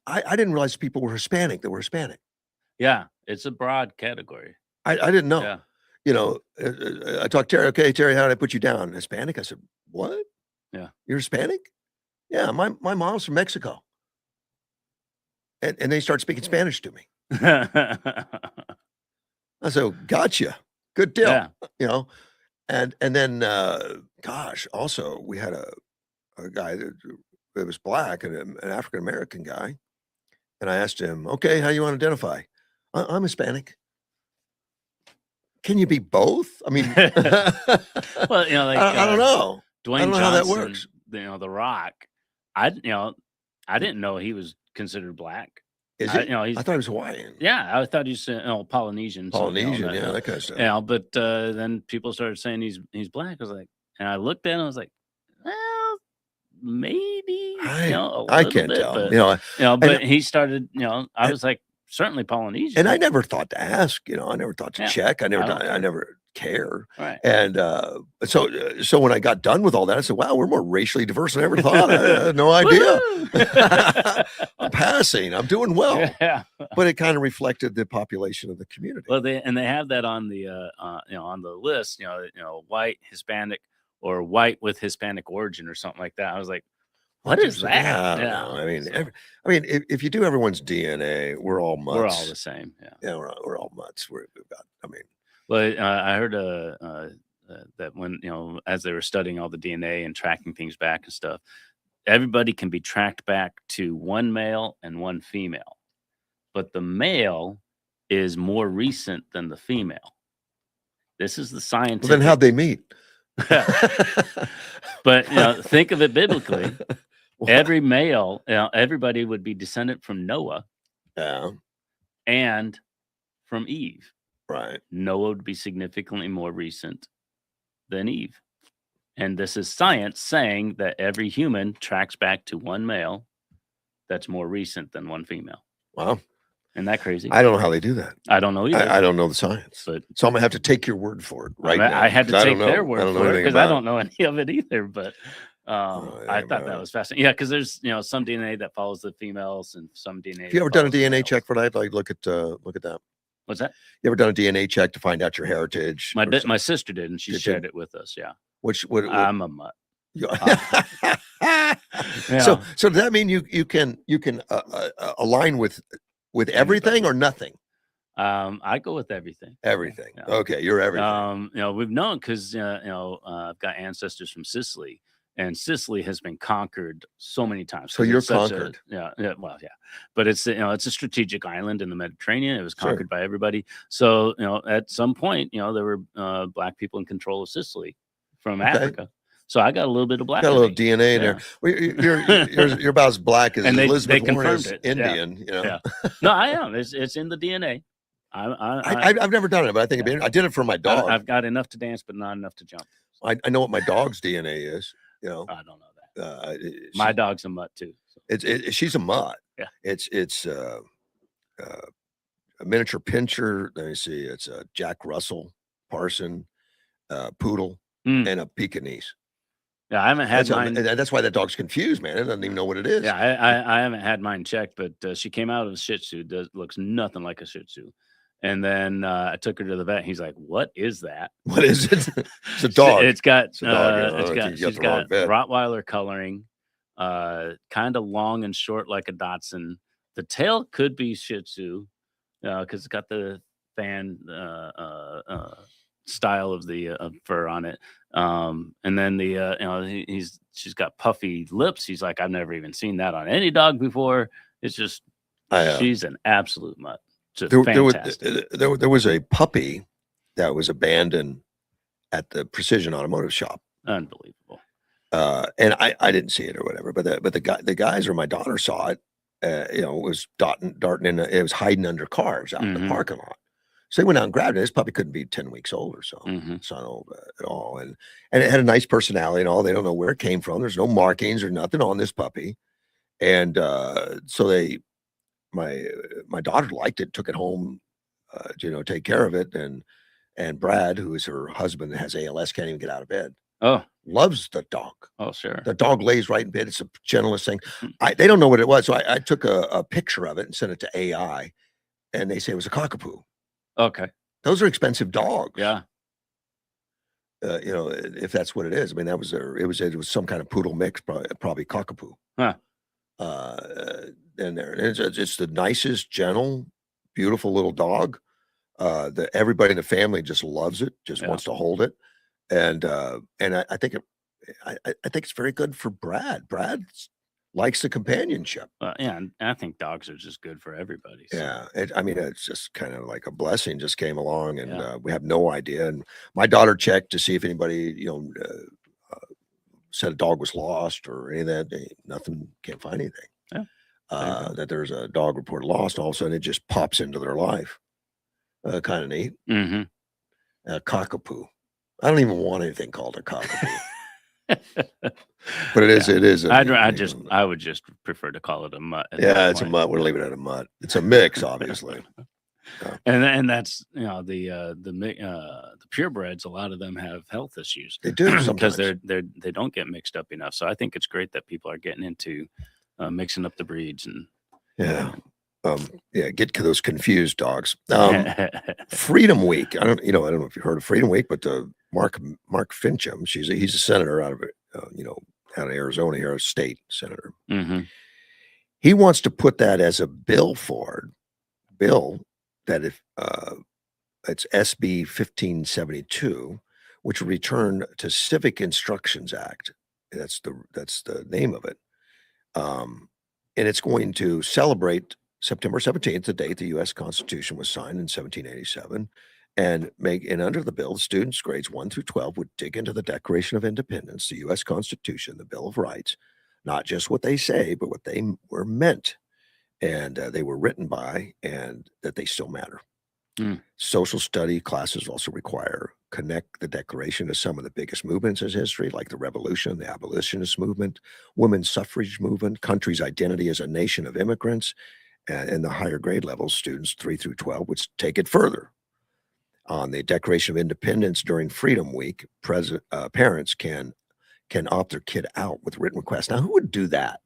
[SPEAKER 1] I didn't realize people were Hispanic that were Hispanic.
[SPEAKER 2] Yeah, it's a broad category.
[SPEAKER 1] I didn't know.
[SPEAKER 2] Yeah.
[SPEAKER 1] You know, I talked to Terry. Okay, Terry, how did I put you down? Hispanic? I said, what?
[SPEAKER 2] Yeah.
[SPEAKER 1] You're Hispanic? Yeah, my mom's from Mexico. And they start speaking Spanish to me. I said, gotcha. Good deal.
[SPEAKER 2] Yeah.
[SPEAKER 1] You know, and then, gosh, also we had a guy that was black and an African-American guy. And I asked him, okay, how you want to identify? I'm Hispanic. Can you be both? I mean,
[SPEAKER 2] well, you know, like
[SPEAKER 1] I don't know.
[SPEAKER 2] Dwayne
[SPEAKER 1] I don't know
[SPEAKER 2] Johnson,
[SPEAKER 1] how that works.
[SPEAKER 2] You know, The Rock. I didn't know he was considered black.
[SPEAKER 1] Is he?
[SPEAKER 2] I
[SPEAKER 1] thought he was Hawaiian.
[SPEAKER 2] Yeah, I thought he's Polynesian.
[SPEAKER 1] Polynesian, yeah, that kind of stuff.
[SPEAKER 2] Yeah, but then people started saying he's black. I was like, and I looked at him. I was like, well, maybe.
[SPEAKER 1] I can't tell.
[SPEAKER 2] But, but he started. I was like, certainly Polynesian.
[SPEAKER 1] And I never thought to ask. I never thought to check. I never care.
[SPEAKER 2] Right.
[SPEAKER 1] And so when I got done with all that, I said, wow, we're more racially diverse than I ever thought. I had no idea. I'm passing. I'm doing well.
[SPEAKER 2] Yeah.
[SPEAKER 1] But it kind of reflected the population of the community.
[SPEAKER 2] Well, they have that on the on the list. White, Hispanic, or white with Hispanic origin, or something like that. I was like, what is that?
[SPEAKER 1] Yeah. I mean, if you do everyone's DNA, we're all mutts.
[SPEAKER 2] We're all the same. Yeah.
[SPEAKER 1] Yeah, we're all mutts.
[SPEAKER 2] Well, I heard that when as they were studying all the DNA and tracking things back and stuff, everybody can be tracked back to one male and one female, but the male is more recent than the female. This is the scientific.
[SPEAKER 1] Well, then how'd they meet?
[SPEAKER 2] But think of it biblically. Every male, everybody would be descendant from Noah, and from Eve.
[SPEAKER 1] Right.
[SPEAKER 2] Noah would be significantly more recent than Eve. And this is science saying that every human tracks back to one male that's more recent than one female.
[SPEAKER 1] Wow.
[SPEAKER 2] Isn't that crazy?
[SPEAKER 1] I don't know how they do that.
[SPEAKER 2] I don't know either.
[SPEAKER 1] I don't know the science.
[SPEAKER 2] But
[SPEAKER 1] so I'm going to have to take your word for it now.
[SPEAKER 2] I had to take their word for it because I don't
[SPEAKER 1] it.
[SPEAKER 2] know any of it either. But I thought that was fascinating. Yeah, because there's some DNA that follows the females and some DNA.
[SPEAKER 1] Have you ever done a DNA check for that? Like look at that.
[SPEAKER 2] What's that?
[SPEAKER 1] You ever done a DNA check to find out your heritage?
[SPEAKER 2] My sister did, and she shared it with us. Yeah.
[SPEAKER 1] What
[SPEAKER 2] I'm a mutt.
[SPEAKER 1] Yeah. So does that mean you can align with everything or nothing?
[SPEAKER 2] I go with everything.
[SPEAKER 1] Everything. Yeah. Okay, you're everything.
[SPEAKER 2] We've known because I've got ancestors from Sicily, and Sicily has been conquered so many times.
[SPEAKER 1] So you're conquered.
[SPEAKER 2] But it's it's a strategic island in the Mediterranean. It was conquered by everybody. So at some point there were black people in control of Sicily from Africa. So I got a little bit of black.
[SPEAKER 1] Got a little DNA in there. Well, you're about as black as
[SPEAKER 2] and
[SPEAKER 1] Elizabeth
[SPEAKER 2] they
[SPEAKER 1] Warren
[SPEAKER 2] confirmed
[SPEAKER 1] is
[SPEAKER 2] it.
[SPEAKER 1] Indian.
[SPEAKER 2] Yeah. No, I am. It's in the DNA.
[SPEAKER 1] I've never done it, but I think it'd be, I did it for my dog.
[SPEAKER 2] I've got enough to dance, but not enough to jump.
[SPEAKER 1] I know what my dog's DNA is. You know,
[SPEAKER 2] I don't know that.
[SPEAKER 1] My
[SPEAKER 2] dog's a mutt too. So.
[SPEAKER 1] She's a mutt.
[SPEAKER 2] Yeah.
[SPEAKER 1] It's a miniature pincher. Let me see. It's a Jack Russell Parson, poodle, and a Pekingese.
[SPEAKER 2] Yeah, I haven't had mine.
[SPEAKER 1] That's why that dog's confused, man. It doesn't even know what it is.
[SPEAKER 2] Yeah, I haven't had mine checked, but she came out of a Shih Tzu. Looks nothing like a Shih Tzu. And then I took her to the vet. He's like, "What is that?
[SPEAKER 1] What is it? It's a dog.
[SPEAKER 2] It's got
[SPEAKER 1] a dog.
[SPEAKER 2] She's got Rottweiler coloring, kind of long and short like a Dachshund. The tail could be Shih Tzu, because it's got the fan style of the fur on it. And then she's got puffy lips. He's like, I've never even seen that on any dog before. It's just she's an absolute mutt. Just fantastic.
[SPEAKER 1] There was a puppy that was abandoned at the Precision Automotive Shop.
[SPEAKER 2] Unbelievable.
[SPEAKER 1] And I didn't see it or whatever, but the guys or my daughter saw it. It was darting in. It was hiding under cars out in the parking lot. So they went out and grabbed it. This puppy couldn't be 10 weeks old or so. It's not old at all. And it had a nice personality and all. They don't know where it came from. There's no markings or nothing on this puppy. And so my daughter liked it, took it home, take care of it. And Brad, who is her husband, has ALS, can't even get out of bed.
[SPEAKER 2] Oh,
[SPEAKER 1] loves the dog.
[SPEAKER 2] Oh, sure.
[SPEAKER 1] The dog lays right in bed. It's the gentlest thing. They don't know what it was. So I took a picture of it and sent it to AI, and they say it was a cockapoo.
[SPEAKER 2] Okay.
[SPEAKER 1] Those are expensive dogs.
[SPEAKER 2] Yeah.
[SPEAKER 1] If that's what it is. I mean, it was some kind of poodle mix, probably cockapoo.
[SPEAKER 2] Huh.
[SPEAKER 1] And it's the nicest, gentle, beautiful little dog. Everybody in the family just loves it, wants to hold it. And I think it's very good for Brad. Brad likes the companionship.
[SPEAKER 2] Yeah, and I think dogs are just good for everybody. So.
[SPEAKER 1] Yeah, it's just kind of like a blessing just came along, and we have no idea. And my daughter checked to see if anybody, said a dog was lost or any of that. Nothing, can't find anything.
[SPEAKER 2] Yeah.
[SPEAKER 1] That there's a dog reported lost. All of a sudden, it just pops into their life. Kind of neat. Cockapoo. I don't even want anything called a cockapoo. But it is. It is.
[SPEAKER 2] I would just prefer to call it a mutt.
[SPEAKER 1] Yeah, it's a mutt. We'll leave it at a mutt. It's a mix, obviously.
[SPEAKER 2] And that's the purebreds. A lot of them have health issues.
[SPEAKER 1] They do
[SPEAKER 2] because they don't get mixed up enough. So I think it's great that people are getting into mixing up the breeds and
[SPEAKER 1] get to those confused dogs. Freedom Week. I don't know if you heard of Freedom Week, but Mark Fincham, he's a senator out of out of Arizona, here, a state senator. He wants to put that as a bill forward. That if it's SB 1572, which will return to Civic Instructions Act. That's the name of it. And it's going to celebrate September 17th, the date the U.S. Constitution was signed in 1787, and under the bill, students grades 1 through 12 would dig into the Declaration of Independence, the U.S. Constitution, the Bill of Rights, not just what they say, but what they were meant, and they were written by, and that they still matter. Social study classes also connect the Declaration to some of the biggest movements in history, like the Revolution, the Abolitionist movement, women's suffrage movement, country's identity as a nation of immigrants, and the higher grade levels, students 3 through 12 would take it further. On the Declaration of Independence during Freedom Week, parents can opt their kid out with written requests. Now, who would do that?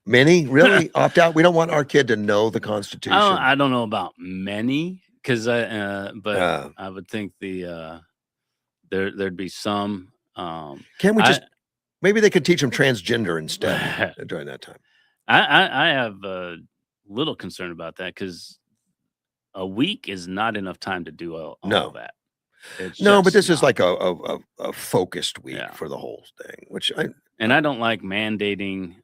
[SPEAKER 1] Many really opt out. We don't want our kid to know the Constitution.
[SPEAKER 2] I don't know about many, because I would think there'd be some.
[SPEAKER 1] Can we maybe they could teach them transgender instead during that time?
[SPEAKER 2] I have a little concern about that, because a week is not enough time to do all of that.
[SPEAKER 1] But this is like a focused week for the whole thing,
[SPEAKER 2] I don't like mandating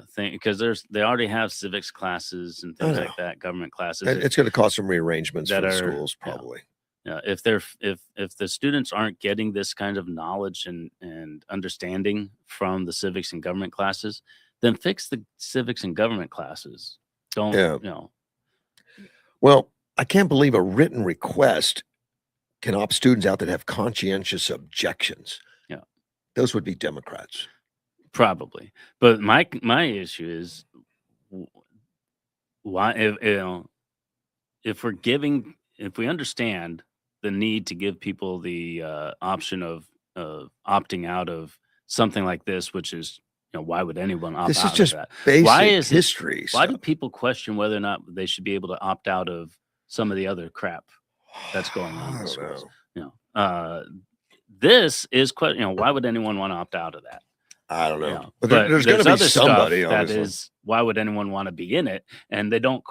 [SPEAKER 2] thing, because they already have civics classes and things like that, government classes.
[SPEAKER 1] It's going to cause some rearrangements for the schools, probably.
[SPEAKER 2] If the students aren't getting this kind of knowledge and understanding from the civics and government classes, then fix the civics and government classes. Don't.
[SPEAKER 1] Well, I can't believe a written request can opt students out that have conscientious objections.
[SPEAKER 2] Yeah.
[SPEAKER 1] Those would be Democrats.
[SPEAKER 2] Probably. But my issue is why, if we understand the need to give people the option of opting out of something like this, which is, why would anyone opt
[SPEAKER 1] This is
[SPEAKER 2] out
[SPEAKER 1] just
[SPEAKER 2] of that?
[SPEAKER 1] basic
[SPEAKER 2] Why is it,
[SPEAKER 1] history
[SPEAKER 2] why do
[SPEAKER 1] stuff.
[SPEAKER 2] people question whether or not they should be able to opt out of some of the other crap that's going on in
[SPEAKER 1] I
[SPEAKER 2] the
[SPEAKER 1] don't
[SPEAKER 2] schools?
[SPEAKER 1] know.
[SPEAKER 2] This is why would anyone want to opt out of that?
[SPEAKER 1] I don't know.
[SPEAKER 2] Yeah,
[SPEAKER 1] But
[SPEAKER 2] but
[SPEAKER 1] there's going to be
[SPEAKER 2] other
[SPEAKER 1] somebody,
[SPEAKER 2] stuff that
[SPEAKER 1] obviously.
[SPEAKER 2] is, why would anyone want to be in it? And they don't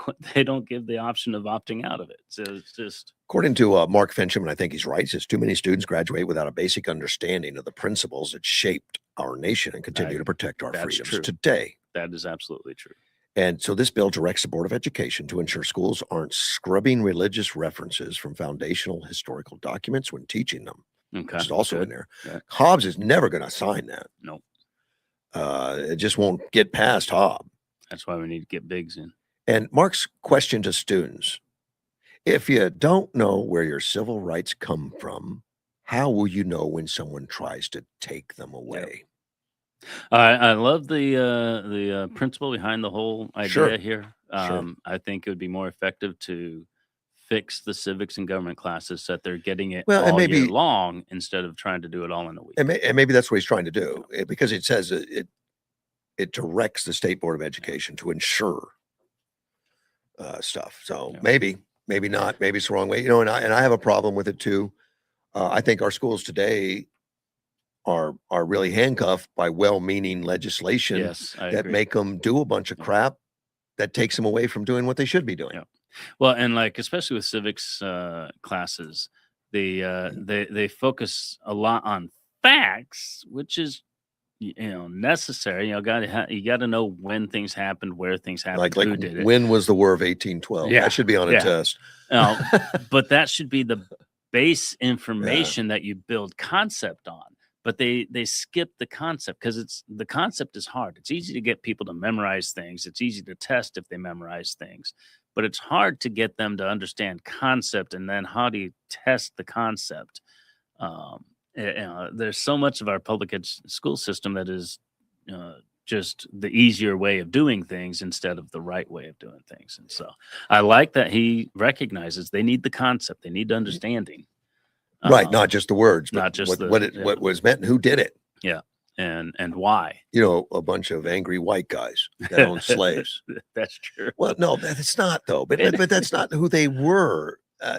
[SPEAKER 2] give the option of opting out of it. So it's just,
[SPEAKER 1] According to Mark Fincham, and I think he's right, he says too many students graduate without a basic understanding of the principles that shaped our nation and continue to protect our
[SPEAKER 2] that's
[SPEAKER 1] freedoms
[SPEAKER 2] true.
[SPEAKER 1] today.
[SPEAKER 2] That is absolutely true.
[SPEAKER 1] And so this bill directs the Board of Education to ensure schools aren't scrubbing religious references from foundational historical documents when teaching them.
[SPEAKER 2] Okay,
[SPEAKER 1] which is also
[SPEAKER 2] good.
[SPEAKER 1] in there.
[SPEAKER 2] Yeah.
[SPEAKER 1] Hobbs is never going to sign that.
[SPEAKER 2] Nope.
[SPEAKER 1] It just won't get past Hobbs.
[SPEAKER 2] That's why we need to get Biggs in.
[SPEAKER 1] And Mark's question to students: if you don't know where your civil rights come from, how will you know when someone tries to take them away?
[SPEAKER 2] I love the principle behind the whole idea
[SPEAKER 1] Sure.
[SPEAKER 2] here.
[SPEAKER 1] Sure.
[SPEAKER 2] I think it would be more effective to fix the civics and government classes so that they're getting it
[SPEAKER 1] Well, and
[SPEAKER 2] all year
[SPEAKER 1] maybe-
[SPEAKER 2] long instead of trying to do it all in a week.
[SPEAKER 1] And maybe that's what he's trying to do, because it says it directs the State Board of Education to ensure stuff. So
[SPEAKER 2] Yeah.
[SPEAKER 1] maybe not. Maybe it's the wrong way. And I have a problem with it too. I think our schools today are really handcuffed by well-meaning legislation
[SPEAKER 2] Yes, I
[SPEAKER 1] that
[SPEAKER 2] agree.
[SPEAKER 1] make them do a bunch of
[SPEAKER 2] Yeah.
[SPEAKER 1] crap that takes them away from doing what they should be doing.
[SPEAKER 2] Yeah. Well, and like especially with civics classes, they focus a lot on facts, which is necessary. You got to know when things happened, where things happened,
[SPEAKER 1] Like
[SPEAKER 2] who did it.
[SPEAKER 1] when was the War of 1812?
[SPEAKER 2] Yeah,
[SPEAKER 1] That should be on a
[SPEAKER 2] yeah.
[SPEAKER 1] test.
[SPEAKER 2] But that should be the base information that you build concept on. But they skip the concept because the concept is hard. It's easy to get people to memorize things. It's easy to test if they memorize things, but it's hard to get them to understand concept. And then how do you test the concept? There's so much of our public school system that is just the easier way of doing things instead of the right way of doing things. And so I like that he recognizes they need the concept, they need understanding.
[SPEAKER 1] Right, not just the words, but
[SPEAKER 2] not just
[SPEAKER 1] what was meant and who did it.
[SPEAKER 2] Yeah, and why.
[SPEAKER 1] A bunch of angry white guys that owned slaves.
[SPEAKER 2] That's true.
[SPEAKER 1] Well, no, that's not though. But that's not who they were.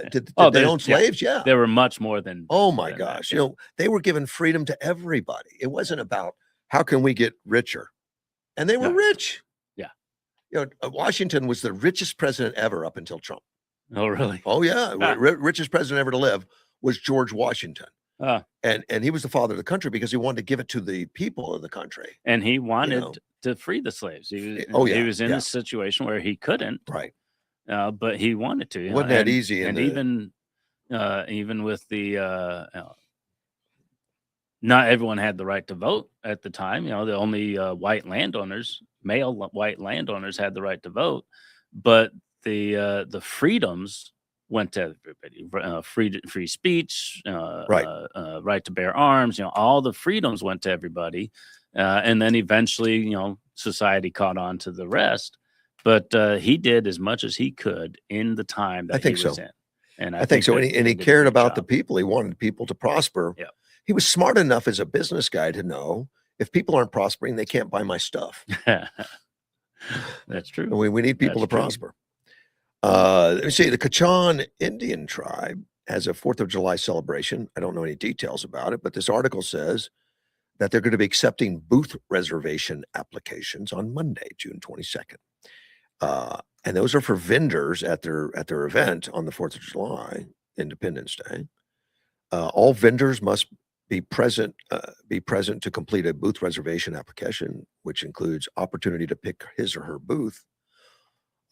[SPEAKER 1] Did they
[SPEAKER 2] there's-
[SPEAKER 1] own slaves? Yeah.
[SPEAKER 2] There were much more than.
[SPEAKER 1] Oh my
[SPEAKER 2] than that,
[SPEAKER 1] gosh.
[SPEAKER 2] yeah.
[SPEAKER 1] They were given freedom to everybody. It wasn't about how can we get richer, and they were
[SPEAKER 2] No.
[SPEAKER 1] rich.
[SPEAKER 2] Yeah.
[SPEAKER 1] Washington was the richest president ever up until Trump.
[SPEAKER 2] Oh, really?
[SPEAKER 1] Oh yeah, richest president ever to live was George Washington. And he was the father of the country because he wanted to give it to the people of the country.
[SPEAKER 2] And he wanted
[SPEAKER 1] know.
[SPEAKER 2] to free the slaves. He was in
[SPEAKER 1] yeah.
[SPEAKER 2] a situation where he couldn't,
[SPEAKER 1] Right.
[SPEAKER 2] but he wanted to.
[SPEAKER 1] Wasn't that easy?
[SPEAKER 2] And even with the not everyone had the right to vote at the time. The only white landowners, male white landowners, had the right to vote, but the freedoms went to everybody. Free speech, right to bear arms. All the freedoms went to everybody, and then eventually, society caught on to the rest. But he did as much as he could in the time that
[SPEAKER 1] I think
[SPEAKER 2] he was
[SPEAKER 1] so.
[SPEAKER 2] in. And
[SPEAKER 1] I think so.
[SPEAKER 2] that
[SPEAKER 1] And he
[SPEAKER 2] did a
[SPEAKER 1] cared
[SPEAKER 2] good
[SPEAKER 1] about the
[SPEAKER 2] job.
[SPEAKER 1] people. He wanted people to prosper.
[SPEAKER 2] Yeah.
[SPEAKER 1] He was smart enough as a business guy to know if people aren't prospering, they can't buy my stuff.
[SPEAKER 2] That's true.
[SPEAKER 1] We need people
[SPEAKER 2] That's
[SPEAKER 1] to
[SPEAKER 2] true.
[SPEAKER 1] prosper. Let me see. The Kachan Indian tribe has a 4th of July celebration. I don't know any details about it, but this article says that they're going to be accepting booth reservation applications on Monday, June 22nd. And those are for vendors at their event on the 4th of July, Independence Day. All vendors must be present to complete a booth reservation application, which includes opportunity to pick his or her booth.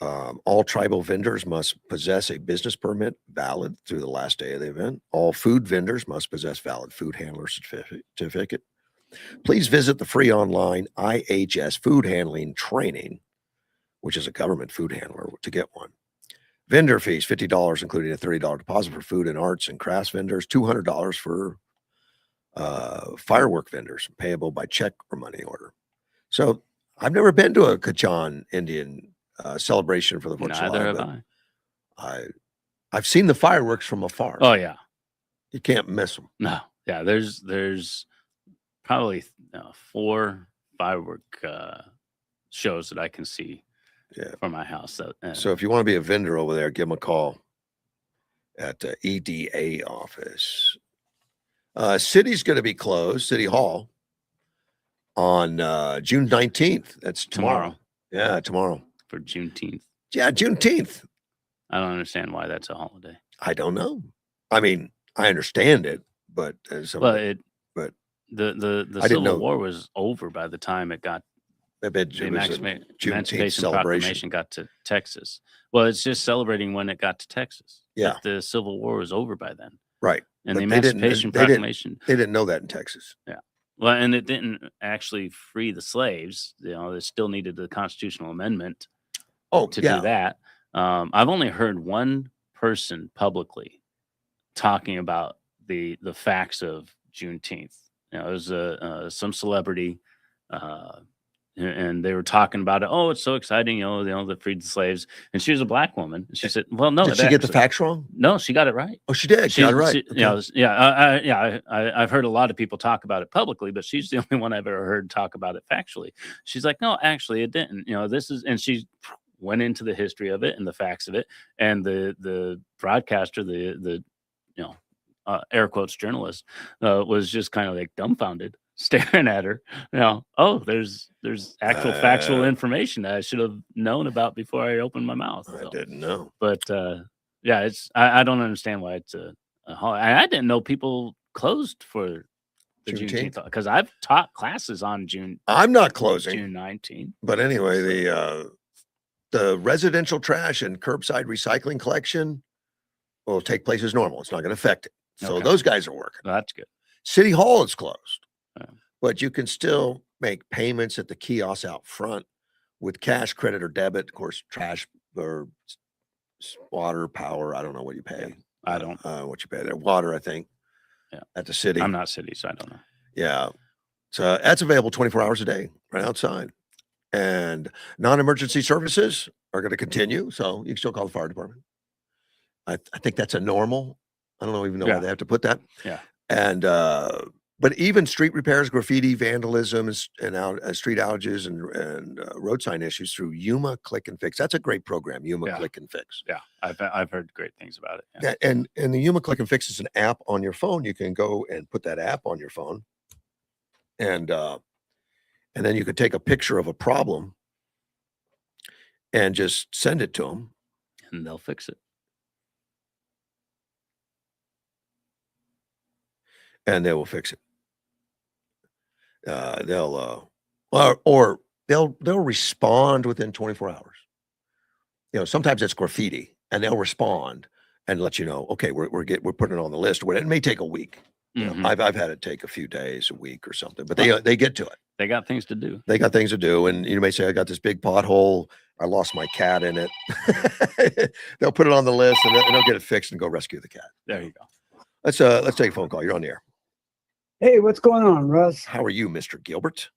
[SPEAKER 1] All tribal vendors must possess a business permit valid through the last day of the event. All food vendors must possess valid food handler certificate. Please visit the free online IHS food handling training, which is a government food handler, to get one. Vendor fees, $50, including a $30 deposit for food and arts and crafts vendors, $200 for firework vendors, payable by check or money order. So I've never been to a Kachan Indian celebration for the 4th of July.
[SPEAKER 2] Neither have I.
[SPEAKER 1] I've seen the fireworks from afar.
[SPEAKER 2] Oh yeah.
[SPEAKER 1] You can't miss them.
[SPEAKER 2] No. Yeah. There's probably 4 firework shows that I can see from my house.
[SPEAKER 1] So if you want to be a vendor over there, give them a call at the EDA office. City's going to be closed, City Hall, on June 19th. That's tomorrow. Yeah, tomorrow.
[SPEAKER 2] For Juneteenth.
[SPEAKER 1] Yeah, Juneteenth.
[SPEAKER 2] I don't understand why that's a holiday.
[SPEAKER 1] I don't know. I mean, I understand it, but
[SPEAKER 2] the
[SPEAKER 1] I didn't know.
[SPEAKER 2] Civil War was over by the time it got
[SPEAKER 1] the
[SPEAKER 2] Emancipation
[SPEAKER 1] celebration.
[SPEAKER 2] Proclamation got to Texas. Well, it's just celebrating when it got to Texas.
[SPEAKER 1] Yeah.
[SPEAKER 2] But the Civil War was over by then.
[SPEAKER 1] Right.
[SPEAKER 2] And
[SPEAKER 1] But
[SPEAKER 2] the Emancipation Proclamation.
[SPEAKER 1] They didn't know that in Texas.
[SPEAKER 2] Yeah. Well, and it didn't actually free the slaves. They still needed the constitutional amendment to do that. I've only heard one person publicly talking about the facts of Juneteenth. It was some celebrity, and they were talking about it. Oh, it's so exciting! They freed the slaves, and she was a black woman. And she said, "Well, no,
[SPEAKER 1] did she get the facts wrong?
[SPEAKER 2] No, she got it right.
[SPEAKER 1] Oh, she did. She got it right.
[SPEAKER 2] I've heard a lot of people talk about it publicly, but she's the only one I've ever heard talk about it factually. She's like, no, actually, it didn't. This is, and she went into the history of it and the facts of it, and the broadcaster, the air quotes journalist, was just kind of like dumbfounded, staring at her. There's actual factual information that I should have known about before I opened my mouth.
[SPEAKER 1] I didn't know.
[SPEAKER 2] But I don't understand why it's a holiday. I didn't know people closed for the Juneteenth, because I've taught classes on June.
[SPEAKER 1] I'm not closing
[SPEAKER 2] June 19th.
[SPEAKER 1] But anyway, the residential trash and curbside recycling collection will take place as normal. It's not going to affect it. So those guys are working.
[SPEAKER 2] That's good.
[SPEAKER 1] City Hall is closed, but you can still make payments at the kiosks out front with cash, credit, or debit. Of course, trash or water, power. I don't know what you pay.
[SPEAKER 2] Yeah, I don't.
[SPEAKER 1] What you pay there. Water, I think.
[SPEAKER 2] Yeah.
[SPEAKER 1] At the city.
[SPEAKER 2] I'm not city, so I don't know.
[SPEAKER 1] Yeah. So that's available 24 hours a day right outside. And non-emergency services are going to continue. So you can still call the fire department. I think that's a normal. I don't even know why they have to put that.
[SPEAKER 2] Yeah.
[SPEAKER 1] And but even street repairs, graffiti, vandalism, and street outages and road sign issues through Yuma Click and Fix. That's a great program, Yuma Click and Fix.
[SPEAKER 2] Yeah, I've heard great things about it.
[SPEAKER 1] Yeah. And the Yuma Click and Fix is an app on your phone. You can go and put that app on your phone, and then you could take a picture of a problem and just send it to them,
[SPEAKER 2] and they'll fix it.
[SPEAKER 1] And they will fix it. They'll respond within 24 hours. Sometimes it's graffiti, and they'll respond and let you know, okay, we're putting it on the list. It may take a week. I've had it take a few days, a week or something, but they get to it.
[SPEAKER 2] They got things to do.
[SPEAKER 1] They got things to do, and you may say, I got this big pothole. I lost my cat in it. They'll put it on the list, and they'll get it fixed and go rescue the cat.
[SPEAKER 2] There you go.
[SPEAKER 1] Let's take a phone call. You're on the air.
[SPEAKER 6] Hey, what's going on, Russ?
[SPEAKER 1] How are you, Mr. Gilbert?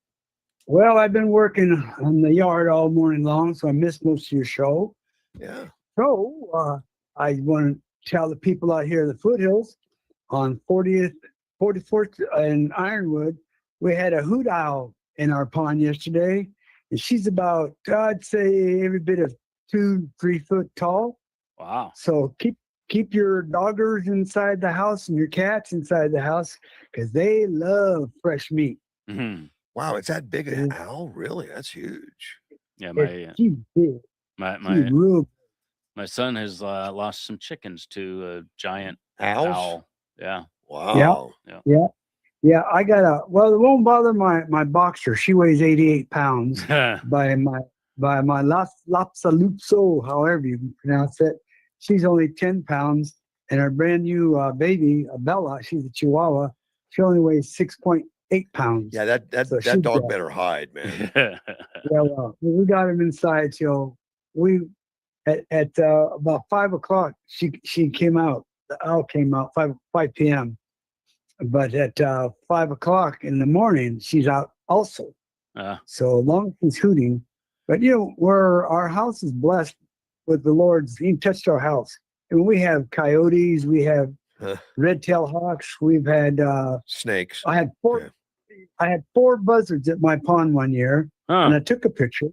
[SPEAKER 6] Well, I've been working on the yard all morning long, so I missed most of your show.
[SPEAKER 1] Yeah.
[SPEAKER 6] So I want to tell the people out here in the foothills on 40th, 44th and Ironwood, we had a hoot owl in our pond yesterday, and she's about, I'd say, every bit of 2-3 foot tall.
[SPEAKER 2] Wow.
[SPEAKER 6] So keep your doggers inside the house and your cats inside the house, because they love fresh meat.
[SPEAKER 2] Mm-hmm.
[SPEAKER 1] Wow, it's that big an owl? Really? That's huge.
[SPEAKER 2] Yeah,
[SPEAKER 6] She's big.
[SPEAKER 2] My son has lost some chickens to a giant
[SPEAKER 1] Owls?
[SPEAKER 2] owl. Yeah.
[SPEAKER 1] Wow.
[SPEAKER 6] Yeah. I got it won't bother my boxer. She weighs 88 pounds by my Lapsalupso, however you pronounce it. She's only 10 pounds, and our brand new baby, Bella, she's a Chihuahua. She only weighs 6.8 pounds.
[SPEAKER 1] Yeah, that dog better hide, man.
[SPEAKER 6] Yeah, well, we got him inside, so at about 5 o'clock, she came out. The owl came out 5 p.m. But at 5 o'clock in the morning, she's out also. So long as she's hooting, but where our house is blessed with the Lord's, He touched our house, and we have coyotes, we have red-tailed hawks, we've had
[SPEAKER 1] snakes.
[SPEAKER 6] I had four buzzards at my pond one year, and I took a picture,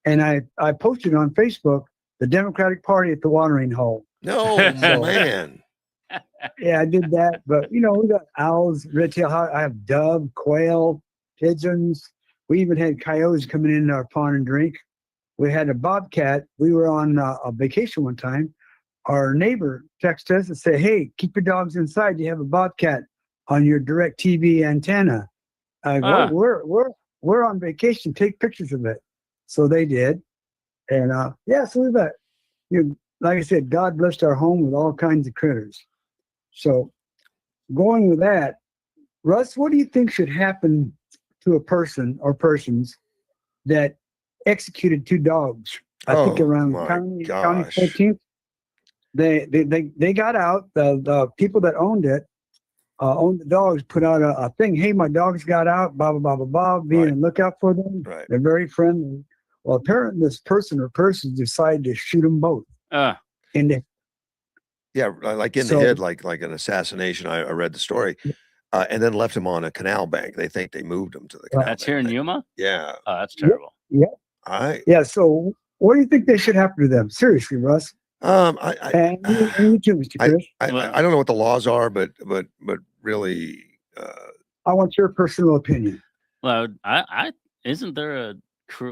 [SPEAKER 6] and I posted on Facebook, the Democratic Party at the watering hole.
[SPEAKER 1] No, man.
[SPEAKER 6] Yeah, I did that. But we got owls, red-tailed hawk. I have dove, quail, pigeons. We even had coyotes coming into our pond and drink. We had a bobcat. We were on a vacation one time. Our neighbor texted us and said, "Hey, keep your dogs inside. You have a bobcat on your direct TV antenna." I go, we're on vacation. Take pictures of it. So they did. And so we've got, like I said, God blessed our home with all kinds of critters. So going with that, Russ, what do you think should happen to a person or persons that executed 2 dogs? I think around county 14th. They got out. The people that owned it, owned the dogs, put out a thing. Hey, my dogs got out. Blah blah blah blah blah. Be on the lookout for them.
[SPEAKER 1] Right.
[SPEAKER 6] They're very friendly. Well, apparently this person or persons decided to shoot them both.
[SPEAKER 1] Yeah, like in the head, like an assassination. I read the story, and then left him on a canal bank. They think they moved him to the canal.
[SPEAKER 2] That's
[SPEAKER 1] bank.
[SPEAKER 2] here in Yuma.
[SPEAKER 1] Yeah.
[SPEAKER 2] Oh, that's terrible.
[SPEAKER 6] Yeah. So, what do you think they should happen to them? Seriously, Russ.
[SPEAKER 1] And
[SPEAKER 6] you too, Mr. Chris.
[SPEAKER 1] I don't know what the laws are, but really,
[SPEAKER 6] I want your personal opinion.
[SPEAKER 2] Well, I isn't there a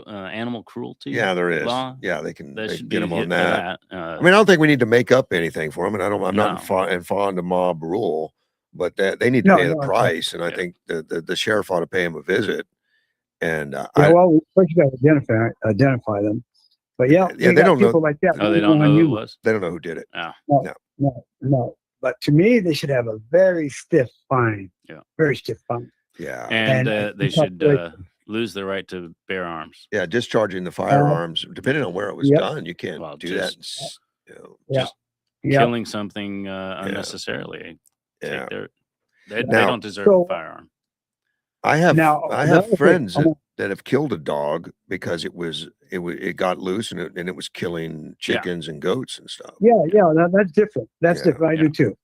[SPEAKER 2] animal cruelty?
[SPEAKER 1] Yeah, there is.
[SPEAKER 2] Law?
[SPEAKER 1] Yeah, they can
[SPEAKER 2] should
[SPEAKER 1] get
[SPEAKER 2] be
[SPEAKER 1] them on
[SPEAKER 2] hit for
[SPEAKER 1] that.
[SPEAKER 2] that.
[SPEAKER 1] I mean, I don't think we need to make up anything for them, and I'm
[SPEAKER 2] No.
[SPEAKER 1] not fond of mob rule, but they need to pay the price, and I think the sheriff ought to pay him a visit. And
[SPEAKER 6] well, first you got to identify them. But
[SPEAKER 1] they don't know.
[SPEAKER 6] Like that.
[SPEAKER 2] Oh, they don't know who it was.
[SPEAKER 1] They don't know who did it.
[SPEAKER 6] No. But to me, they should have a very stiff fine.
[SPEAKER 2] Yeah.
[SPEAKER 6] Very stiff fine.
[SPEAKER 1] Yeah.
[SPEAKER 2] And they should lose their right to bear arms.
[SPEAKER 1] Yeah, discharging the firearms, depending on where it was done, you can't do that.
[SPEAKER 2] Just killing something unnecessarily.
[SPEAKER 1] Yeah.
[SPEAKER 2] They don't deserve a firearm.
[SPEAKER 1] I have friends that have killed a dog because it got loose and it was killing chickens and goats and stuff.
[SPEAKER 6] Yeah, that's different. That's different. I do too.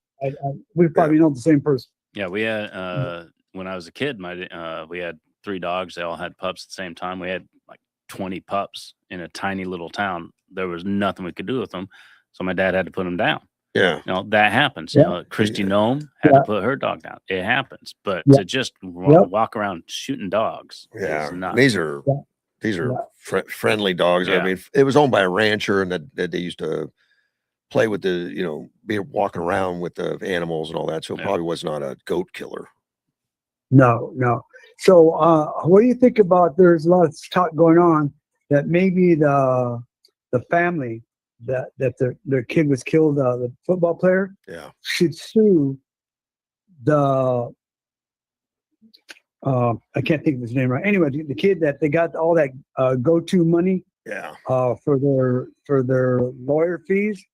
[SPEAKER 6] We probably know the same person.
[SPEAKER 2] Yeah, we had when I was a kid, we had 3 dogs. They all had pups at the same time. We had like 20 pups in a tiny little town. There was nothing we could do with them, so my dad had to put them down.
[SPEAKER 1] Yeah,
[SPEAKER 2] that happens. Christy Nome had to put her dog down. It happens, but to just walk around shooting dogs, is not.
[SPEAKER 1] These are friendly dogs. I mean, it was owned by a rancher, and that they used to play with be walking around with the animals and all that. So it probably was not a goat killer.
[SPEAKER 6] No. So, what do you think about? There's a lot of talk going on that maybe the family that their kid was killed, the football player, should sue the I can't think of his name right. Anyway, the kid that they got all that go-to money for their lawyer fees,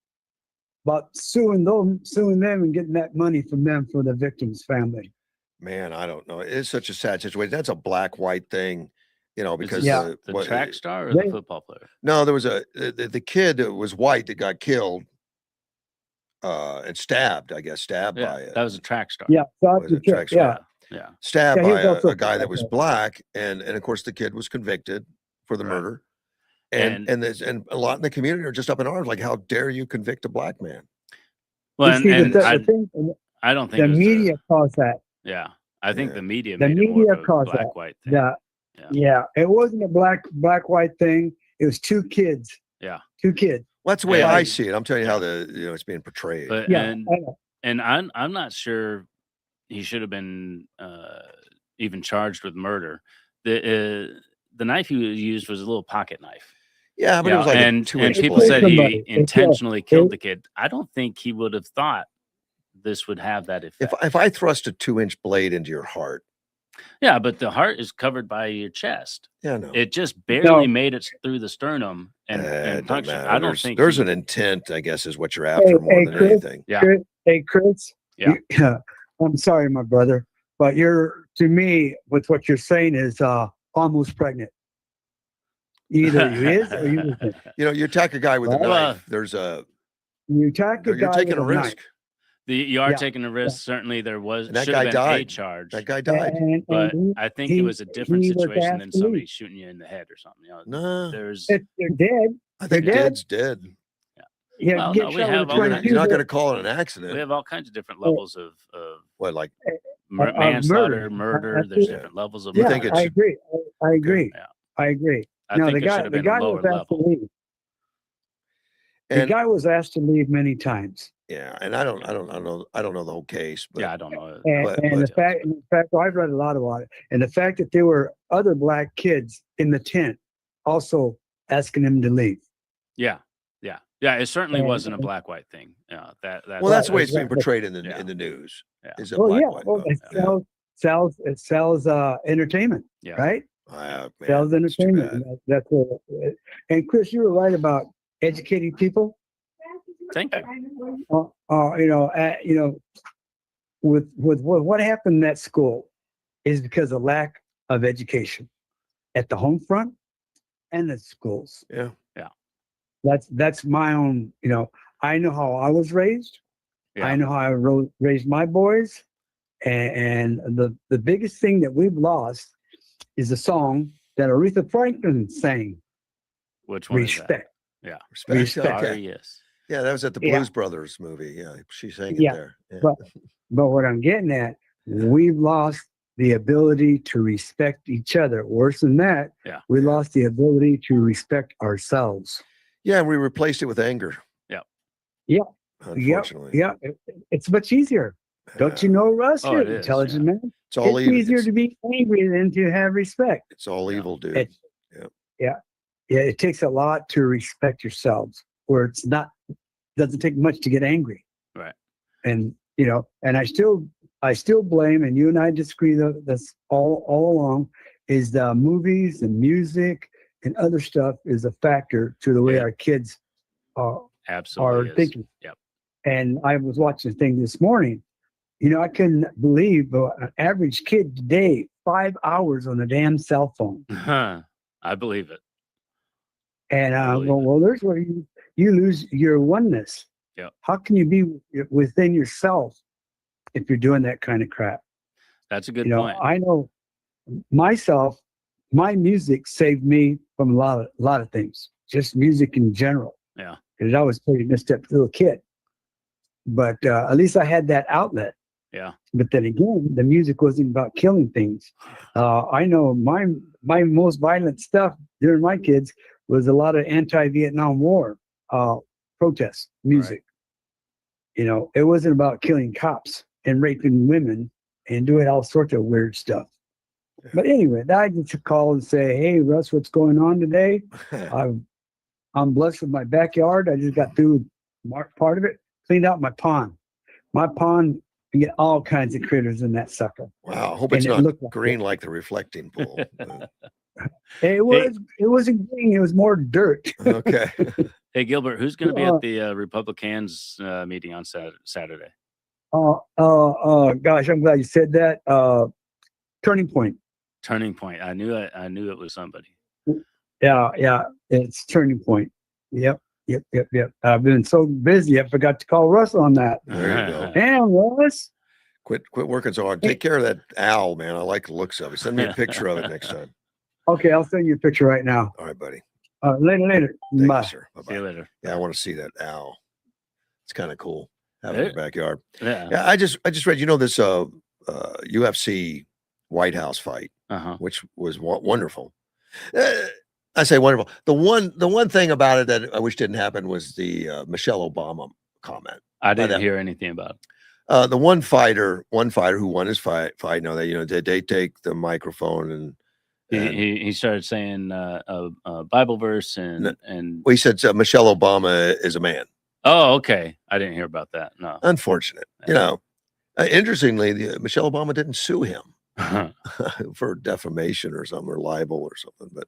[SPEAKER 6] but suing them and getting that money from them for the victim's family.
[SPEAKER 1] Man, I don't know. It's such a sad situation. That's a black-white thing. Because
[SPEAKER 2] the track star or the football player?
[SPEAKER 1] No, there was the kid that was white that got killed and stabbed by
[SPEAKER 2] that was a track star.
[SPEAKER 6] Yeah,
[SPEAKER 1] stabbed by a guy that was black, and of course the kid was convicted for the murder, and a lot in the community are just up in arms, like, how dare you convict a black man?
[SPEAKER 2] Well, I don't think
[SPEAKER 6] the media caused that.
[SPEAKER 2] Yeah, I think the media
[SPEAKER 6] caused that.
[SPEAKER 2] Black-white thing.
[SPEAKER 6] Yeah, it wasn't a black-white thing. It was 2 kids.
[SPEAKER 2] Yeah,
[SPEAKER 6] 2 kids.
[SPEAKER 1] Well, that's the way I see it. I'm telling you how it's being portrayed.
[SPEAKER 2] But, and I'm not sure he should have been even charged with murder. The knife he used was a little pocket knife.
[SPEAKER 1] Yeah, but it was like
[SPEAKER 2] and people said he intentionally killed the kid. I don't think he would have thought this would have that effect.
[SPEAKER 1] If I thrust a 2-inch blade into your heart,
[SPEAKER 2] Yeah, but the heart is covered by your chest.
[SPEAKER 1] Yeah, no.
[SPEAKER 2] It just barely made it through the sternum and
[SPEAKER 1] It don't
[SPEAKER 2] punctured.
[SPEAKER 1] matter.
[SPEAKER 2] I don't think
[SPEAKER 1] there's
[SPEAKER 2] he-
[SPEAKER 1] an intent, I guess, is what you're after more than
[SPEAKER 6] Chris,
[SPEAKER 1] anything.
[SPEAKER 2] Yeah.
[SPEAKER 6] Hey, Chris.
[SPEAKER 2] Yeah.
[SPEAKER 6] I'm sorry, my brother, but to me, with what you're saying is almost pregnant. Either you is or you isn't.
[SPEAKER 1] You know, you attack a guy with a
[SPEAKER 6] Well,
[SPEAKER 1] knife. There's a
[SPEAKER 6] You attack a
[SPEAKER 1] you're
[SPEAKER 6] guy
[SPEAKER 1] taking
[SPEAKER 6] with
[SPEAKER 1] a
[SPEAKER 6] knife.
[SPEAKER 1] risk.
[SPEAKER 2] You are
[SPEAKER 6] Yeah.
[SPEAKER 2] taking a risk. Certainly, there was
[SPEAKER 1] And that
[SPEAKER 2] should
[SPEAKER 1] guy
[SPEAKER 2] have been a
[SPEAKER 1] died.
[SPEAKER 2] charge.
[SPEAKER 1] That guy died.
[SPEAKER 2] But
[SPEAKER 6] he-
[SPEAKER 2] I think it was a different
[SPEAKER 6] he was
[SPEAKER 2] situation
[SPEAKER 6] asked
[SPEAKER 2] than
[SPEAKER 6] to
[SPEAKER 2] somebody
[SPEAKER 6] leave.
[SPEAKER 2] shooting you in the head or something. You know,
[SPEAKER 1] No,
[SPEAKER 2] there's
[SPEAKER 6] They're dead.
[SPEAKER 1] I think
[SPEAKER 6] They're dead.
[SPEAKER 1] Dead's dead.
[SPEAKER 6] Yeah,
[SPEAKER 2] Well,
[SPEAKER 6] get
[SPEAKER 2] no, we
[SPEAKER 6] shot
[SPEAKER 2] have
[SPEAKER 6] with a
[SPEAKER 2] all
[SPEAKER 1] You're,
[SPEAKER 2] kinds-
[SPEAKER 6] 22.
[SPEAKER 1] not going to call it an
[SPEAKER 2] we
[SPEAKER 1] accident.
[SPEAKER 2] have all kinds of different levels of
[SPEAKER 1] What, like,
[SPEAKER 2] manslaughter, murder. There's
[SPEAKER 6] Absolutely.
[SPEAKER 2] different levels of
[SPEAKER 1] You
[SPEAKER 6] Yeah,
[SPEAKER 1] think
[SPEAKER 2] murder.
[SPEAKER 1] it's-
[SPEAKER 6] I agree. I agree.
[SPEAKER 2] Yeah.
[SPEAKER 6] I agree.
[SPEAKER 2] I
[SPEAKER 6] No,
[SPEAKER 2] think
[SPEAKER 6] the
[SPEAKER 2] it should
[SPEAKER 6] guy,
[SPEAKER 2] have
[SPEAKER 6] the
[SPEAKER 2] been
[SPEAKER 6] guy
[SPEAKER 2] lower
[SPEAKER 6] was asked to
[SPEAKER 2] level.
[SPEAKER 6] leave. The
[SPEAKER 1] and
[SPEAKER 6] guy was asked to leave many times.
[SPEAKER 1] yeah, and I don't know the whole case, but
[SPEAKER 2] Yeah, I don't know.
[SPEAKER 6] And,
[SPEAKER 1] But-
[SPEAKER 6] and
[SPEAKER 1] but-
[SPEAKER 6] in fact, I've read a lot about it. And the fact that there were other black kids in the tent also asking him to leave.
[SPEAKER 2] Yeah. It certainly
[SPEAKER 6] And-
[SPEAKER 2] wasn't a black-white thing. Yeah, that's
[SPEAKER 1] well, that's the way
[SPEAKER 6] Right,
[SPEAKER 1] it's being
[SPEAKER 6] right.
[SPEAKER 1] portrayed in the
[SPEAKER 2] Yeah.
[SPEAKER 1] news.
[SPEAKER 2] Yeah.
[SPEAKER 1] Is a
[SPEAKER 6] Well,
[SPEAKER 1] black
[SPEAKER 6] yeah.
[SPEAKER 1] white
[SPEAKER 6] Well,
[SPEAKER 1] vote.
[SPEAKER 6] it sells entertainment,
[SPEAKER 2] Yeah.
[SPEAKER 6] right?
[SPEAKER 1] Man,
[SPEAKER 6] Sells
[SPEAKER 1] it's too
[SPEAKER 6] entertainment.
[SPEAKER 1] bad.
[SPEAKER 6] That's what. And Chris, you were right about educating people.
[SPEAKER 2] Thank you.
[SPEAKER 6] With what happened in that school is because of lack of education at the home front and the schools.
[SPEAKER 1] Yeah.
[SPEAKER 6] That's my own. I know how I was raised.
[SPEAKER 2] Yeah.
[SPEAKER 6] I know how I raised my boys, and the biggest thing that we've lost is a song that Aretha Franklin sang.
[SPEAKER 2] Which one is
[SPEAKER 6] Respect.
[SPEAKER 1] Respect.
[SPEAKER 6] Respect.
[SPEAKER 2] that?
[SPEAKER 1] Okay.
[SPEAKER 2] Yes.
[SPEAKER 1] Yeah, that was at the
[SPEAKER 6] Yeah.
[SPEAKER 1] Blues Brothers movie. Yeah, she sang it
[SPEAKER 6] Yeah,
[SPEAKER 1] there. Yeah.
[SPEAKER 6] But what I'm getting at, we've lost the ability to respect each other. Worse than that,
[SPEAKER 2] Yeah.
[SPEAKER 6] we lost the ability to respect ourselves.
[SPEAKER 1] Yeah, and we replaced it with anger.
[SPEAKER 2] Yep.
[SPEAKER 6] Yep.
[SPEAKER 1] Unfortunately.
[SPEAKER 6] Yeah, it's much easier. Don't you know, Russ?
[SPEAKER 2] Oh,
[SPEAKER 6] You're
[SPEAKER 2] it
[SPEAKER 6] an
[SPEAKER 2] is,
[SPEAKER 6] intelligent man.
[SPEAKER 1] It's all
[SPEAKER 6] It's
[SPEAKER 1] evil.
[SPEAKER 6] easier to be angry than to have respect.
[SPEAKER 1] It's all
[SPEAKER 2] Yeah.
[SPEAKER 1] evil, dude.
[SPEAKER 6] It- Yeah, it takes a lot to respect yourselves, where doesn't take much to get angry.
[SPEAKER 2] Right.
[SPEAKER 6] And and I still blame, and you and I disagree that that's all along, is the movies and music and other stuff is a factor to the way
[SPEAKER 2] Yeah.
[SPEAKER 6] our kids are
[SPEAKER 2] Absolutely. is.
[SPEAKER 6] thinking.
[SPEAKER 2] Yep.
[SPEAKER 6] And I was watching a thing this morning. I couldn't believe an average kid today 5 hours on a damn cell phone.
[SPEAKER 2] I believe it.
[SPEAKER 6] And
[SPEAKER 2] I believe it.
[SPEAKER 6] well, there's where you lose your oneness.
[SPEAKER 2] Yep.
[SPEAKER 6] How can you be within yourself if you're doing that kind of crap?
[SPEAKER 2] That's a good point.
[SPEAKER 6] I know myself. My music saved me from a lot of things. Just music in general.
[SPEAKER 2] Yeah.
[SPEAKER 6] Because I was pretty messed up little kid. But at least I had that outlet.
[SPEAKER 2] Yeah.
[SPEAKER 6] But then again, the music wasn't about killing things. I know my most violent stuff during my kids was a lot of anti-Vietnam War protest music. It wasn't about killing cops and raping women and doing all sorts of weird stuff.
[SPEAKER 1] Yeah.
[SPEAKER 6] But anyway, I just call and say, "Hey, Russ, what's going on today? I'm blessed with my backyard. I just got through part of it, cleaned out my pond. My pond, you get all kinds of critters in that sucker.
[SPEAKER 1] Wow. I hope
[SPEAKER 6] And
[SPEAKER 1] it's
[SPEAKER 6] it
[SPEAKER 1] not
[SPEAKER 6] looked like
[SPEAKER 1] green like the reflecting pool.
[SPEAKER 6] It wasn't green. It was more dirt.
[SPEAKER 1] Okay.
[SPEAKER 2] Hey, Gilbert, who's going to be at the Republicans meeting on Saturday?
[SPEAKER 6] Gosh, I'm glad you said that. Turning Point.
[SPEAKER 2] Turning Point. I knew it was somebody.
[SPEAKER 6] Yeah, it's Turning Point. Yep. I've been so busy, I forgot to call Russ on that.
[SPEAKER 1] There you go.
[SPEAKER 6] Damn, Russ.
[SPEAKER 1] Quit working so hard. Take care of that owl, man. I like the looks of it. Send me a picture of it next time.
[SPEAKER 6] Okay, I'll send you a picture right now.
[SPEAKER 1] All right, buddy.
[SPEAKER 6] Later.
[SPEAKER 1] Thank
[SPEAKER 6] Bye.
[SPEAKER 1] you, sir.
[SPEAKER 2] See you
[SPEAKER 1] Bye-bye.
[SPEAKER 2] later.
[SPEAKER 1] Yeah, I want to see that owl. It's kind of cool. Having it in the backyard.
[SPEAKER 2] Yeah.
[SPEAKER 1] Yeah, I just read, this UFC White House fight, which was wonderful. I say wonderful. The one thing about it that I wish didn't happen was the Michelle Obama comment.
[SPEAKER 2] I didn't hear anything about it.
[SPEAKER 1] The one fighter who won his fight. Now that they take the microphone and
[SPEAKER 2] he started saying a Bible verse and
[SPEAKER 1] well, he said Michelle Obama is a man.
[SPEAKER 2] Oh, okay. I didn't hear about that. No.
[SPEAKER 1] Unfortunate. Interestingly, Michelle Obama didn't sue him. for defamation or something, or libel or something. But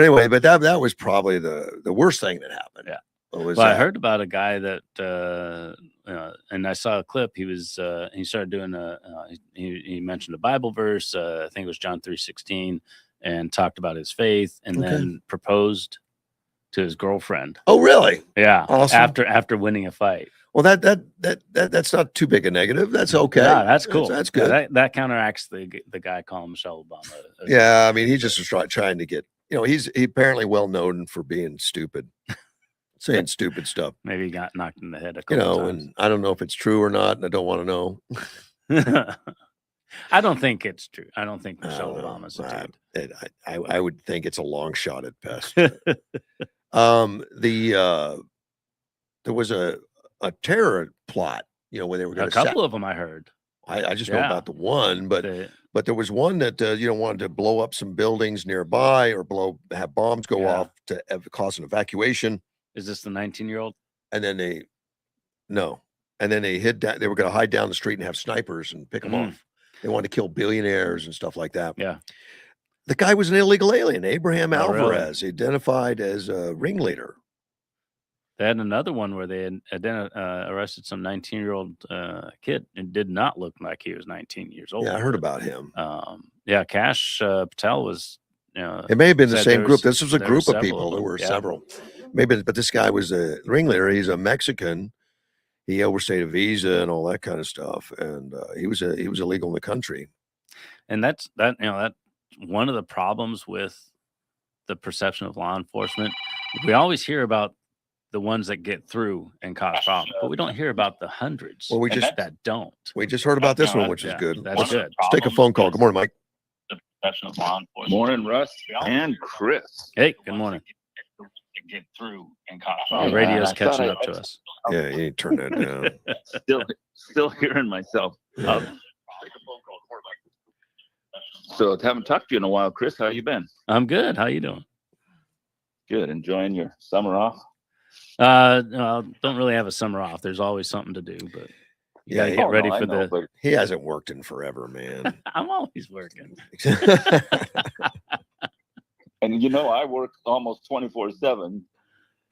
[SPEAKER 1] anyway, but that was probably the worst thing that happened.
[SPEAKER 2] Yeah.
[SPEAKER 1] Was
[SPEAKER 2] Well, I
[SPEAKER 1] that.
[SPEAKER 2] heard about a guy that, and I saw a clip. He started doing he mentioned a Bible verse. I think it was John 3:16, and talked about his faith, and
[SPEAKER 1] Okay.
[SPEAKER 2] then proposed to his girlfriend.
[SPEAKER 1] Oh, really?
[SPEAKER 2] Yeah.
[SPEAKER 1] Awesome.
[SPEAKER 2] After winning a fight.
[SPEAKER 1] Well, that's not too big a negative. That's okay.
[SPEAKER 2] Yeah, that's cool.
[SPEAKER 1] That's good.
[SPEAKER 2] Yeah, that counteracts the guy calling Michelle Obama.
[SPEAKER 1] Yeah, I mean, he just was trying to get. He's apparently well known for being stupid, saying stupid stuff.
[SPEAKER 2] Maybe he got knocked in the head a couple times.
[SPEAKER 1] And I don't know if it's true or not, and I don't want to know.
[SPEAKER 2] I don't think it's true. I don't think Michelle Obama's a dude.
[SPEAKER 1] I would think it's a long shot at best. There was a terror plot, when they were going
[SPEAKER 2] A couple of them I heard.
[SPEAKER 1] I just know about the one, but there was one that wanted to blow up some buildings nearby, or have bombs go off to cause an evacuation.
[SPEAKER 2] Is this the 19-year-old?
[SPEAKER 1] And then they hid down. They were going to hide down the street and have snipers and pick them off. They wanted to kill billionaires and stuff like that.
[SPEAKER 2] Yeah.
[SPEAKER 1] The guy was an illegal alien, Abraham Alvarez,
[SPEAKER 2] really?
[SPEAKER 1] Identified as a ringleader.
[SPEAKER 2] They had another one where they had arrested some 19-year-old kid and did not look like he was 19 years old.
[SPEAKER 1] Yeah, I heard about him.
[SPEAKER 2] Cash Patel was.
[SPEAKER 1] It may have been the same group. This was a group of people.
[SPEAKER 2] There
[SPEAKER 1] were several. Maybe, but this guy was a ringleader. He's a Mexican. He overstayed a visa and all that kind of stuff, and he was illegal in the country.
[SPEAKER 2] And that's one of the problems with the perception of law enforcement. We always hear about the ones that get through and cause problems, but we don't hear about the hundreds.
[SPEAKER 1] Well,
[SPEAKER 2] that don't.
[SPEAKER 1] We just heard about this one, which is good.
[SPEAKER 2] That's good.
[SPEAKER 1] Let's take a phone call. Good morning, Mike.
[SPEAKER 2] The perception of law enforcement.
[SPEAKER 7] Morning, Russ and Chris.
[SPEAKER 2] Hey, good morning.
[SPEAKER 7] Get through and cause
[SPEAKER 2] The
[SPEAKER 7] problems.
[SPEAKER 2] radio's catching up to us.
[SPEAKER 1] Yeah, you need to turn that down.
[SPEAKER 7] Still hearing myself. So haven't talked to you in a while, Chris. How you been?
[SPEAKER 2] I'm good. How you doing?
[SPEAKER 7] Good. Enjoying your summer off?
[SPEAKER 2] Well, don't really have a summer off. There's always something to do, but you gotta get ready for the.
[SPEAKER 1] He hasn't worked in forever, man.
[SPEAKER 2] I'm always working.
[SPEAKER 7] And I work almost 24/7,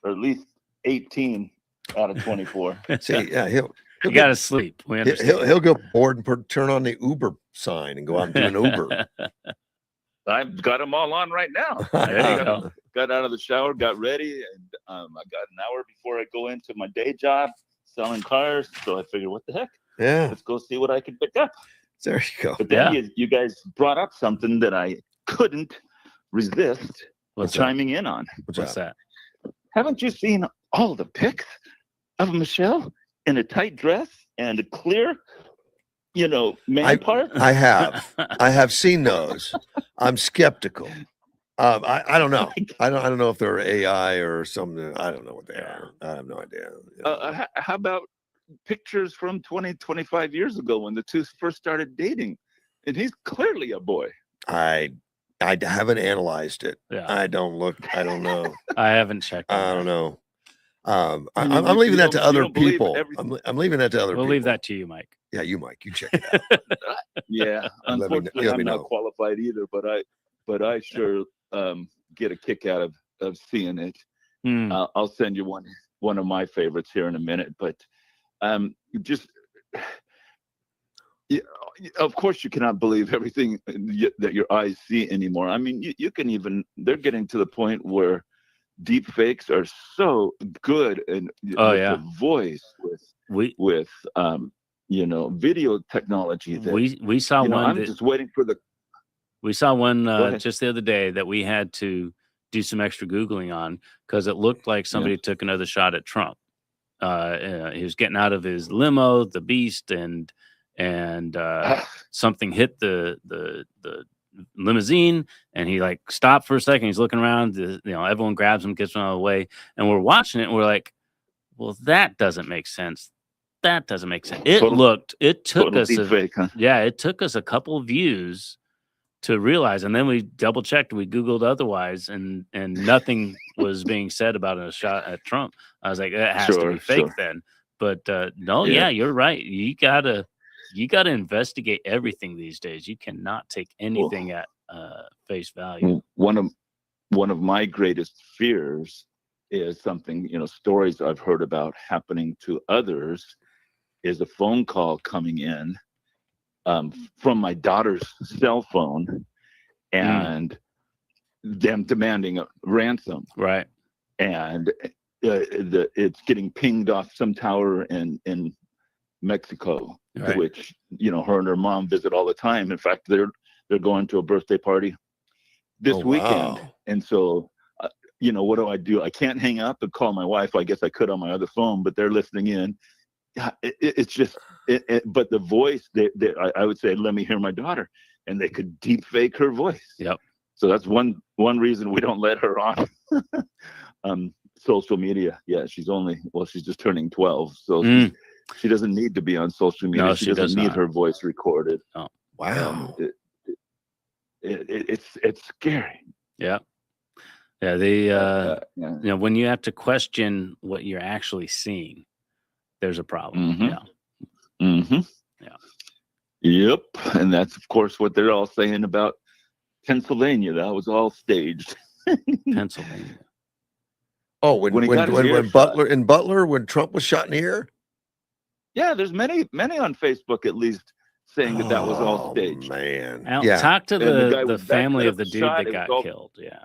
[SPEAKER 7] or at least 18 out of 24.
[SPEAKER 1] See, yeah,
[SPEAKER 2] you gotta sleep.
[SPEAKER 1] He'll go bored and turn on the Uber sign and go out and do an Uber.
[SPEAKER 7] I've got them all on right now.
[SPEAKER 2] There you go.
[SPEAKER 7] Got out of the shower, got ready, and I got an hour before I go into my day job selling cars. So I figured, what the heck?
[SPEAKER 1] Yeah,
[SPEAKER 7] let's go see what I can pick up.
[SPEAKER 1] There you go.
[SPEAKER 7] But then you guys brought up something that I couldn't resist chiming in on.
[SPEAKER 1] What's that?
[SPEAKER 7] Haven't you seen all the pics of Michelle in a tight dress and a clear, man part?
[SPEAKER 1] I have seen those. I'm skeptical. I don't know. I don't know if they're AI or something. I don't know what they are. I have no idea.
[SPEAKER 7] How about pictures from 20, 25 years ago when the two first started dating? And he's clearly a boy.
[SPEAKER 1] I haven't analyzed it.
[SPEAKER 2] Yeah.
[SPEAKER 1] I don't know.
[SPEAKER 2] I haven't checked.
[SPEAKER 1] I don't know. I'm leaving that to other people. I'm leaving that to other people.
[SPEAKER 2] We'll leave that to you, Mike.
[SPEAKER 1] Yeah, you, Mike. You check it out.
[SPEAKER 7] Yeah. Unfortunately, I'm not qualified either, but I sure get a kick out of seeing it. I'll send you one of my favorites here in a minute, but of course you cannot believe everything that your eyes see anymore. I mean, you can they're getting to the point where deep fakes are so good, and the voice with video technology that
[SPEAKER 2] we saw one.
[SPEAKER 7] I'm just waiting for
[SPEAKER 2] we saw one just the other day that we had to do some extra Googling on because it looked like somebody took another shot at Trump. He was getting out of his limo, the Beast, and something hit the limousine, and he stopped for a second. He's looking around. Everyone grabs him, gets him out of the way, and we're watching it. And we're like, well, that doesn't make sense. That doesn't make sense. It took us a couple of views to realize, and then we double checked. We Googled otherwise, and nothing was being said about a shot at Trump. I was like, that has to be fake then. But no, you're right. You gotta you got to investigate everything these days. You cannot take anything at face value.
[SPEAKER 7] One of my greatest fears is something, stories I've heard about happening to others, is a phone call coming in from my daughter's cell phone and them demanding a ransom.
[SPEAKER 2] Right.
[SPEAKER 7] And it's getting pinged off some tower in Mexico,
[SPEAKER 2] right.
[SPEAKER 7] which, her and her mom visit all the time. In fact, they're going to a birthday party this weekend.
[SPEAKER 1] Wow.
[SPEAKER 7] And so, what do? I can't hang up and call my wife. I guess I could on my other phone, but they're listening in. It's just, but the voice, I would say, let me hear my daughter, and they could deep fake her voice.
[SPEAKER 2] Yep.
[SPEAKER 7] So that's one reason we don't let her on social media. Yeah, she's just turning 12, so she doesn't need to be on social media.
[SPEAKER 2] No,
[SPEAKER 7] she doesn't need her voice recorded.
[SPEAKER 2] Oh.
[SPEAKER 1] Wow.
[SPEAKER 7] It's scary.
[SPEAKER 2] Yeah. Yeah. When you have to question what you're actually seeing, there's a problem.
[SPEAKER 7] Mm-hmm.
[SPEAKER 2] Yeah.
[SPEAKER 7] Mm-hmm.
[SPEAKER 2] Yeah.
[SPEAKER 7] Yep. And that's, of course, what they're all saying about Pennsylvania. That was all staged.
[SPEAKER 2] Pennsylvania.
[SPEAKER 1] Oh, when Butler, when Trump was shot in the ear?
[SPEAKER 7] Yeah, there's many on Facebook at least saying that was all staged.
[SPEAKER 1] Man.
[SPEAKER 2] Talk to the family of the dude that got killed. Yeah.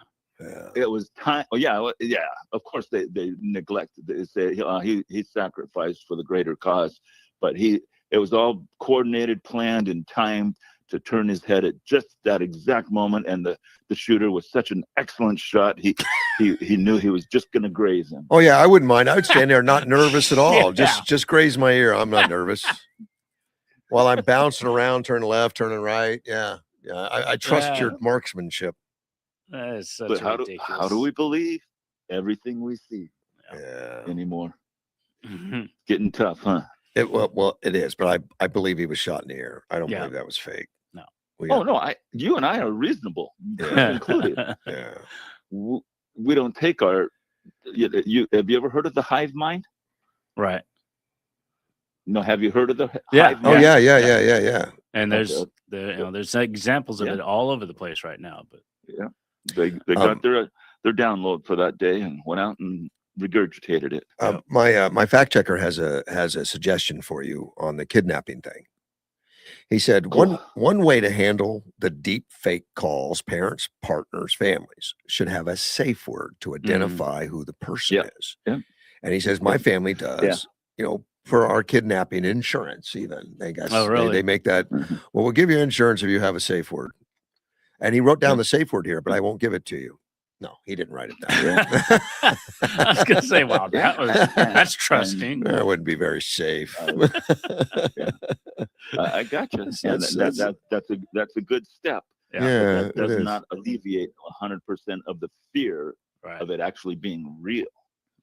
[SPEAKER 7] It was time. Oh, yeah. Of course, they neglected. They say he sacrificed for the greater cause, but it was all coordinated, planned, and timed to turn his head at just that exact moment. And the shooter was such an excellent shot. He knew he was just going to graze him.
[SPEAKER 1] Oh yeah, I wouldn't mind. I would stand there not nervous at all. Just graze my ear. I'm not nervous. While I'm bouncing around, turning left, turning right. Yeah. I trust your marksmanship.
[SPEAKER 2] That is such
[SPEAKER 7] ridiculous. How do we believe everything we see anymore?
[SPEAKER 2] Mm-hmm.
[SPEAKER 7] Getting tough, huh?
[SPEAKER 1] Well, it is, but I believe he was shot in the ear. I don't believe that was fake.
[SPEAKER 2] No.
[SPEAKER 7] No. You and I are reasonable, included.
[SPEAKER 1] Yeah.
[SPEAKER 7] We don't take our. Have you ever heard of the hive mind?
[SPEAKER 2] Right.
[SPEAKER 7] No. Have you heard of the
[SPEAKER 1] Hive
[SPEAKER 7] hive
[SPEAKER 1] mind?
[SPEAKER 7] mind?
[SPEAKER 1] Yeah.
[SPEAKER 2] And there's examples of it all over the place right now. But
[SPEAKER 7] yeah, they got their download for that day and went out and regurgitated it.
[SPEAKER 1] My fact checker has a suggestion for you on the kidnapping thing. He said one way to handle the deep fake calls, parents, partners, families should have a safe word to identify who the person is.
[SPEAKER 7] Yeah.
[SPEAKER 1] And he says my family does. For our kidnapping insurance, even they make that. Well, we'll give you insurance if you have a safe word. And he wrote down the safe word here, but I won't give it to you. No, he didn't write it down.
[SPEAKER 2] I was going to say, wow, that's trusting.
[SPEAKER 1] That wouldn't be very safe.
[SPEAKER 7] I got you. That's a good step.
[SPEAKER 1] Yeah,
[SPEAKER 7] that does not alleviate 100% of the fear of it actually being real.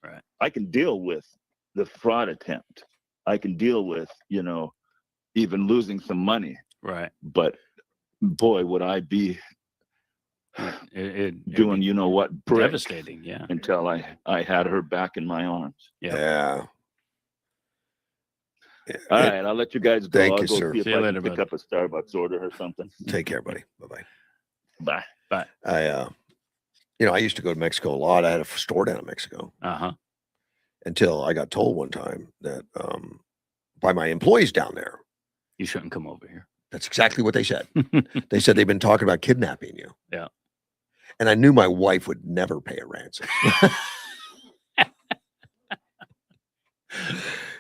[SPEAKER 2] Right.
[SPEAKER 7] I can deal with the fraud attempt. I can deal with, even losing some money.
[SPEAKER 2] Right.
[SPEAKER 7] But boy, would I be doing what brick
[SPEAKER 2] devastating,
[SPEAKER 7] until I had her back in my arms.
[SPEAKER 1] Yeah.
[SPEAKER 7] All right, I'll let you guys go.
[SPEAKER 1] Thank
[SPEAKER 7] I'll
[SPEAKER 1] you,
[SPEAKER 7] go
[SPEAKER 1] sir.
[SPEAKER 7] see if I can pick up a Starbucks order or something.
[SPEAKER 1] Take care, buddy. Bye-bye.
[SPEAKER 7] Bye.
[SPEAKER 1] I used to go to Mexico a lot. I had a store down in Mexico. Until I got told one time that by my employees down there,
[SPEAKER 2] you shouldn't come over here.
[SPEAKER 1] That's exactly what they said. They said they've been talking about kidnapping you.
[SPEAKER 2] Yeah.
[SPEAKER 1] And I knew my wife would never pay a ransom.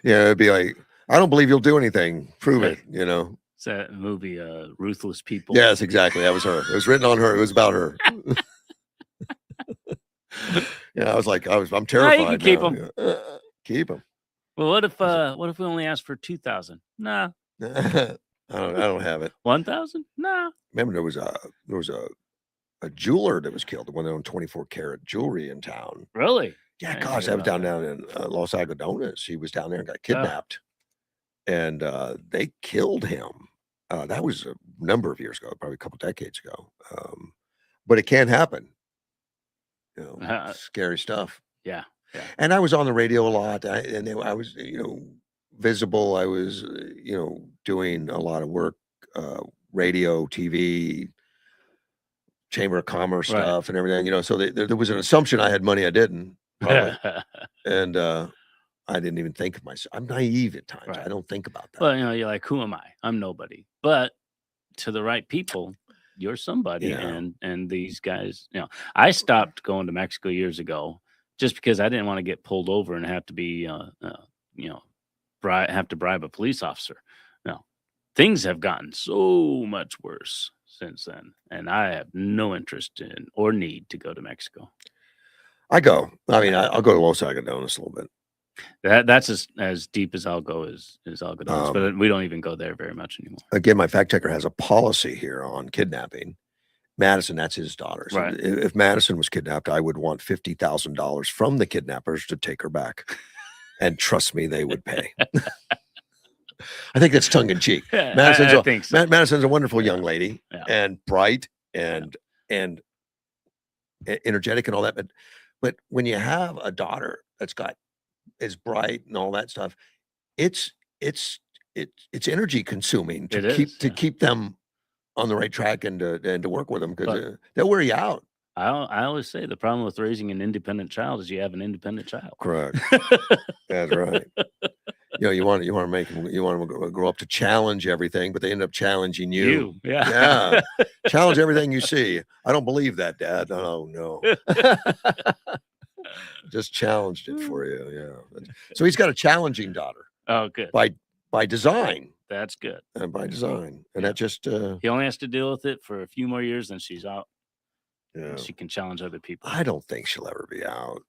[SPEAKER 1] It'd be like, I don't believe you'll do anything. Prove it,
[SPEAKER 2] It's that movie, Ruthless People.
[SPEAKER 1] Yes, exactly. That was her. It was written on her. It was about her. I'm terrified.
[SPEAKER 2] You can keep them.
[SPEAKER 1] Keep them.
[SPEAKER 2] Well, what if we only ask for 2,000? Nah.
[SPEAKER 1] I don't have it.
[SPEAKER 2] 1,000? Nah.
[SPEAKER 1] Remember there was a jeweler that was killed, the one that owned 24 karat jewelry in town.
[SPEAKER 2] Really?
[SPEAKER 1] Yeah, gosh, I was down in Los Algodones. He was down there and got kidnapped, and they killed him. That was a number of years ago, probably a couple decades ago. But it can happen. Scary stuff.
[SPEAKER 2] Yeah.
[SPEAKER 1] And I was on the radio a lot, I was, visible. I was, doing a lot of work, radio, TV, Chamber of Commerce
[SPEAKER 2] Right.
[SPEAKER 1] stuff and everything, so there was an assumption I had money I didn't, probably. And I didn't even think of myself. I'm naive at times.
[SPEAKER 2] Right.
[SPEAKER 1] I don't think about that.
[SPEAKER 2] Well, you're like, who am I? I'm nobody. But to the right people, you're somebody.
[SPEAKER 1] Yeah.
[SPEAKER 2] And these guys, I stopped going to Mexico years ago just because I didn't want to get pulled over and have to be, have to bribe a police officer. No, things have gotten so much worse since then, and I have no interest in or need to go to Mexico.
[SPEAKER 1] I go. I mean, I'll go to Los Algodones a little bit.
[SPEAKER 2] That's as deep as I'll go is Algodones, but we don't even go there very much anymore.
[SPEAKER 1] Again, my fact checker has a policy here on kidnapping. Madison, that's his daughter. So
[SPEAKER 2] Right.
[SPEAKER 1] if Madison was kidnapped, I would want $50,000 from the kidnappers to take her back. And trust me, they would pay. I think that's tongue in cheek.
[SPEAKER 2] I think so.
[SPEAKER 1] Madison's a wonderful young lady,
[SPEAKER 2] Yeah.
[SPEAKER 1] and bright and energetic and all that. But when you have a daughter that's is bright and all that stuff, it's energy consuming to keep them on the right track and to work with them, because they'll wear you out.
[SPEAKER 2] I always say the problem with raising an independent child is you have an independent child.
[SPEAKER 1] Correct. That's right. You want them to grow up to challenge everything, but they end up challenging you.
[SPEAKER 2] Yeah.
[SPEAKER 1] Challenge everything you see. I don't believe that, Dad. Oh no. Just challenged it for you. Yeah. So he's got a challenging daughter.
[SPEAKER 2] Oh, good.
[SPEAKER 1] By design.
[SPEAKER 2] That's good.
[SPEAKER 1] And by design. And that just
[SPEAKER 2] he only has to deal with it for a few more years, then she's out.
[SPEAKER 1] Yeah.
[SPEAKER 2] She can challenge other people.
[SPEAKER 1] I don't think she'll ever be out.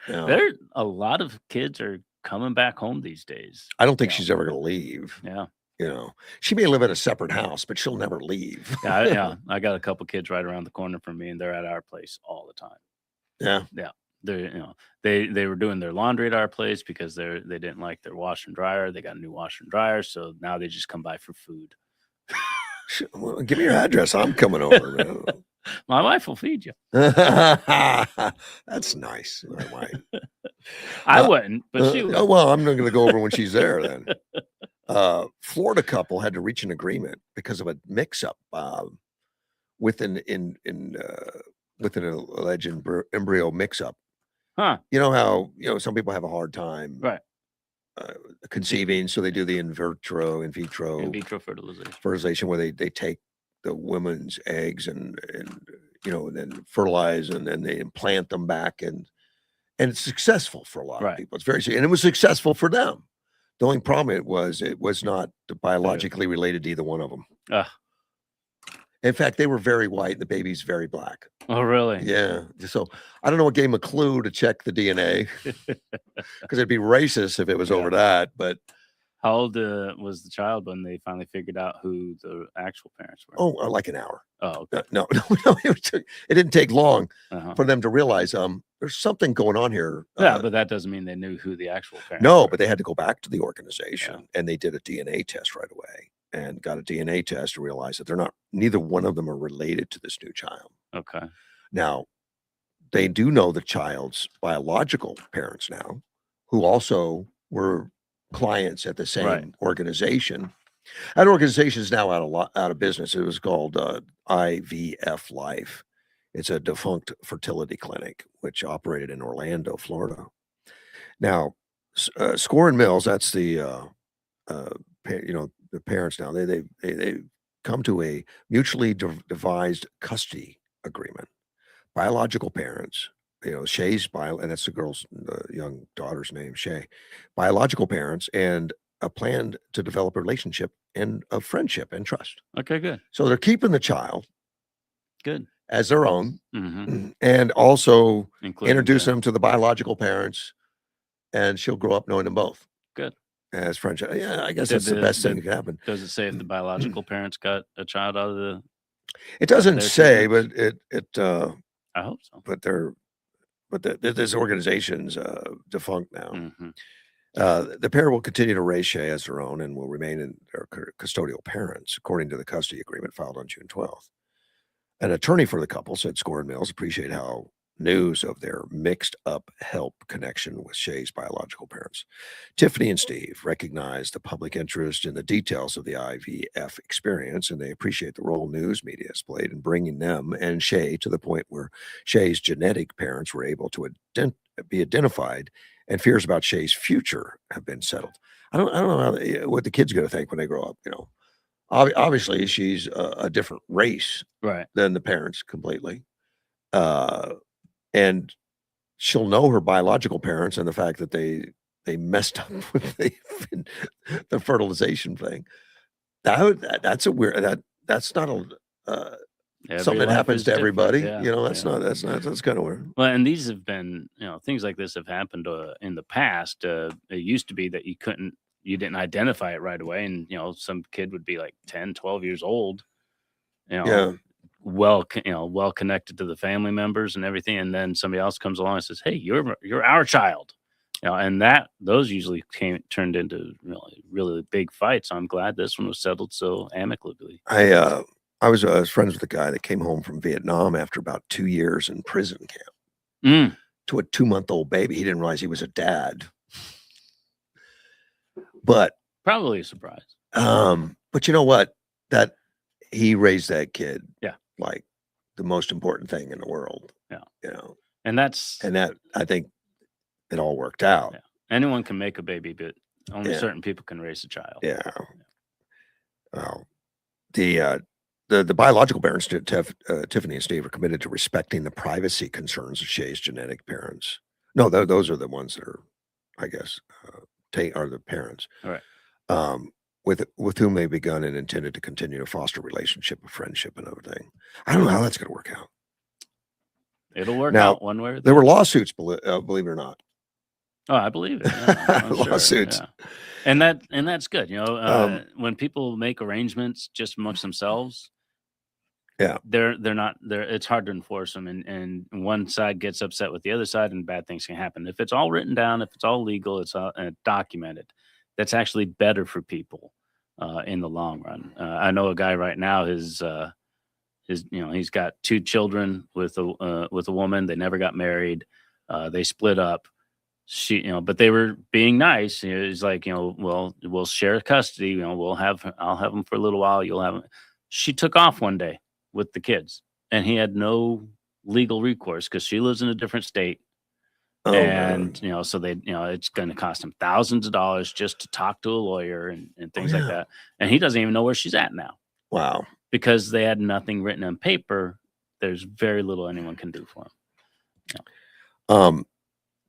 [SPEAKER 2] There a lot of kids are coming back home these days.
[SPEAKER 1] I don't think she's ever going to leave.
[SPEAKER 2] Yeah.
[SPEAKER 1] She may live in a separate house, but she'll never leave.
[SPEAKER 2] Yeah. I got a couple kids right around the corner from me, and they're at our place all the time.
[SPEAKER 1] Yeah.
[SPEAKER 2] Yeah. They were doing their laundry at our place because they didn't like their washer and dryer. They got a new washer and dryer, so now they just come by for food.
[SPEAKER 1] Well, give me your address. I'm coming over, man.
[SPEAKER 2] My wife will feed you.
[SPEAKER 1] That's nice. My wife.
[SPEAKER 2] I wouldn't, but she would.
[SPEAKER 1] Oh, well, I'm not going to go over when she's there then. Florida couple had to reach an agreement because of a mix-up with an alleged embryo mix-up.
[SPEAKER 2] Huh.
[SPEAKER 1] You know how some people have a hard time conceiving, so they do the in vitro fertilization, where they take the women's eggs and then fertilize, and then they implant them back, and it's successful for a lot of people. It's very, and it was successful for them. The only problem it was not biologically related to either one of them. In fact, they were very white, and the baby's very black.
[SPEAKER 2] Oh, really?
[SPEAKER 1] Yeah. So I don't know what gave him a clue to check the DNA, because it'd be racist if it was over that. But
[SPEAKER 2] how old was the child when they finally figured out who the actual parents were?
[SPEAKER 1] Oh, like an hour.
[SPEAKER 2] Oh, okay.
[SPEAKER 1] No. It didn't take long for them to realize there's something going on here.
[SPEAKER 2] Yeah, but that doesn't mean they knew who the actual parents
[SPEAKER 1] were.
[SPEAKER 2] No,
[SPEAKER 1] but they had to go back to the organization, and they did a DNA test right away, and got a DNA test to realize that neither one of them are related to this new child.
[SPEAKER 2] Okay. Now,
[SPEAKER 1] they do know the child's biological parents now, who also were clients at the same organization. That organization is now out of business. It was called IVF Life. It's a defunct fertility clinic which operated in Orlando, Florida. Now, Score and Mills, that's the parents now. They come to a mutually devised custody agreement. Biological parents, Shay's and that's the girl's young daughter's name, Shay. Biological parents, and a plan to develop a relationship and a friendship and trust.
[SPEAKER 2] Okay, good.
[SPEAKER 1] So they're keeping the child
[SPEAKER 2] good
[SPEAKER 1] as their own, and also introduce them to the biological parents, and she'll grow up knowing them both.
[SPEAKER 2] Good.
[SPEAKER 1] As friendship. Yeah, I guess that's the best thing that can happen.
[SPEAKER 2] Does it say if the biological parents got a child out of the?
[SPEAKER 1] It doesn't say, but it.
[SPEAKER 2] I hope so.
[SPEAKER 1] But this organization's defunct now. The pair will continue to raise Shay as their own and will remain in their custodial parents, according to the custody agreement filed on June 12th. An attorney for the couple said Score and Mills appreciate how news of their mixed up help connection with Shay's biological parents. Tiffany and Steve recognize the public interest in the details of the IVF experience, and they appreciate the role news media has played in bringing them and Shay to the point where Shay's genetic parents were able to be identified, and fears about Shay's future have been settled. I don't know what the kids are going to think when they grow up. Obviously she's a different race
[SPEAKER 2] Right.
[SPEAKER 1] than the parents completely. And she'll know her biological parents and the fact that they messed up with the fertilization thing. That's a weird that's not a something that happens to everybody.
[SPEAKER 2] Yeah,
[SPEAKER 1] That's kind of weird.
[SPEAKER 2] Well, and these have been, things like this have happened in the past. It used to be that you didn't identify it right away, and some kid would be like 10, 12 years old.
[SPEAKER 1] Yeah.
[SPEAKER 2] Well connected to the family members and everything, and then somebody else comes along and says, "Hey, you're our child," and those usually turned into really big fights. I'm glad this one was settled so amicably.
[SPEAKER 1] I was friends with a guy that came home from Vietnam after about 2 years in prison camp to a 2-month-old baby. He didn't realize he was a dad, but
[SPEAKER 2] probably a surprise.
[SPEAKER 1] But you know what? That he raised that kid.
[SPEAKER 2] Yeah.
[SPEAKER 1] Like the most important thing in the world.
[SPEAKER 2] Yeah. And that
[SPEAKER 1] I think it all worked out.
[SPEAKER 2] Yeah. Anyone can make a baby, but only certain people can raise a child.
[SPEAKER 1] Yeah. Well, the biological parents, Tiffany and Steve, are committed to respecting the privacy concerns of Shay's genetic parents. No, those are the ones that are, I guess, are the parents.
[SPEAKER 2] All right.
[SPEAKER 1] With whom they've begun and intended to continue to foster a relationship of friendship and everything. I don't know how that's going to work out.
[SPEAKER 2] It'll work
[SPEAKER 1] Now,
[SPEAKER 2] out one way or the
[SPEAKER 1] there
[SPEAKER 2] other.
[SPEAKER 1] were lawsuits, believe it or not.
[SPEAKER 2] Oh, I believe it. Yeah, I'm sure,
[SPEAKER 1] Lawsuits.
[SPEAKER 2] yeah. And that's good. When people make arrangements just amongst themselves, they're not there. It's hard to enforce them, and one side gets upset with the other side, and bad things can happen. If it's all written down, if it's all legal, it's all documented. That's actually better for people in the long run. I know a guy right now. He's got 2 children with a woman. They never got married. They split up. But they were being nice. He's like, well, we'll share custody. I'll have them for a little while. You'll have them. She took off one day with the kids, and he had no legal recourse because she lives in a different state.
[SPEAKER 1] Oh,
[SPEAKER 2] and so they it's going to cost him thousands of dollars just to talk to a lawyer and things like that, and he doesn't even know where she's at now.
[SPEAKER 1] Wow.
[SPEAKER 2] Because they had nothing written on paper. There's very little anyone can do for him.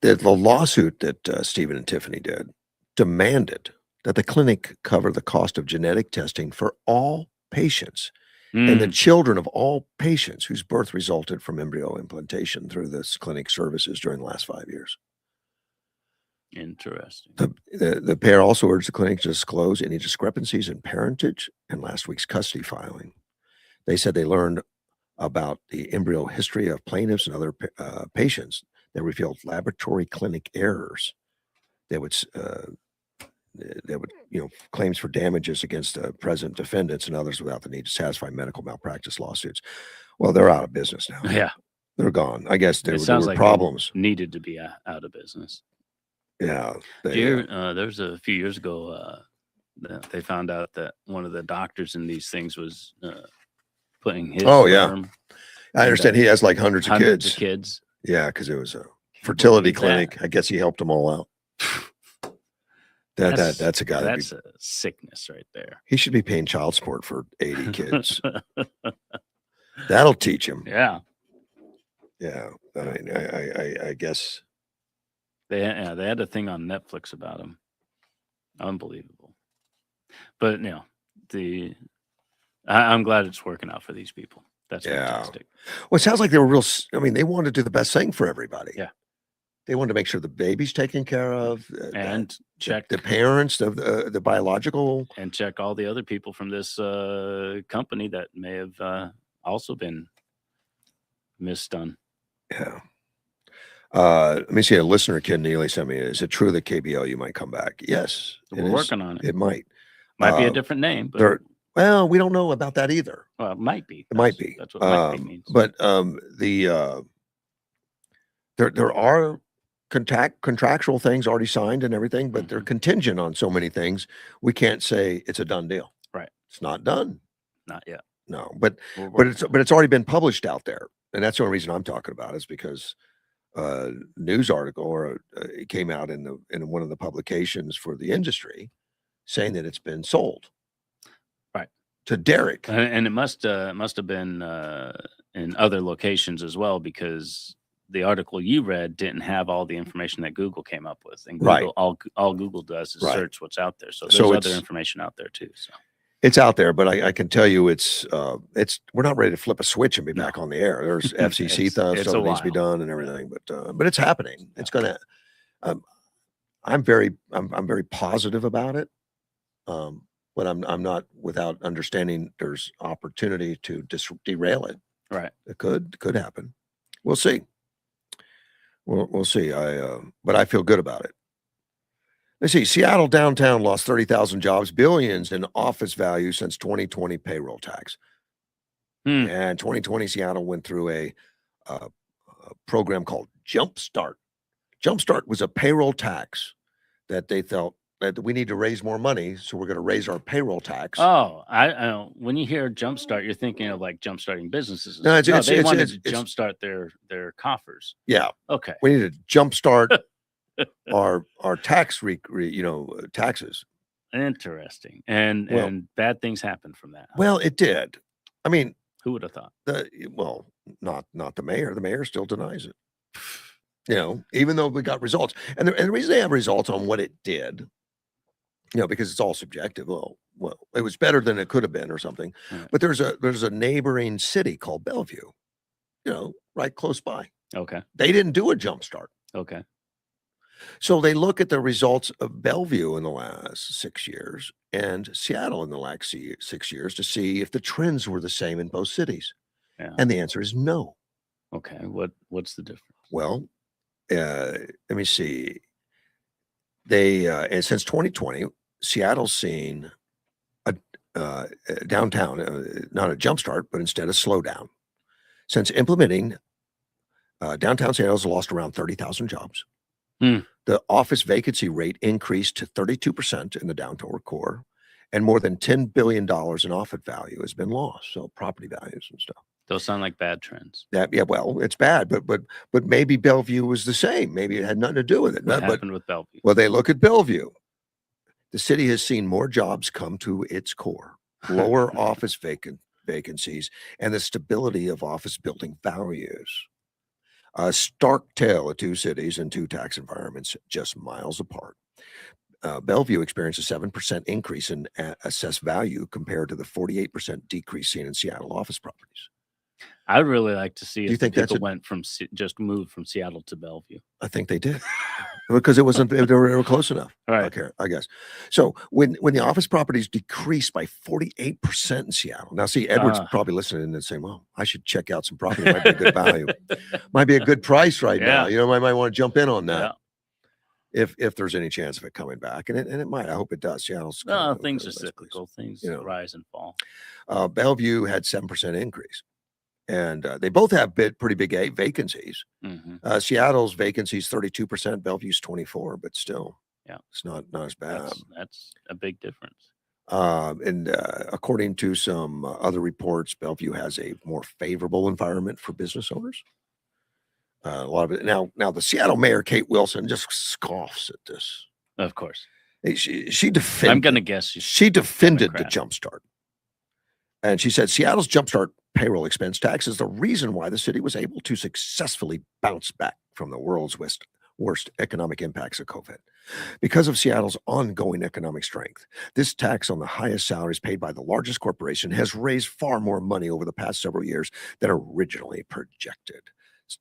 [SPEAKER 1] The lawsuit that Stephen and Tiffany did demanded that the clinic cover the cost of genetic testing for all patients and the children of all patients whose birth resulted from embryo implantation through this clinic services during the last 5 years.
[SPEAKER 2] Interesting.
[SPEAKER 1] The pair also urged the clinic to disclose any discrepancies in parentage and last week's custody filing. They said they learned about the embryo history of plaintiffs and other patients that revealed laboratory clinic errors that would claims for damages against the present defendants and others without the need to satisfy medical malpractice lawsuits. Well, they're out of business now.
[SPEAKER 2] Yeah.
[SPEAKER 1] They're gone. I guess there were
[SPEAKER 2] like
[SPEAKER 1] problems.
[SPEAKER 2] Needed to be out of business.
[SPEAKER 1] Yeah.
[SPEAKER 2] There was a few years ago, they found out that one of the doctors in these things was putting his sperm.
[SPEAKER 1] I understand he has like hundreds of
[SPEAKER 2] kids.
[SPEAKER 1] Yeah, because it was a fertility clinic. I guess he helped them all out. That's a guy.
[SPEAKER 2] That's a sickness right there.
[SPEAKER 1] He should be paying child support for 80 kids. That'll teach him.
[SPEAKER 2] Yeah.
[SPEAKER 1] Yeah. I mean, I guess
[SPEAKER 2] they had a thing on Netflix about him. Unbelievable. But I'm glad it's working out for these people. That's fantastic.
[SPEAKER 1] Well, it sounds like they were they wanted to do the best thing for everybody.
[SPEAKER 2] Yeah.
[SPEAKER 1] They wanted to make sure the baby's taken care of
[SPEAKER 2] and check
[SPEAKER 1] the parents of the biological,
[SPEAKER 2] and check all the other people from this company that may have also been misdone.
[SPEAKER 1] Yeah. Let me see. A listener, Ken Neely, sent me. Is it true that KBLU might come back? Yes,
[SPEAKER 2] we're working on it.
[SPEAKER 1] It might
[SPEAKER 2] be a different name, but
[SPEAKER 1] well, we don't know about that either.
[SPEAKER 2] Well, it might be.
[SPEAKER 1] It might be.
[SPEAKER 2] That's what might be means.
[SPEAKER 1] But There are contractual things already signed and everything, but they're contingent on so many things. We can't say it's a done deal.
[SPEAKER 2] Right.
[SPEAKER 1] It's not done.
[SPEAKER 2] Not yet.
[SPEAKER 1] No, but
[SPEAKER 2] We're
[SPEAKER 1] it's already been published out there, and that's the only reason I'm talking about it, is because news article or it came out in one of the publications for the industry saying that it's been sold.
[SPEAKER 2] Right.
[SPEAKER 1] To Derek.
[SPEAKER 2] And it must have been in other locations as well, because the article you read didn't have all the information that Google came up with. And Google, all Google does is search what's out there. So there's other information out there too. So
[SPEAKER 1] it's out there, but I can tell you it's we're not ready to flip a switch and be back on the air. There's FCC stuff that needs to be done and everything, but it's happening. It's gonna. I'm very positive about it, but I'm not without understanding there's opportunity to derail it.
[SPEAKER 2] Right,
[SPEAKER 1] it could happen. We'll see. We'll see. But I feel good about it. Let's see. Seattle downtown lost 30,000 jobs, billions in office value since 2020 payroll tax. And 2020, Seattle went through a program called Jumpstart. Jumpstart was a payroll tax that they felt that we need to raise more money, so we're going to raise our payroll tax.
[SPEAKER 2] Oh, I know. When you hear Jumpstart, you're thinking of like jumpstarting businesses.
[SPEAKER 1] No,
[SPEAKER 2] they wanted to jumpstart their coffers.
[SPEAKER 1] Yeah.
[SPEAKER 2] Okay.
[SPEAKER 1] We need to jumpstart our tax taxes.
[SPEAKER 2] Interesting. And bad things happened from that.
[SPEAKER 1] Well, it did. I mean,
[SPEAKER 2] who would have thought?
[SPEAKER 1] Not the mayor. The mayor still denies it. Even though we got results, and the reason they have results on what it did, because it's all subjective. Well, it was better than it could have been or something. Right. But there's a neighboring city called Bellevue, right close by.
[SPEAKER 2] Okay.
[SPEAKER 1] They didn't do a jump start.
[SPEAKER 2] Okay.
[SPEAKER 1] So they look at the results of Bellevue in the last 6 years and Seattle in the last 6 years to see if the trends were the same in both cities.
[SPEAKER 2] Yeah.
[SPEAKER 1] And the answer is no.
[SPEAKER 2] Okay. What's the difference?
[SPEAKER 1] Well, let me see. They and since 2020, Seattle's seen a downtown, not a jump start, but instead a slowdown. Since implementing downtown Seattle's lost around 30,000 jobs. The office vacancy rate increased to 32% in the downtown core, and more than $10 billion in office value has been lost. So property values and stuff.
[SPEAKER 2] Those sound like bad trends.
[SPEAKER 1] Well, it's bad, but maybe Bellevue was the same. Maybe it had nothing to do with it.
[SPEAKER 2] What happened with Bellevue?
[SPEAKER 1] Well, they look at Bellevue. The city has seen more jobs come to its core, lower office vacancies, and the stability of office building values. A stark tale of two cities and two tax environments just miles apart. Bellevue experienced a 7% increase in assessed value compared to the 48% decrease seen in Seattle office properties.
[SPEAKER 2] I'd really like to see
[SPEAKER 1] if
[SPEAKER 2] people went from just moved from Seattle to Bellevue.
[SPEAKER 1] I think they did because it wasn't they were close enough.
[SPEAKER 2] All right.
[SPEAKER 1] Okay, I guess. So when the office properties decreased by 48% in Seattle. Now, see, Edward's probably listening and saying, "Well, I should check out some property. It might be a good value. Might be a good price right now. I might want to jump in on that." Yeah. If there's any chance of it coming back, and it might. I hope it does. Seattle's
[SPEAKER 2] things are cyclical. Things rise and fall.
[SPEAKER 1] Bellevue had 7% increase. And they both have pretty big vacancies. Seattle's vacancy is 32%, Bellevue's 24%, but still, it's not as bad.
[SPEAKER 2] That's a big difference.
[SPEAKER 1] And according to some other reports, Bellevue has a more favorable environment for business owners. A lot of it now. The Seattle mayor Kate Wilson just scoffs at this.
[SPEAKER 2] Of course,
[SPEAKER 1] she defended.
[SPEAKER 2] I'm going to guess
[SPEAKER 1] she defended the jumpstart, and she said Seattle's jumpstart payroll expense tax is the reason why the city was able to successfully bounce back from the world's worst economic impacts of COVID. Because of Seattle's ongoing economic strength, this tax on the highest salaries paid by the largest corporation has raised far more money over the past several years than originally projected.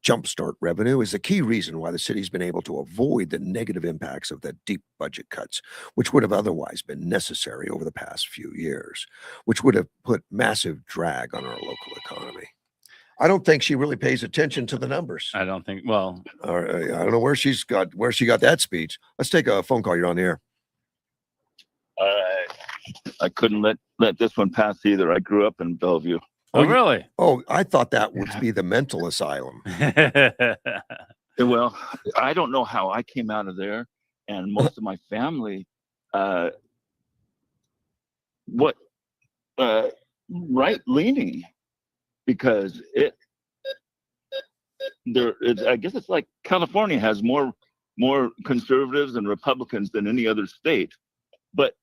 [SPEAKER 1] Jumpstart revenue is the key reason why the city's been able to avoid the negative impacts of the deep budget cuts, which would have otherwise been necessary over the past few years, which would have put massive drag on our local economy. I don't think she really pays attention to the numbers.
[SPEAKER 2] I don't think. Well,
[SPEAKER 1] I don't know where she got that speech. Let's take a phone call. You're on the air.
[SPEAKER 7] I couldn't let this one pass either. I grew up in Bellevue.
[SPEAKER 2] Oh, really?
[SPEAKER 1] Oh, I thought that would be the mental asylum.
[SPEAKER 7] It Well, I don't know how I came out of there, and most of my family, right leaning, because I guess it's like California has more conservatives and Republicans than any other state, but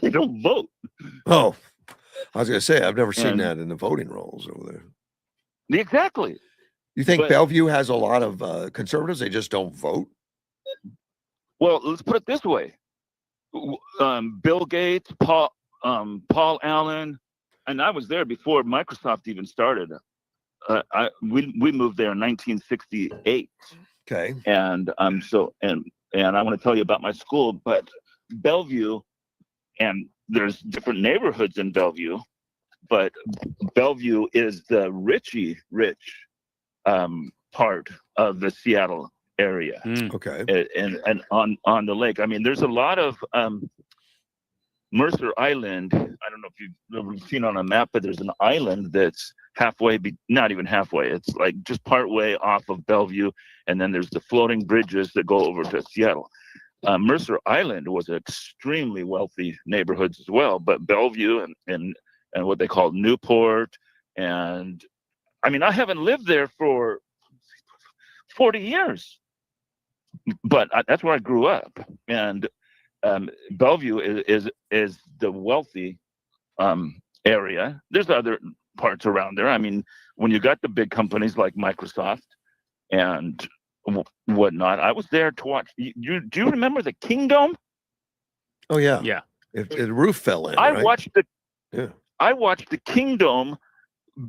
[SPEAKER 7] they don't vote.
[SPEAKER 1] Oh, I was going to say, I've never seen that in the voting rolls over there.
[SPEAKER 7] Exactly.
[SPEAKER 1] You think Bellevue has a lot of conservatives? They just don't vote?
[SPEAKER 7] Well, let's put it this way. Bill Gates, Paul Allen, and I was there before Microsoft even started. We moved there in 1968.
[SPEAKER 1] Okay.
[SPEAKER 7] And and I want to tell you about my school, but Bellevue, and there's different neighborhoods in Bellevue, but Bellevue is the rich part of the Seattle area.
[SPEAKER 1] Okay.
[SPEAKER 7] And on the lake. I mean, there's a lot of Mercer Island. I don't know if you've ever seen on a map, but there's an island that's not even halfway. It's like just part way off of Bellevue, and then there's the floating bridges that go over to Seattle. Mercer Island was extremely wealthy neighborhoods as well, but Bellevue and what they call Newport, and I mean, I haven't lived there for 40 years, but that's where I grew up, and Bellevue is the wealthy area. There's other parts around there. I mean, when you got the big companies like Microsoft and whatnot, I was there to watch. Do you remember the Kingdom?
[SPEAKER 1] Oh yeah,
[SPEAKER 2] yeah.
[SPEAKER 1] If the roof fell in,
[SPEAKER 7] I
[SPEAKER 1] right?
[SPEAKER 7] watched the Kingdom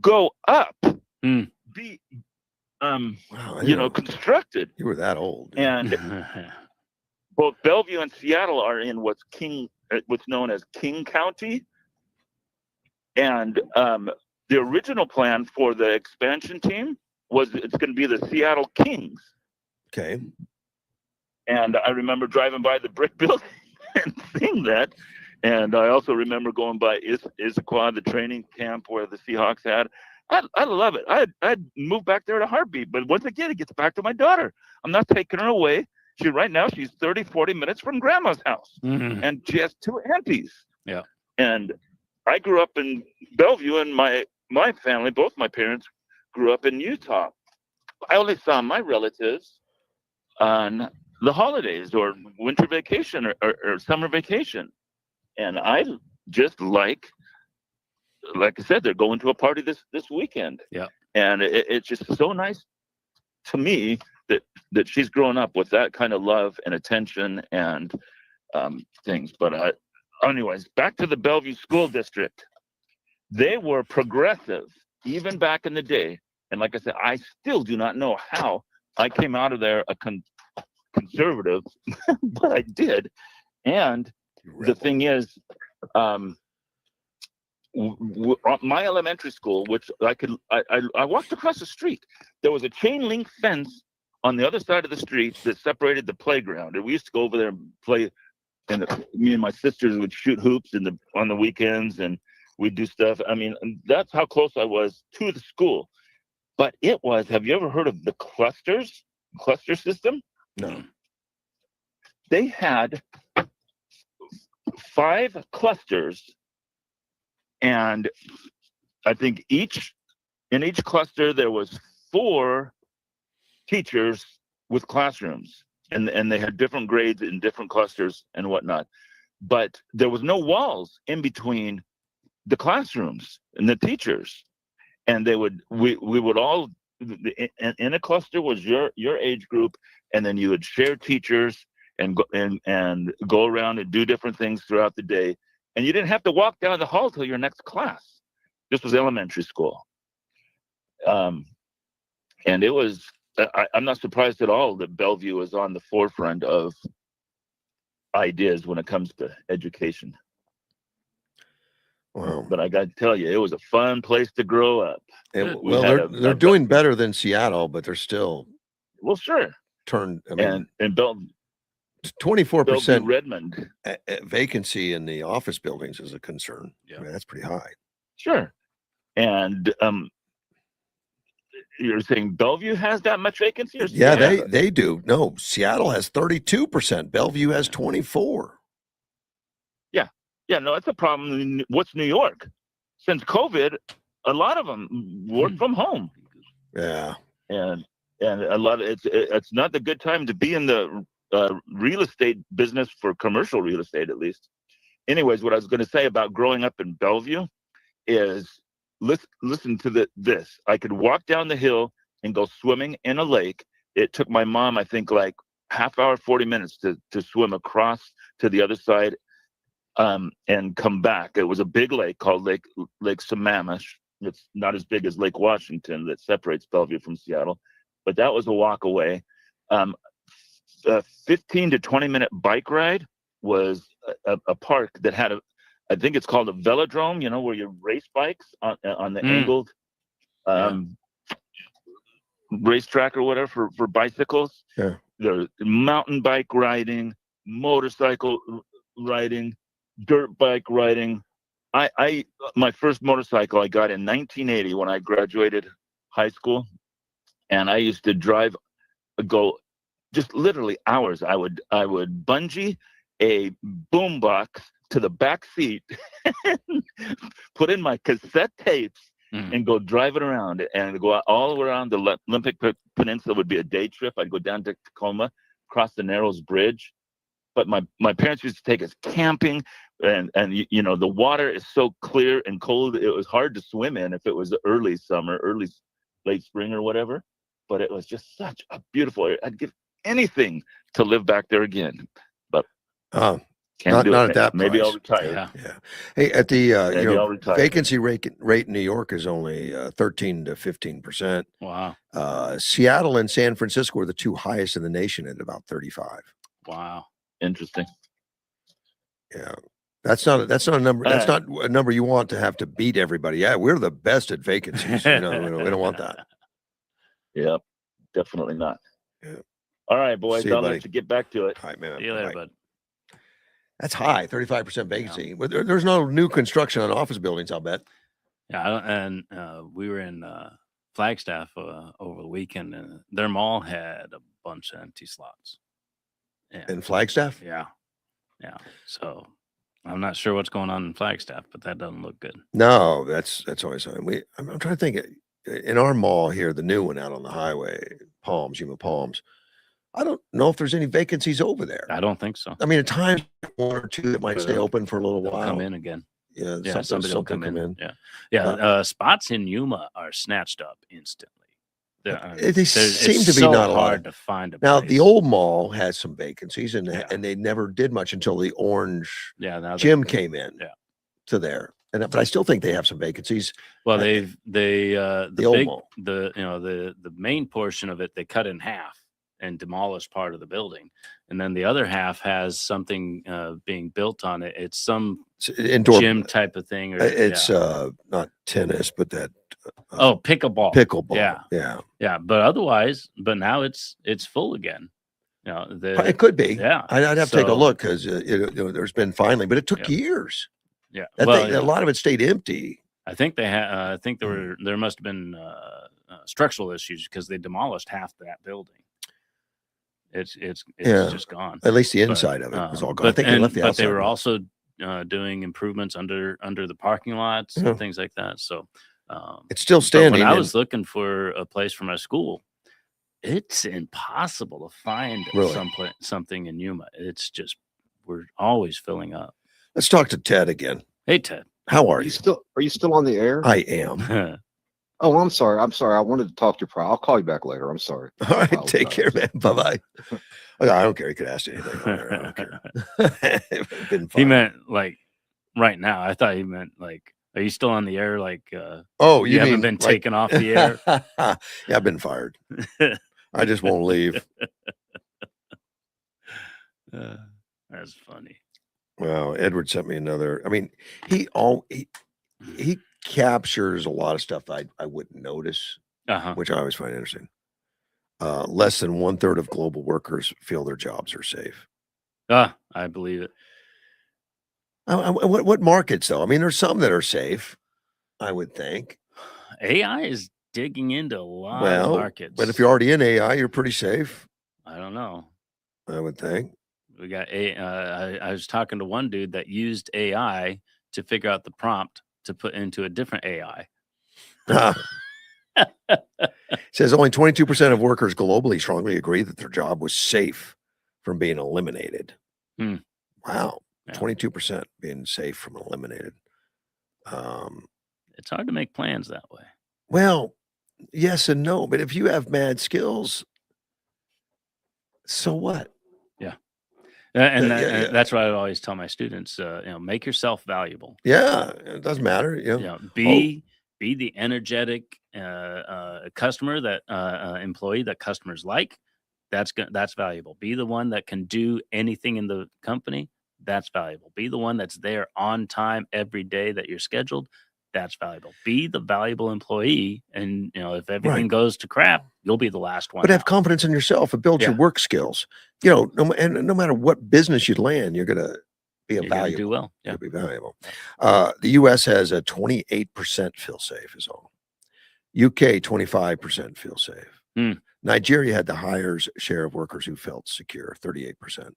[SPEAKER 7] go up, be
[SPEAKER 1] wow,
[SPEAKER 7] constructed.
[SPEAKER 1] You were that old,
[SPEAKER 7] and both Bellevue and Seattle are in what's known as King County, and the original plan for the expansion team was it's going to be the Seattle Kings.
[SPEAKER 1] Okay.
[SPEAKER 7] And I remember driving by the brick building and seeing that. And I also remember going by Issaquah, the training camp where the Seahawks had. I love it. I'd move back there in a heartbeat. But once again, it gets back to my daughter. I'm not taking her away. Right now, she's 30, 40 minutes from grandma's house.
[SPEAKER 2] Mm-hmm.
[SPEAKER 7] And she has 2 aunties.
[SPEAKER 2] Yeah.
[SPEAKER 7] And I grew up in Bellevue, and my family, both my parents, grew up in Utah. I only saw my relatives on the holidays or winter vacation or summer vacation. And I just like I said, they're going to a party this weekend.
[SPEAKER 2] Yeah. And
[SPEAKER 7] it's just so nice to me that she's grown up with that kind of love and attention and things. But anyways, back to the Bellevue School District. They were progressive even back in the day. And like I said, I still do not know how I came out of there a conservative, but I did. And the thing is, my elementary school, which I walked across the street, there was a chain link fence on the other side of the street that separated the playground. And we used to go over there and play. And me and my sisters would shoot hoops on the weekends, and we'd do stuff. I mean, that's how close I was to the school. But it was, have you ever heard of the cluster system?
[SPEAKER 1] No.
[SPEAKER 7] They had 5 clusters, and I think in each cluster there was 4 teachers with classrooms, and they had different grades in different clusters and whatnot. But there was no walls in between the classrooms and the teachers. And we would all, in a cluster was your age group, and then you would share teachers and go around and do different things throughout the day. And you didn't have to walk down the hall till your next class. This was elementary school. And it was, I'm not surprised at all that Bellevue is on the forefront of ideas when it comes to education.
[SPEAKER 1] Wow.
[SPEAKER 7] But I got to tell you, it was a fun place to grow up.
[SPEAKER 1] Well, they're doing better than Seattle, but they're still
[SPEAKER 7] sure
[SPEAKER 1] turned. I mean,
[SPEAKER 7] and
[SPEAKER 1] 24%
[SPEAKER 7] Redmond
[SPEAKER 1] vacancy in the office buildings is a concern. Yeah, I mean, that's pretty high.
[SPEAKER 7] Sure, and You're saying Bellevue has that much vacancy? Or
[SPEAKER 1] Yeah,
[SPEAKER 7] Seattle?
[SPEAKER 1] they do. No, Seattle has 32%. Bellevue has 24.
[SPEAKER 7] Yeah, no, that's a problem. What's New York? Since COVID, a lot of them work from home.
[SPEAKER 1] Yeah.
[SPEAKER 7] And a lot of it's not the good time to be in the real estate business, for commercial real estate at least. Anyways, what I was going to say about growing up in Bellevue is listen to this. I could walk down the hill and go swimming in a lake. It took my mom, I think, like half hour, 40 minutes to swim across to the other side and come back. It was a big lake called Lake Sammamish. It's not as big as Lake Washington that separates Bellevue from Seattle, but that was a walk away. A 15 to 20-minute bike ride was a park that had I think it's called a velodrome, where you race bikes on the angled racetrack or whatever for bicycles.
[SPEAKER 1] Yeah.
[SPEAKER 7] There's mountain bike riding, motorcycle riding, dirt bike riding. My first motorcycle I got in 1980 when I graduated high school, and I used to go just literally hours. I would bungee a boombox to the back seat, put in my cassette tapes, and go drive it around, and go all around the Olympic Peninsula. Would be a day trip. I'd go down to Tacoma, cross the Narrows Bridge. But my parents used to take us camping, and the water is so clear and cold, it was hard to swim in if it was early summer, late spring or whatever. But it was just such a beautiful area. I'd give anything to live back there again. But can't do
[SPEAKER 1] not
[SPEAKER 7] it.
[SPEAKER 1] at that
[SPEAKER 7] Maybe
[SPEAKER 1] price.
[SPEAKER 7] I'll retire.
[SPEAKER 1] Yeah. Hey, at the
[SPEAKER 7] Maybe I'll retire.
[SPEAKER 1] vacancy rate in New York is only 13 to 15%.
[SPEAKER 2] Wow.
[SPEAKER 1] Seattle and San Francisco are the two highest in the nation at about 35.
[SPEAKER 2] Wow.
[SPEAKER 7] Interesting.
[SPEAKER 1] Yeah. That's not a number. That's not a number you want to have to beat everybody. Yeah, we're the best at vacancies. We don't want that.
[SPEAKER 7] Yep, definitely not.
[SPEAKER 1] Yeah.
[SPEAKER 7] All right, boys.
[SPEAKER 1] See you,
[SPEAKER 7] I'll
[SPEAKER 1] buddy.
[SPEAKER 7] let you get back to it.
[SPEAKER 1] All right, man.
[SPEAKER 2] See you later,
[SPEAKER 1] Bye.
[SPEAKER 2] bud.
[SPEAKER 1] That's high, 35% vacancy. But there's no new construction on office buildings, I'll bet.
[SPEAKER 2] Yeah, and we were in Flagstaff over the weekend, and their mall had a bunch of empty slots.
[SPEAKER 1] In Flagstaff?
[SPEAKER 2] Yeah. So I'm not sure what's going on in Flagstaff, but that doesn't look good.
[SPEAKER 1] No, that's always something. I'm trying to think. In our mall here, the new one out on the highway, Yuma Palms. I don't know if there's any vacancies over there.
[SPEAKER 2] I don't think so.
[SPEAKER 1] I mean, at times one or two that might stay open for a little while.
[SPEAKER 2] Come in again.
[SPEAKER 1] Yeah,
[SPEAKER 2] somebody will come in. Yeah.
[SPEAKER 1] Uh,
[SPEAKER 2] Spots in Yuma are snatched up instantly.
[SPEAKER 1] They seem to be
[SPEAKER 2] so
[SPEAKER 1] not a lot.
[SPEAKER 2] hard to find a
[SPEAKER 1] Now,
[SPEAKER 2] place.
[SPEAKER 1] the old mall has some vacancies, and they never did much until the orange gym came in to there. But I still think they have some vacancies.
[SPEAKER 2] Well, the
[SPEAKER 1] old
[SPEAKER 2] big
[SPEAKER 1] mall.
[SPEAKER 2] the main portion of it they cut in half and demolished part of the building, and then the other half has something being built on it. It's some
[SPEAKER 1] indoor
[SPEAKER 2] gym type of thing. Or
[SPEAKER 1] it's not tennis, but that
[SPEAKER 2] pickleball.
[SPEAKER 1] Yeah.
[SPEAKER 2] But otherwise, now it's full again.
[SPEAKER 1] It could be.
[SPEAKER 2] Yeah,
[SPEAKER 1] I'd have to take a look because there's been finally, but it took years.
[SPEAKER 2] Yeah,
[SPEAKER 1] a lot of it stayed empty.
[SPEAKER 2] I think they had. I think there must have been structural issues because they demolished half that building. It's just gone.
[SPEAKER 1] At least the inside of it was all gone. I think they left the outside.
[SPEAKER 2] But they were also doing improvements under the parking lots and things like that. So
[SPEAKER 1] it's still standing.
[SPEAKER 2] When I was looking for a place for my school, it's impossible to find something in Yuma. It's just we're always filling up.
[SPEAKER 1] Let's talk to Ted again.
[SPEAKER 2] Hey, Ted.
[SPEAKER 1] How are you?
[SPEAKER 4] Are you still on the air?
[SPEAKER 1] I am.
[SPEAKER 4] Oh, I'm sorry. I wanted to talk to you. I'll call you back later. I'm sorry.
[SPEAKER 1] All right. Take care, man. Bye-bye. I don't care. You could ask anything. I don't care.
[SPEAKER 2] He meant like right now. I thought he meant like, are you still on the air? Like,
[SPEAKER 1] you
[SPEAKER 2] haven't been taken off the air?
[SPEAKER 1] Yeah, I've been fired. I just won't leave.
[SPEAKER 2] That's funny.
[SPEAKER 1] Well, Edward sent me another. I mean, he captures a lot of stuff I wouldn't notice, which I always find interesting. Less than 1/3 of global workers feel their jobs are safe.
[SPEAKER 2] I believe it.
[SPEAKER 1] What markets though? I mean, there's some that are safe, I would think.
[SPEAKER 2] AI is digging into a lot of
[SPEAKER 1] Well,
[SPEAKER 2] markets.
[SPEAKER 1] but if you're already in AI, you're pretty safe,
[SPEAKER 2] I don't know.
[SPEAKER 1] I would think.
[SPEAKER 2] We got I was talking to one dude that used AI to figure out the prompt to put into a different AI.
[SPEAKER 1] Says only 22% of workers globally strongly agree that their job was safe from being eliminated.
[SPEAKER 2] Hmm.
[SPEAKER 1] Wow.
[SPEAKER 2] Yeah.
[SPEAKER 1] 22% being safe from eliminated.
[SPEAKER 2] It's hard to make plans that way.
[SPEAKER 1] Well, yes and no, but if you have mad skills, so what?
[SPEAKER 2] Yeah. And
[SPEAKER 1] Yeah.
[SPEAKER 2] that's what I always tell my students, make yourself valuable.
[SPEAKER 1] Yeah, it doesn't matter.
[SPEAKER 2] Be the energetic customer that employee that customers like. That's valuable. Be the one that can do anything in the company. That's valuable. Be the one that's there on time every day that you're scheduled. That's valuable. Be the valuable employee, and if everything goes to crap, you'll be the last one.
[SPEAKER 1] But have confidence in yourself and build your work skills. No matter what business you land, you're gonna be valuable.
[SPEAKER 2] Do well.
[SPEAKER 1] You'll be valuable. The U.S. has a 28% feel safe is all. UK 25% feel safe. Nigeria had the highest share of workers who felt secure, 38%.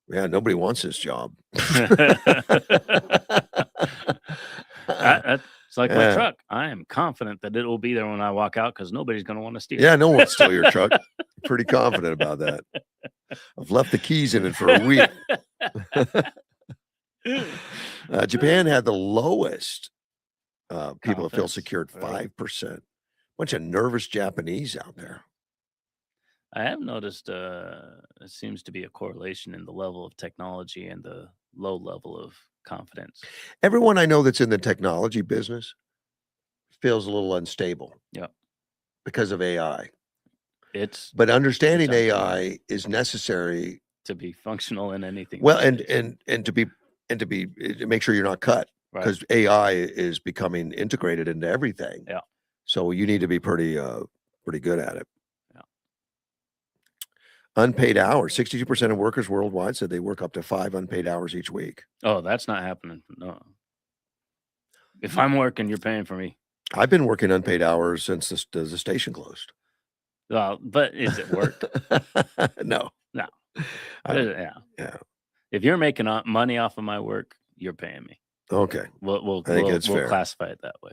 [SPEAKER 1] Yeah, nobody wants this job.
[SPEAKER 2] It's like my truck. I am confident that it will be there when I walk out because nobody's going to want to steal it.
[SPEAKER 1] Yeah, no one wants to steal your truck. Pretty confident about that. I've left the keys in it for a week. Japan had the lowest people that feel secure at 5%. Bunch of nervous Japanese out there.
[SPEAKER 2] I have noticed it seems to be a correlation in the level of technology and the low level of confidence.
[SPEAKER 1] Everyone I know that's in the technology business feels a little unstable.
[SPEAKER 2] Yeah.
[SPEAKER 1] Because of AI.
[SPEAKER 2] But
[SPEAKER 1] understanding AI is necessary
[SPEAKER 2] to be functional in anything.
[SPEAKER 1] Well, and to make sure you're not cut, because AI is becoming integrated into everything.
[SPEAKER 2] Yeah.
[SPEAKER 1] So you need to be pretty good at it.
[SPEAKER 2] Yeah.
[SPEAKER 1] Unpaid hours. 62% of workers worldwide said they work up to 5 unpaid hours each week.
[SPEAKER 2] Oh, that's not happening. No. If I'm working, you're paying for me.
[SPEAKER 1] I've been working unpaid hours since the station closed.
[SPEAKER 2] Well, but is it work?
[SPEAKER 1] No.
[SPEAKER 2] Yeah. If you're making money off of my work, you're paying me.
[SPEAKER 1] Okay.
[SPEAKER 2] We'll
[SPEAKER 1] fair.
[SPEAKER 2] classify it that way.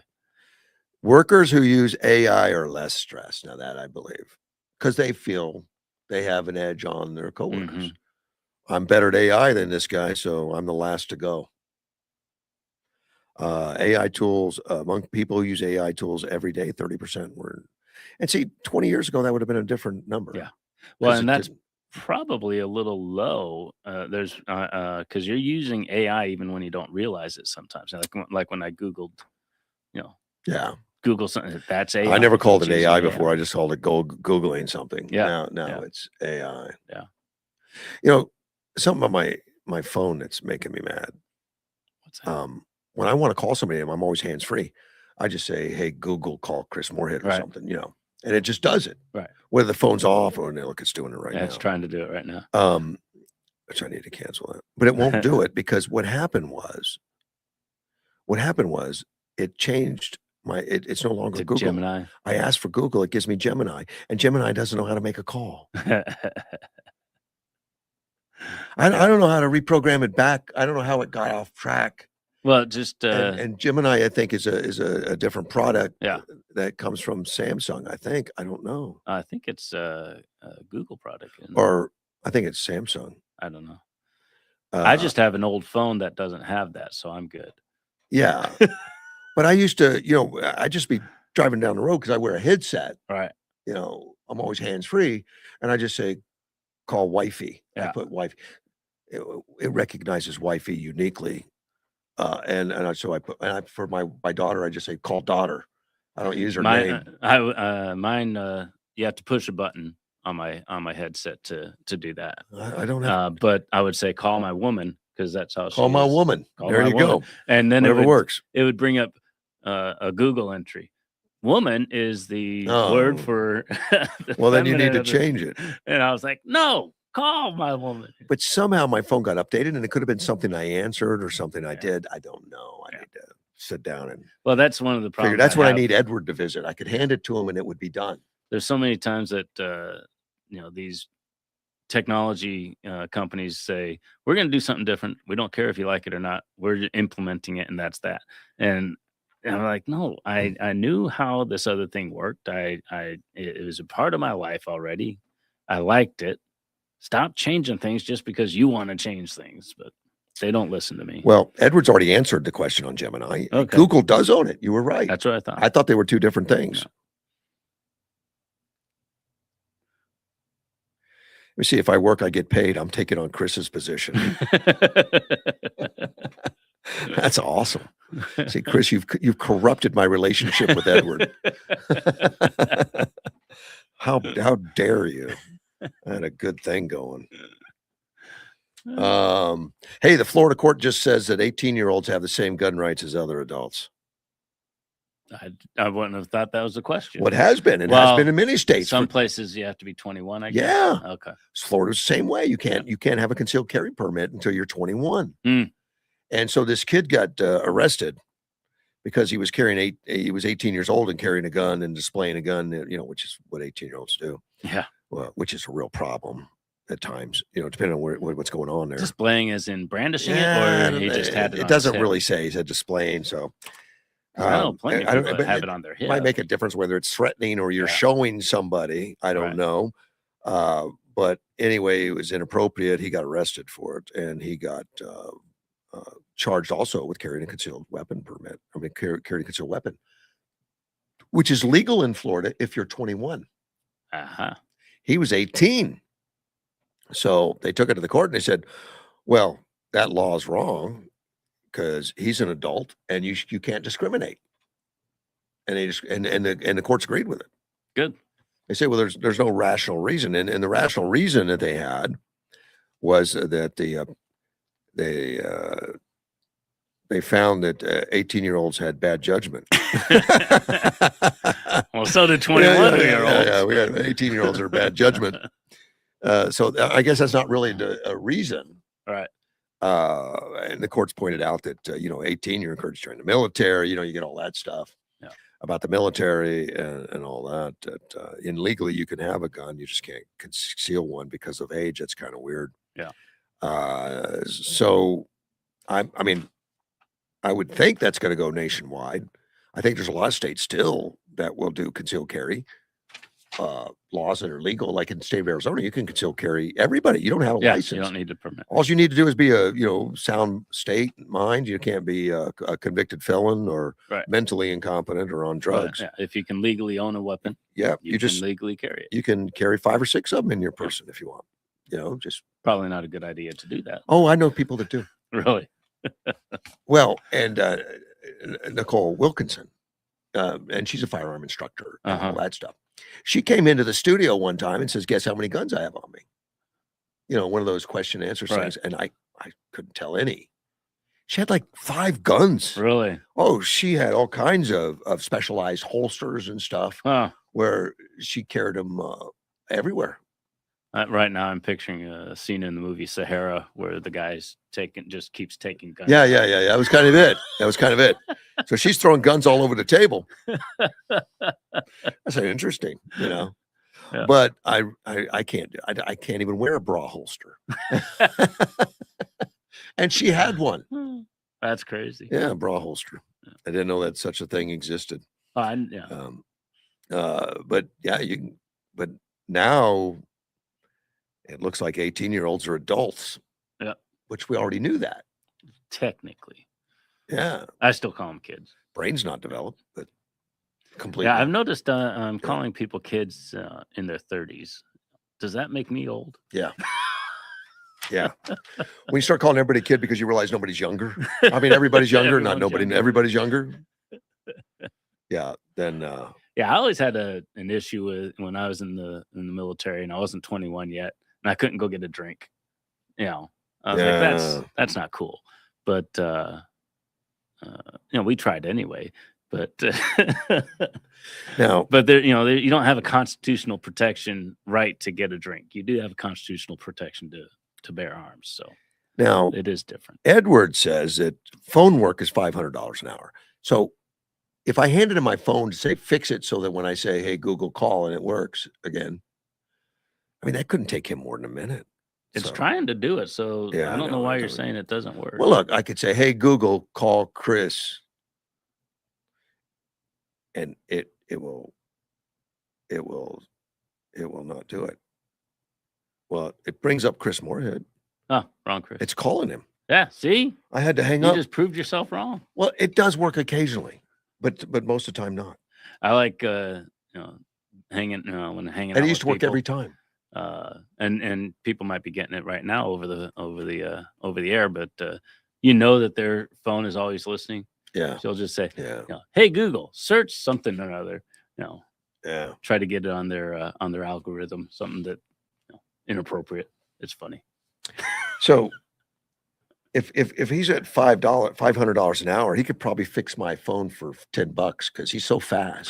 [SPEAKER 1] Workers who use AI are less stressed. Now that I believe, because they feel they have an edge on their coworkers. Mm-hmm. I'm better at AI than this guy, so I'm the last to go. AI tools, among people who use AI tools every day, 30% were. And see, 20 years ago, that would have been a different number.
[SPEAKER 2] Yeah. Well, and that's probably a little low. There's because you're using AI even when you don't realize it sometimes. Like when I Googled,
[SPEAKER 1] Yeah.
[SPEAKER 2] Google something, that's AI.
[SPEAKER 1] I never called it AI before. I just called it Googling something.
[SPEAKER 2] Yeah.
[SPEAKER 1] Now it's AI.
[SPEAKER 2] Yeah.
[SPEAKER 1] Something about my phone that's making me mad.
[SPEAKER 2] What's that?
[SPEAKER 1] When I want to call somebody, I'm always hands free. I just say, "Hey, Google, call Chris Moorhead" or something, and it just does it.
[SPEAKER 2] Right.
[SPEAKER 1] Whether the phone's off or look, it's doing it right now.
[SPEAKER 2] It's trying to do it right now.
[SPEAKER 1] Which I need to cancel it, but it won't do it because what happened was it changed it's no longer Google.
[SPEAKER 2] Gemini.
[SPEAKER 1] I asked for Google, it gives me Gemini, and Gemini doesn't know how to make a call. I don't know how to reprogram it back. I don't know how it got off track.
[SPEAKER 2] Well, just
[SPEAKER 1] and Gemini, I think, is a different product.
[SPEAKER 2] Yeah.
[SPEAKER 1] That comes from Samsung. I think. I don't know.
[SPEAKER 2] I think it's a Google product,
[SPEAKER 1] or I think it's Samsung.
[SPEAKER 2] I don't know. I just have an old phone that doesn't have that, so I'm good.
[SPEAKER 1] Yeah, but I used to, I just be driving down the road because I wear a headset.
[SPEAKER 2] Right.
[SPEAKER 1] I'm always hands free, and I just say, "Call wifey."
[SPEAKER 2] Yeah.
[SPEAKER 1] I put wife. It recognizes wifey uniquely. So I put, for my daughter, I just say, "Call daughter." I don't use her name.
[SPEAKER 2] Mine, you have to push a button on my headset to do that.
[SPEAKER 1] I don't have.
[SPEAKER 2] But I would say, "Call my woman," because that's how.
[SPEAKER 1] Call my woman. There you go.
[SPEAKER 2] And then
[SPEAKER 1] it works.
[SPEAKER 2] It would bring up a Google entry. Woman is the word for.
[SPEAKER 1] Well, then you need to change it.
[SPEAKER 2] And I was like, "No. Call my woman."
[SPEAKER 1] But somehow my phone got updated, and it could have been something I answered or something I did. I don't know. I need to sit down and
[SPEAKER 2] Well, that's one of the
[SPEAKER 1] figure.
[SPEAKER 2] problems.
[SPEAKER 1] That's when I need Edward to visit. I could hand it to him and it would be done.
[SPEAKER 2] There's so many times that these technology companies say we're going to do something different. We don't care if you like it or not. We're implementing it, and that's that. And I'm like, no, I knew how this other thing worked. It was a part of my life already. I liked it. Stop changing things just because you want to change things, but they don't listen to me.
[SPEAKER 1] Well, Edward's already answered the question on Gemini.
[SPEAKER 2] Okay.
[SPEAKER 1] Google does own it. You were right.
[SPEAKER 2] That's what I thought.
[SPEAKER 1] I thought they were two different things.
[SPEAKER 2] No.
[SPEAKER 1] Let me see, if I work, I get paid. I'm taking on Chris's position. That's awesome. See, Chris, you've corrupted my relationship with Edward. How dare you? I had a good thing going. Hey, the Florida court just says that 18-year-olds have the same gun rights as other adults.
[SPEAKER 2] I wouldn't have thought that was a question.
[SPEAKER 1] What has been? It has been in many states.
[SPEAKER 2] Some places you have to be 21, I guess.
[SPEAKER 1] Yeah.
[SPEAKER 2] Okay.
[SPEAKER 1] Florida's the same way. You can't have a concealed carry permit until you're 21.
[SPEAKER 2] Mm.
[SPEAKER 1] And so this kid got arrested because he was he was 18 years old and carrying a gun and displaying a gun, which is what 18-year-olds do.
[SPEAKER 2] Yeah.
[SPEAKER 1] Well, which is a real problem at times, depending on what's going on there.
[SPEAKER 2] Displaying as in brandishing it, or he just had it.
[SPEAKER 1] It doesn't really say. He said displaying. So
[SPEAKER 2] I know plenty of people that have it on their hip.
[SPEAKER 1] It might make a difference whether it's threatening or you're showing somebody. I don't know. But anyway, it was inappropriate. He got arrested for it, and he got charged also with carrying a concealed weapon permit. I mean, carrying a concealed weapon, which is legal in Florida if you're 21.
[SPEAKER 2] Uh-huh.
[SPEAKER 1] He was 18. So they took it to the court and they said, well, that law is wrong because he's an adult and you can't discriminate. And they just and the courts agreed with it.
[SPEAKER 2] Good.
[SPEAKER 1] They say, well, there's no rational reason. And the rational reason that they had was that they found that 18-year-olds had bad judgment.
[SPEAKER 2] Well, so did 21-year-olds.
[SPEAKER 1] Yeah, we had 18-year-olds are bad judgment. So I guess that's not really a reason.
[SPEAKER 2] Right.
[SPEAKER 1] And the courts pointed out that, 18, you're encouraged to join the military, you get all that stuff about the military and all that. And legally you can have a gun. You just can't conceal one because of age. That's kind of weird.
[SPEAKER 2] Yeah.
[SPEAKER 1] So I mean, I would think that's going to go nationwide. I think there's a lot of states still that will do concealed carry laws that are legal. Like in the state of Arizona, you can conceal carry everybody. You don't have a license.
[SPEAKER 2] You don't need a permit.
[SPEAKER 1] All you need to do is be a sound state mind. You can't be a convicted felon or mentally incompetent or on drugs.
[SPEAKER 2] Yeah. If you can legally own a weapon,
[SPEAKER 1] you
[SPEAKER 2] can
[SPEAKER 1] just
[SPEAKER 2] legally carry it.
[SPEAKER 1] You can carry 5 or 6 of them in your person if you want. Just
[SPEAKER 2] probably not a good idea to do that.
[SPEAKER 1] Oh, I know people that do.
[SPEAKER 2] Really?
[SPEAKER 1] Well, and Nicole Wilkinson, and she's a firearm instructor and all that stuff. She came into the studio one time and says, guess how many guns I have on me? One of those question and answer things. And I couldn't tell any. She had like 5 guns.
[SPEAKER 2] Really?
[SPEAKER 1] Oh, she had all kinds of specialized holsters and stuff where she carried them everywhere.
[SPEAKER 2] Right now, I'm picturing a scene in the movie Sahara where the guy's just keeps taking guns.
[SPEAKER 1] Yeah. That was kind of it. So she's throwing guns all over the table. That's interesting, Yeah. But I can't even wear a bra holster. And she had one.
[SPEAKER 2] That's crazy.
[SPEAKER 1] Yeah, a bra holster. Yeah. I didn't know that such a thing existed.
[SPEAKER 2] But
[SPEAKER 1] yeah, you can. But now it looks like 18-year-olds are adults.
[SPEAKER 2] Yeah,
[SPEAKER 1] which we already knew that.
[SPEAKER 2] Technically.
[SPEAKER 1] Yeah,
[SPEAKER 2] I still call them kids.
[SPEAKER 1] Brain's not developed, but completely.
[SPEAKER 2] Yeah, I've noticed I'm calling people kids in their 30s. Does that make me old?
[SPEAKER 1] Yeah. Yeah. When you start calling everybody a kid because you realize nobody's younger. I mean, everybody's younger, not nobody. Younger. Everybody's younger. Yeah. Then.
[SPEAKER 2] Yeah, I always had an issue with when I was in the military and I wasn't 21 yet, and I couldn't go get a drink. I was like, that's not cool. But we tried anyway. But
[SPEAKER 1] now,
[SPEAKER 2] but there, you don't have a constitutional protection right to get a drink. You do have a constitutional protection to bear arms. So
[SPEAKER 1] now
[SPEAKER 2] it is different.
[SPEAKER 1] Edward says that phone work is $500 an hour. So if I handed him my phone to say, fix it so that when I say, hey, Google, call, and it works again, I mean, that couldn't take him more than a minute.
[SPEAKER 2] It's
[SPEAKER 1] So,
[SPEAKER 2] trying to do it. So
[SPEAKER 1] yeah,
[SPEAKER 2] I
[SPEAKER 1] I
[SPEAKER 2] don't know
[SPEAKER 1] know,
[SPEAKER 2] why
[SPEAKER 1] it
[SPEAKER 2] you're
[SPEAKER 1] doesn't-
[SPEAKER 2] saying it doesn't work.
[SPEAKER 1] Well, look, I could say, hey, Google, call Chris, and it will not do it. Well, it brings up Chris Moorhead.
[SPEAKER 2] Oh, wrong, Chris.
[SPEAKER 1] It's calling him.
[SPEAKER 2] Yeah, see?
[SPEAKER 1] I had to hang
[SPEAKER 2] You
[SPEAKER 1] up.
[SPEAKER 2] just proved yourself wrong.
[SPEAKER 1] Well, it does work occasionally, but most of the time not.
[SPEAKER 2] I like hanging when hanging
[SPEAKER 1] And
[SPEAKER 2] out
[SPEAKER 1] it used
[SPEAKER 2] with
[SPEAKER 1] to work
[SPEAKER 2] people.
[SPEAKER 1] every time.
[SPEAKER 2] And people might be getting it right now over the air, but you know that their phone is always listening.
[SPEAKER 1] Yeah.
[SPEAKER 2] She'll just say,
[SPEAKER 1] Yeah.
[SPEAKER 2] hey Google, search something or another.
[SPEAKER 1] Yeah.
[SPEAKER 2] Try to get it on their algorithm, something that inappropriate. It's funny.
[SPEAKER 1] So if he's at $500 an hour, he could probably fix my phone for $10 because he's so fast.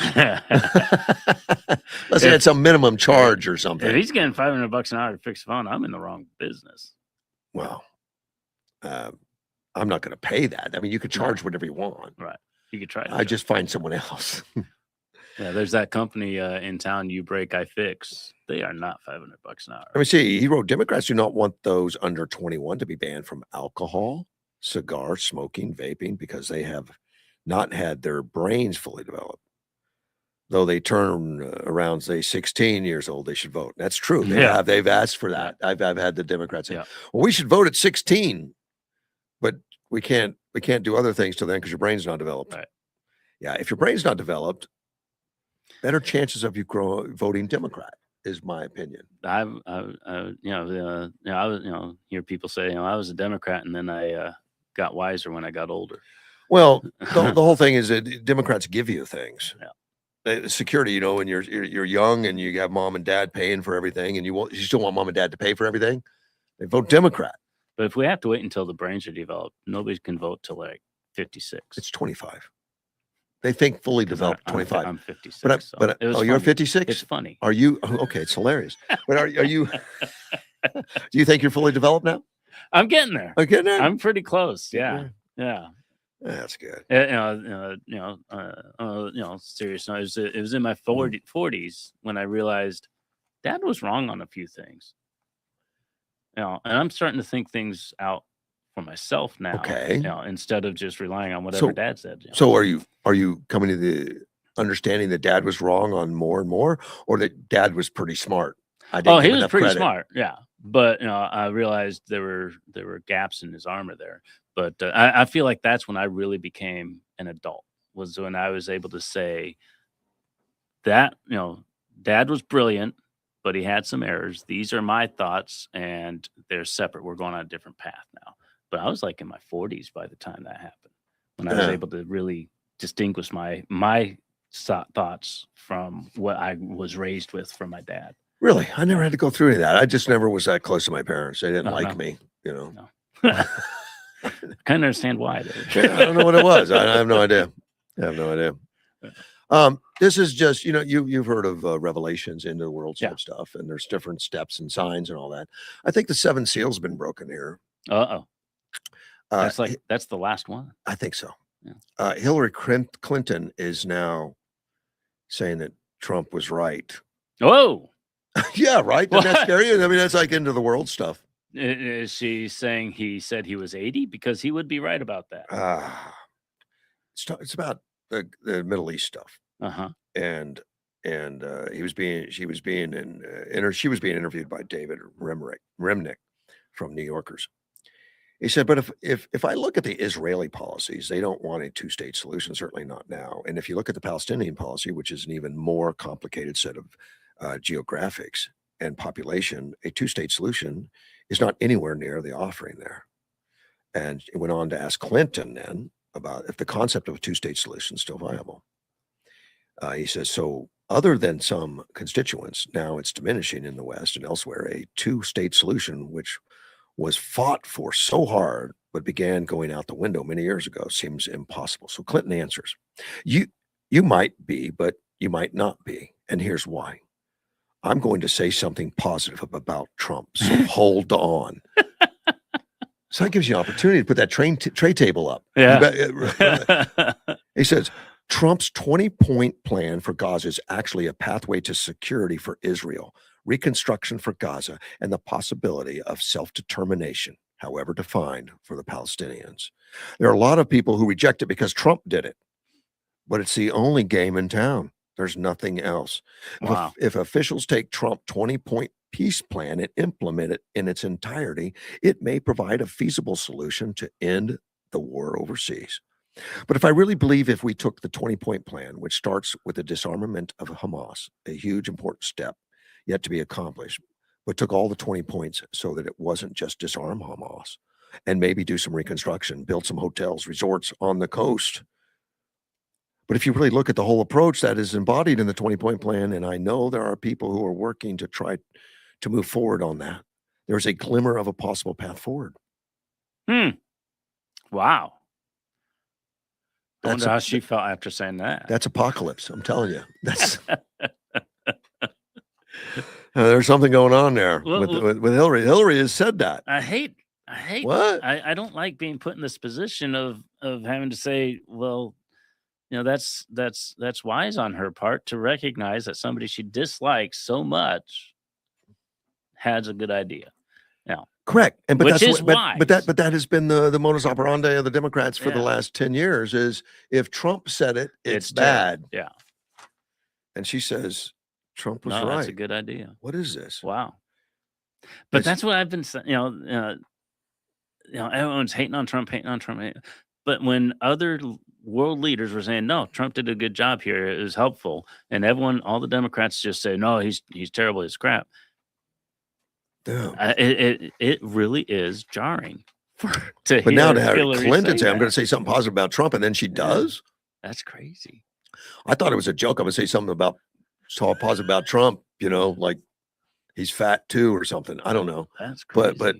[SPEAKER 1] Let's say it's a minimum charge or something.
[SPEAKER 2] If he's getting $500 an hour to fix a phone, I'm in the wrong business.
[SPEAKER 1] Well, I'm not going to pay that. I mean, you could charge whatever you want.
[SPEAKER 2] Right. You could try.
[SPEAKER 1] I just find someone else.
[SPEAKER 2] Yeah, there's that company in town, You Break, I Fix. They are not $500 an hour.
[SPEAKER 1] Let me see. He wrote, Democrats do not want those under 21 to be banned from alcohol, cigar, smoking, vaping, because they have not had their brains fully developed. Though they turn around, say, 16 years old, they should vote. That's true. They've asked for that. I've had the Democrats say, well, we should vote at 16, but we can't do other things till then because your brain's not developed.
[SPEAKER 2] Right.
[SPEAKER 1] Yeah, if your brain's not developed, better chances of you voting Democrat is my opinion.
[SPEAKER 2] I hear people say, I was a Democrat and then I got wiser when I got older.
[SPEAKER 1] Well, the whole thing is that Democrats give you things.
[SPEAKER 2] Yeah.
[SPEAKER 1] Security, when you're young and you have mom and dad paying for everything, and you still want mom and dad to pay for everything, they vote Democrat.
[SPEAKER 2] But if we have to wait until the brains are developed, nobody can vote till like 56.
[SPEAKER 1] It's 25. They think fully developed 25.
[SPEAKER 2] I'm 56.
[SPEAKER 1] But you're 56?
[SPEAKER 2] It's funny.
[SPEAKER 1] Are you? Okay, it's hilarious. But are you? Do you think you're fully developed now?
[SPEAKER 2] I'm getting there.
[SPEAKER 1] I'm getting there.
[SPEAKER 2] I'm pretty close. Yeah.
[SPEAKER 1] That's good.
[SPEAKER 2] Serious. No, it was in my 40s when I realized Dad was wrong on a few things. And I'm starting to think things out for myself now.
[SPEAKER 1] Okay.
[SPEAKER 2] Instead of just relying on whatever Dad said.
[SPEAKER 1] So are you coming to the understanding that Dad was wrong on more and more, or that Dad was pretty smart?
[SPEAKER 2] He was pretty smart. Yeah. But I realized there were gaps in his armor there. But I feel like that's when I really became an adult, was when I was able to say that, Dad was brilliant, but he had some errors. These are my thoughts and they're separate. We're going on a different path now. But I was like in my 40s by the time that happened, when I was able to really distinguish my thoughts from what I was raised with from my dad.
[SPEAKER 1] Really? I never had to go through any of that. I just never was that close to my parents. They didn't like me,
[SPEAKER 2] No. I kind of understand why.
[SPEAKER 1] I don't know what it was. I have no idea. This is just, you've heard of Revelations into the world stuff, and there's different steps and signs and all that. I think the 7 seals have been broken here.
[SPEAKER 2] That's the last one.
[SPEAKER 1] I think so.
[SPEAKER 2] Yeah.
[SPEAKER 1] Hillary Clinton is now saying that Trump was right.
[SPEAKER 2] Oh,
[SPEAKER 1] yeah, right. Isn't that scary? I mean, that's like into the world stuff.
[SPEAKER 2] Is she saying he said he was 80? Because he would be right about that.
[SPEAKER 1] It's about the Middle East stuff. And she was being interviewed by David Remnick from New Yorkers. He said, but if I look at the Israeli policies, they don't want a 2-state solution, certainly not now. And if you look at the Palestinian policy, which is an even more complicated set of geographics and population, a 2-state solution is not anywhere near the offering there. And it went on to ask Clinton then about if the concept of a 2-state solution is still viable. He says, so other than some constituents, now it's diminishing in the West and elsewhere, a 2-state solution, which was fought for so hard, but began going out the window many years ago, seems impossible. So Clinton answers, you might be, but you might not be. And here's why. I'm going to say something positive about Trump. So hold on. So that gives you an opportunity to put that tray table up.
[SPEAKER 2] Yeah.
[SPEAKER 1] He He says Trump's 20-point plan for Gaza is actually a pathway to security for Israel, reconstruction for Gaza, and the possibility of self-determination, however defined, for the Palestinians. There are a lot of people who reject it because Trump did it, but it's the only game in town. There's nothing else.
[SPEAKER 2] Wow.
[SPEAKER 1] If officials take Trump 20-point peace plan and implement it in its entirety, it may provide a feasible solution to end the war overseas. But if I really believe if we took the 20-point plan, which starts with the disarmament of Hamas, a huge important step yet to be accomplished, but took all the 20 points so that it wasn't just disarm Hamas and maybe do some reconstruction, build some hotels, resorts on the coast. But if you really look at the whole approach that is embodied in the 20-point plan, and I know there are people who are working to try to move forward on that, there's a glimmer of a possible path forward.
[SPEAKER 2] Wow. I
[SPEAKER 1] That's
[SPEAKER 2] wonder how she felt after saying that.
[SPEAKER 1] That's apocalypse. I'm telling you. That's there's something going on there with Hillary. Hillary has said that.
[SPEAKER 2] I hate
[SPEAKER 1] what?
[SPEAKER 2] I don't like being put in this position of having to say, well, that's wise on her part to recognize that somebody she dislikes so much has a good idea. Now,
[SPEAKER 1] correct, and but
[SPEAKER 2] which
[SPEAKER 1] that's
[SPEAKER 2] is wise.
[SPEAKER 1] But that has been the modus operandi of the Democrats for the last 10 years. Is if Trump said it, it's bad.
[SPEAKER 2] Yeah,
[SPEAKER 1] and she says Trump was right.
[SPEAKER 2] That's a good idea.
[SPEAKER 1] What is this?
[SPEAKER 2] Wow. But that's what I've been saying. Everyone's hating on Trump. But when other world leaders were saying, no, Trump did a good job here, it was helpful, and all the Democrats just say, no, he's terrible, he's crap. It really is jarring to
[SPEAKER 1] but
[SPEAKER 2] hear
[SPEAKER 1] now to have
[SPEAKER 2] Hillary
[SPEAKER 1] Clinton say,
[SPEAKER 2] that.
[SPEAKER 1] I'm going to say something positive about Trump, and then she does.
[SPEAKER 2] That's crazy.
[SPEAKER 1] I thought it was a joke. I'm going to say something positive about Trump, like he's fat too or something. I don't know.
[SPEAKER 2] That's crazy.
[SPEAKER 1] But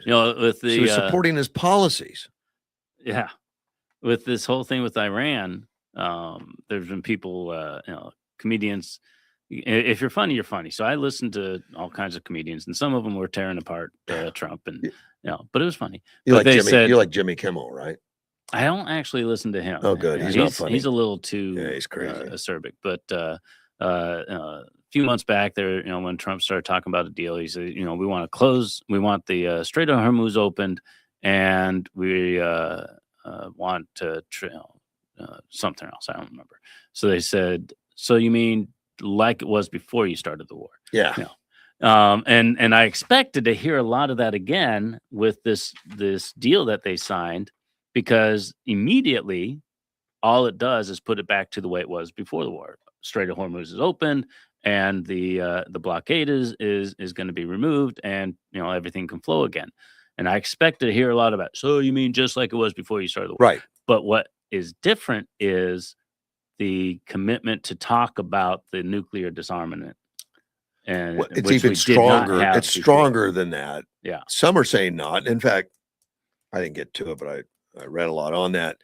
[SPEAKER 2] with the
[SPEAKER 1] so supporting his policies.
[SPEAKER 2] Yeah. With this whole thing with Iran, there's been people, comedians. If you're funny, you're funny. So I listened to all kinds of comedians, and some of them were tearing apart Trump, and but it was funny.
[SPEAKER 1] You like Jimmy Kimmel, right?
[SPEAKER 2] I don't actually listen to him.
[SPEAKER 1] Oh, good. He's not funny.
[SPEAKER 2] He's a little too
[SPEAKER 1] he's crazy.
[SPEAKER 2] acerbic. But a few months back, there, when Trump started talking about a deal, he said, we want the Strait of Hormuz opened, and we want to something else. I don't remember. So they said, so you mean like it was before you started the war?
[SPEAKER 1] Yeah.
[SPEAKER 2] And I expected to hear a lot of that again with this deal that they signed, because immediately all it does is put it back to the way it was before the war. Strait of Hormuz is opened, and the blockade is going to be removed, and everything can flow again. And I expected to hear a lot about, so you mean just like it was before you started the war?
[SPEAKER 1] Right.
[SPEAKER 2] But what is different is the commitment to talk about the nuclear disarmament. And
[SPEAKER 1] it's even stronger. It's stronger than that.
[SPEAKER 2] Yeah.
[SPEAKER 1] Some are saying not. In fact, I didn't get to it, but I read a lot on that.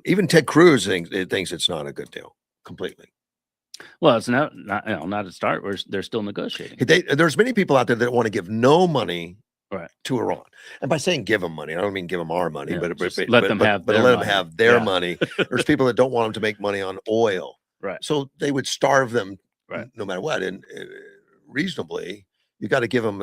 [SPEAKER 1] Even Ted Cruz thinks it's not a good deal completely.
[SPEAKER 2] Well, it's not a start. They're still negotiating.
[SPEAKER 1] There's many people out there that want to give no money to Iran. And by saying give them money, I don't mean give them our money, but let them have their money. There's people that don't want them to make money on oil.
[SPEAKER 2] Right.
[SPEAKER 1] So they would starve them no matter what. And reasonably, you got to give them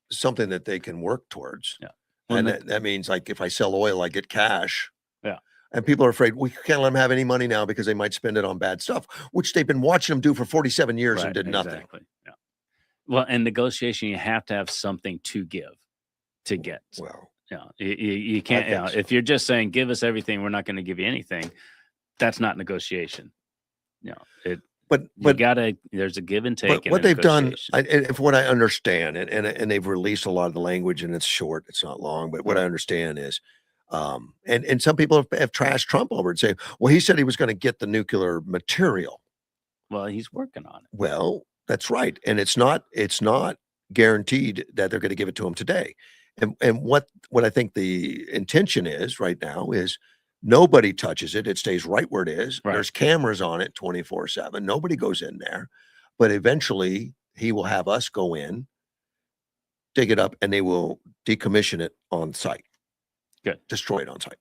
[SPEAKER 1] something that they can work towards.
[SPEAKER 2] Yeah.
[SPEAKER 1] And that means, like, if I sell oil, I get cash.
[SPEAKER 2] Yeah.
[SPEAKER 1] And people are afraid we can't let them have any money now because they might spend it on bad stuff, which they've been watching them do for 47 years and did nothing.
[SPEAKER 2] Exactly. Yeah. Well, in negotiation, you have to have something to give to get.
[SPEAKER 1] Well,
[SPEAKER 2] you can't. If you're just saying give us everything, we're not going to give you anything. That's not negotiation. But there's a give and take.
[SPEAKER 1] But what they've done, if what I understand, and they've released a lot of the language, and it's short, it's not long. But what I understand is, and some people have trashed Trump over and say, well, he said he was going to get the nuclear material.
[SPEAKER 2] Well, he's working on it.
[SPEAKER 1] Well, that's right, and it's not guaranteed that they're going to give it to him today. And what I think the intention is right now is nobody touches it. It stays right where it is.
[SPEAKER 2] Right.
[SPEAKER 1] There's cameras on it 24/7. Nobody goes in there, but eventually he will have us go in, dig it up, and they will decommission it on site.
[SPEAKER 2] Good.
[SPEAKER 1] Destroy it on site.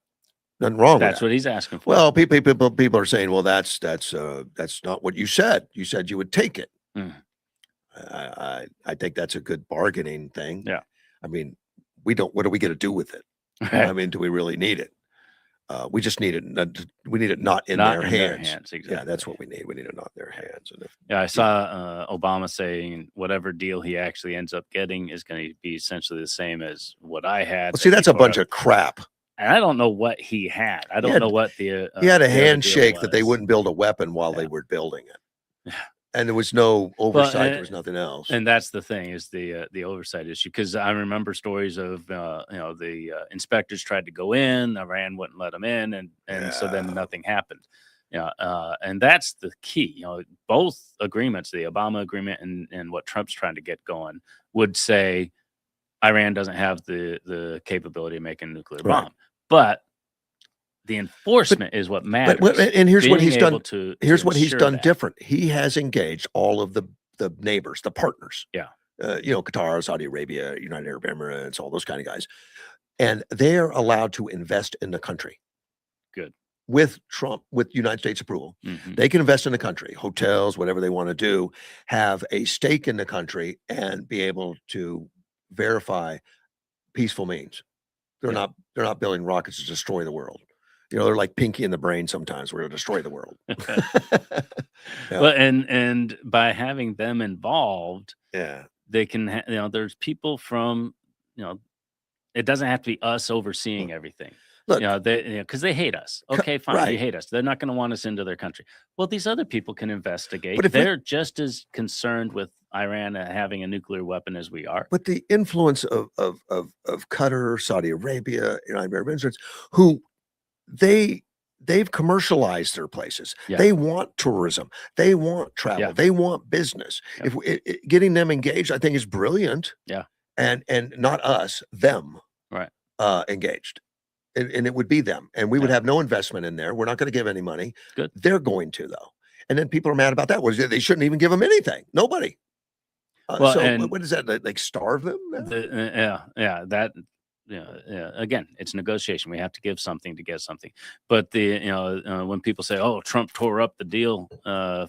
[SPEAKER 1] Nothing wrong with
[SPEAKER 2] That's
[SPEAKER 1] that.
[SPEAKER 2] what he's asking for.
[SPEAKER 1] Well, people are saying, well, that's not what you said. You said you would take it.
[SPEAKER 2] Mm.
[SPEAKER 1] I think that's a good bargaining thing.
[SPEAKER 2] Yeah.
[SPEAKER 1] I mean, what are we going to do with it? I mean, do we really need it? We just need it. We need it not in their hands.
[SPEAKER 2] Exactly.
[SPEAKER 1] Yeah, that's what we need. We need it not in their hands. And
[SPEAKER 2] yeah, I saw Obama saying whatever deal he actually ends up getting is going to be essentially the same as what I had.
[SPEAKER 1] Well, see, that's a bunch of crap.
[SPEAKER 2] And I don't know what he had. I don't know what the
[SPEAKER 1] he had a handshake that they wouldn't build a weapon while they were building it.
[SPEAKER 2] Yeah.
[SPEAKER 1] And there was no oversight. There was nothing else.
[SPEAKER 2] And that's the thing, is the oversight issue. Because I remember stories of the inspectors tried to go in, Iran wouldn't let them in, and so then nothing happened. Yeah, and that's the key. Both agreements, the Obama agreement and what Trump's trying to get going, would say Iran doesn't have the capability of making a nuclear bomb, but the enforcement is what matters.
[SPEAKER 1] And here's what he's done. Here's what he's done
[SPEAKER 2] that.
[SPEAKER 1] different. He has engaged all of the neighbors, the partners.
[SPEAKER 2] Yeah.
[SPEAKER 1] Qatar, Saudi Arabia, United Arab Emirates, all those kind of guys. And they're allowed to invest in the country.
[SPEAKER 2] Good.
[SPEAKER 1] With Trump, with United States approval.
[SPEAKER 2] Mm-hmm.
[SPEAKER 1] They can invest in the country, hotels, whatever they want to do, have a stake in the country and be able to verify peaceful means. They're not building rockets to destroy the world. They're like Pinky in the Brain sometimes. We're going to destroy the world.
[SPEAKER 2] Well, and by having them involved, they can, there's people from, it doesn't have to be us overseeing everything. Look, because they hate us. Okay, fine. Right. You hate us. They're not going to want us into their country. Well, these other people can investigate. But they're just as concerned with Iran having a nuclear weapon as we are.
[SPEAKER 1] But the influence of Qatar, Saudi Arabia, United Arab Emirates, who they've commercialized their places. Yeah. They want tourism. They want travel. Yeah. They want business. Yeah. If getting them engaged, I think is brilliant.
[SPEAKER 2] Yeah.
[SPEAKER 1] And not us, them.
[SPEAKER 2] Right.
[SPEAKER 1] Engaged. And it would be them. And we would have no investment in there. We're not going to give any money.
[SPEAKER 2] Good.
[SPEAKER 1] They're going to, though. And then people are mad about that. They shouldn't even give them anything. Nobody. So what is that? Like starve them?
[SPEAKER 2] Again, it's negotiation. We have to give something to get something. But when people say, "Oh, Trump tore up the deal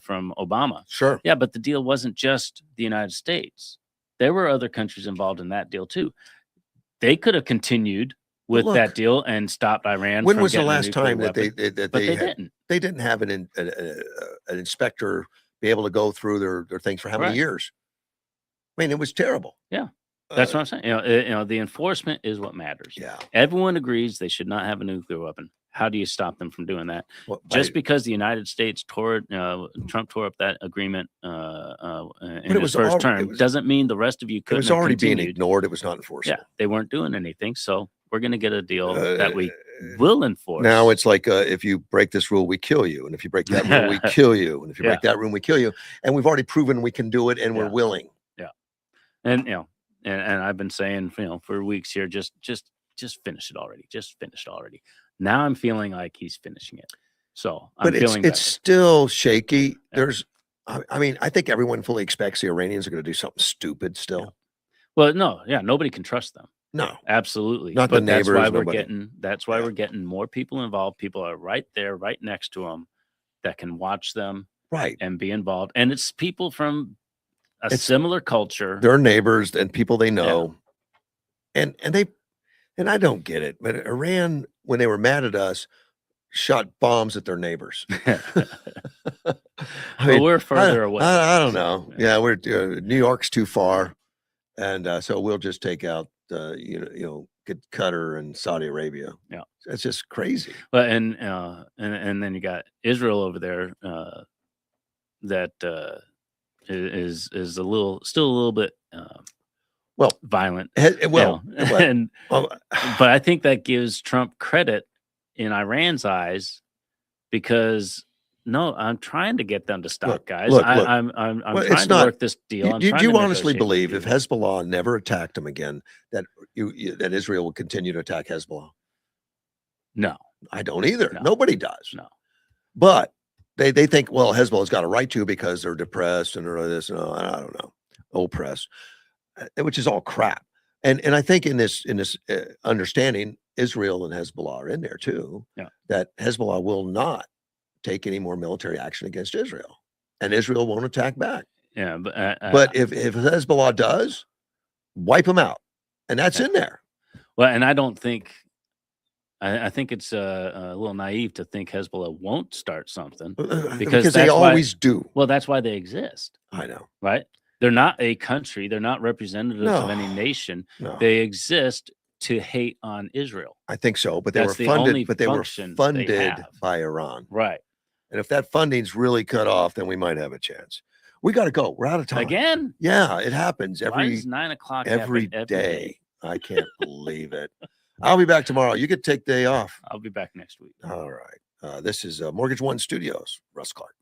[SPEAKER 2] from Obama,"
[SPEAKER 1] sure,
[SPEAKER 2] yeah, but the deal wasn't just the United States. There were other countries involved in that deal too. They could have continued with that deal and stopped Iran.
[SPEAKER 1] When was the last time that
[SPEAKER 2] they didn't?
[SPEAKER 1] They didn't have an inspector be able to go through their things for how many years? I mean, it was terrible.
[SPEAKER 2] Yeah. That's what I'm saying. The enforcement is what matters.
[SPEAKER 1] Yeah.
[SPEAKER 2] Everyone agrees they should not have a nuclear weapon. How do you stop them from doing that? Well, just because the United States Trump tore up that agreement in his first term doesn't mean the rest of you couldn't.
[SPEAKER 1] It was already being ignored. It was not enforceable.
[SPEAKER 2] Yeah, they weren't doing anything. So we're going to get a deal that we will enforce.
[SPEAKER 1] Now it's like if you break this rule, we kill you, and if you break that rule, we kill you, and if you break that rule, we kill you. And we've already proven we can do it, and we're willing.
[SPEAKER 2] Yeah, and And I've been saying, for weeks here, just finish it already. Just finish it already. Now I'm feeling like he's finishing it. So I'm feeling
[SPEAKER 1] it's still shaky. Yeah. There's, I mean, I think everyone fully expects the Iranians are going to do something stupid still.
[SPEAKER 2] Yeah. Well, no, nobody can trust them.
[SPEAKER 1] No,
[SPEAKER 2] absolutely.
[SPEAKER 1] Not the neighbors.
[SPEAKER 2] That's why we're getting more people involved. People are right there, right next to them, that can watch them,
[SPEAKER 1] right,
[SPEAKER 2] and be involved. And it's people from a similar culture.
[SPEAKER 1] They're neighbors and people they know. Yeah. And I don't get it, but Iran, when they were mad at us, shot bombs at their neighbors.
[SPEAKER 2] We're further away.
[SPEAKER 1] I don't know. Yeah, we're New York's too far, and so we'll just take out get Qatar and Saudi Arabia.
[SPEAKER 2] Yeah,
[SPEAKER 1] it's just crazy.
[SPEAKER 2] But and then you got Israel over there that is still a little bit violent. But I think that gives Trump credit in Iran's eyes, because I'm trying to get them to stop, guys. I'm trying to work this deal.
[SPEAKER 1] Do you honestly believe if Hezbollah never attacked them again, that Israel will continue to attack Hezbollah?
[SPEAKER 2] No,
[SPEAKER 1] I don't either. No. Nobody does.
[SPEAKER 2] No,
[SPEAKER 1] but they think, well, Hezbollah's got a right to because they're depressed and they're this. No, I don't know, oppressed, which is all crap. And I think in this understanding, Israel and Hezbollah are in there too.
[SPEAKER 2] Yeah.
[SPEAKER 1] That Hezbollah will not take any more military action against Israel, and Israel won't attack back.
[SPEAKER 2] Yeah,
[SPEAKER 1] But if Hezbollah does, wipe them out, and that's in there.
[SPEAKER 2] Well, and I don't think. I think it's a little naive to think Hezbollah won't start something
[SPEAKER 1] because they always do.
[SPEAKER 2] Well, that's why they exist.
[SPEAKER 1] I know,
[SPEAKER 2] right? They're not a country. They're not representatives of any nation. They exist to hate on Israel.
[SPEAKER 1] I think so, but
[SPEAKER 2] That's
[SPEAKER 1] they
[SPEAKER 2] the
[SPEAKER 1] were
[SPEAKER 2] only
[SPEAKER 1] funded. But they were
[SPEAKER 2] function they
[SPEAKER 1] funded
[SPEAKER 2] have.
[SPEAKER 1] by Iran,
[SPEAKER 2] Right?
[SPEAKER 1] and if that funding's really cut off, then we might have a chance. We got to go. We're out of time
[SPEAKER 2] Again?
[SPEAKER 1] Yeah, it happens
[SPEAKER 2] Why does 9 o'clock
[SPEAKER 1] every
[SPEAKER 2] happen
[SPEAKER 1] day. I can't believe it. I'll be back tomorrow. You could take day off.
[SPEAKER 2] I'll be back next week.
[SPEAKER 1] All right. This is Mortgage One Studios. Russ Clark.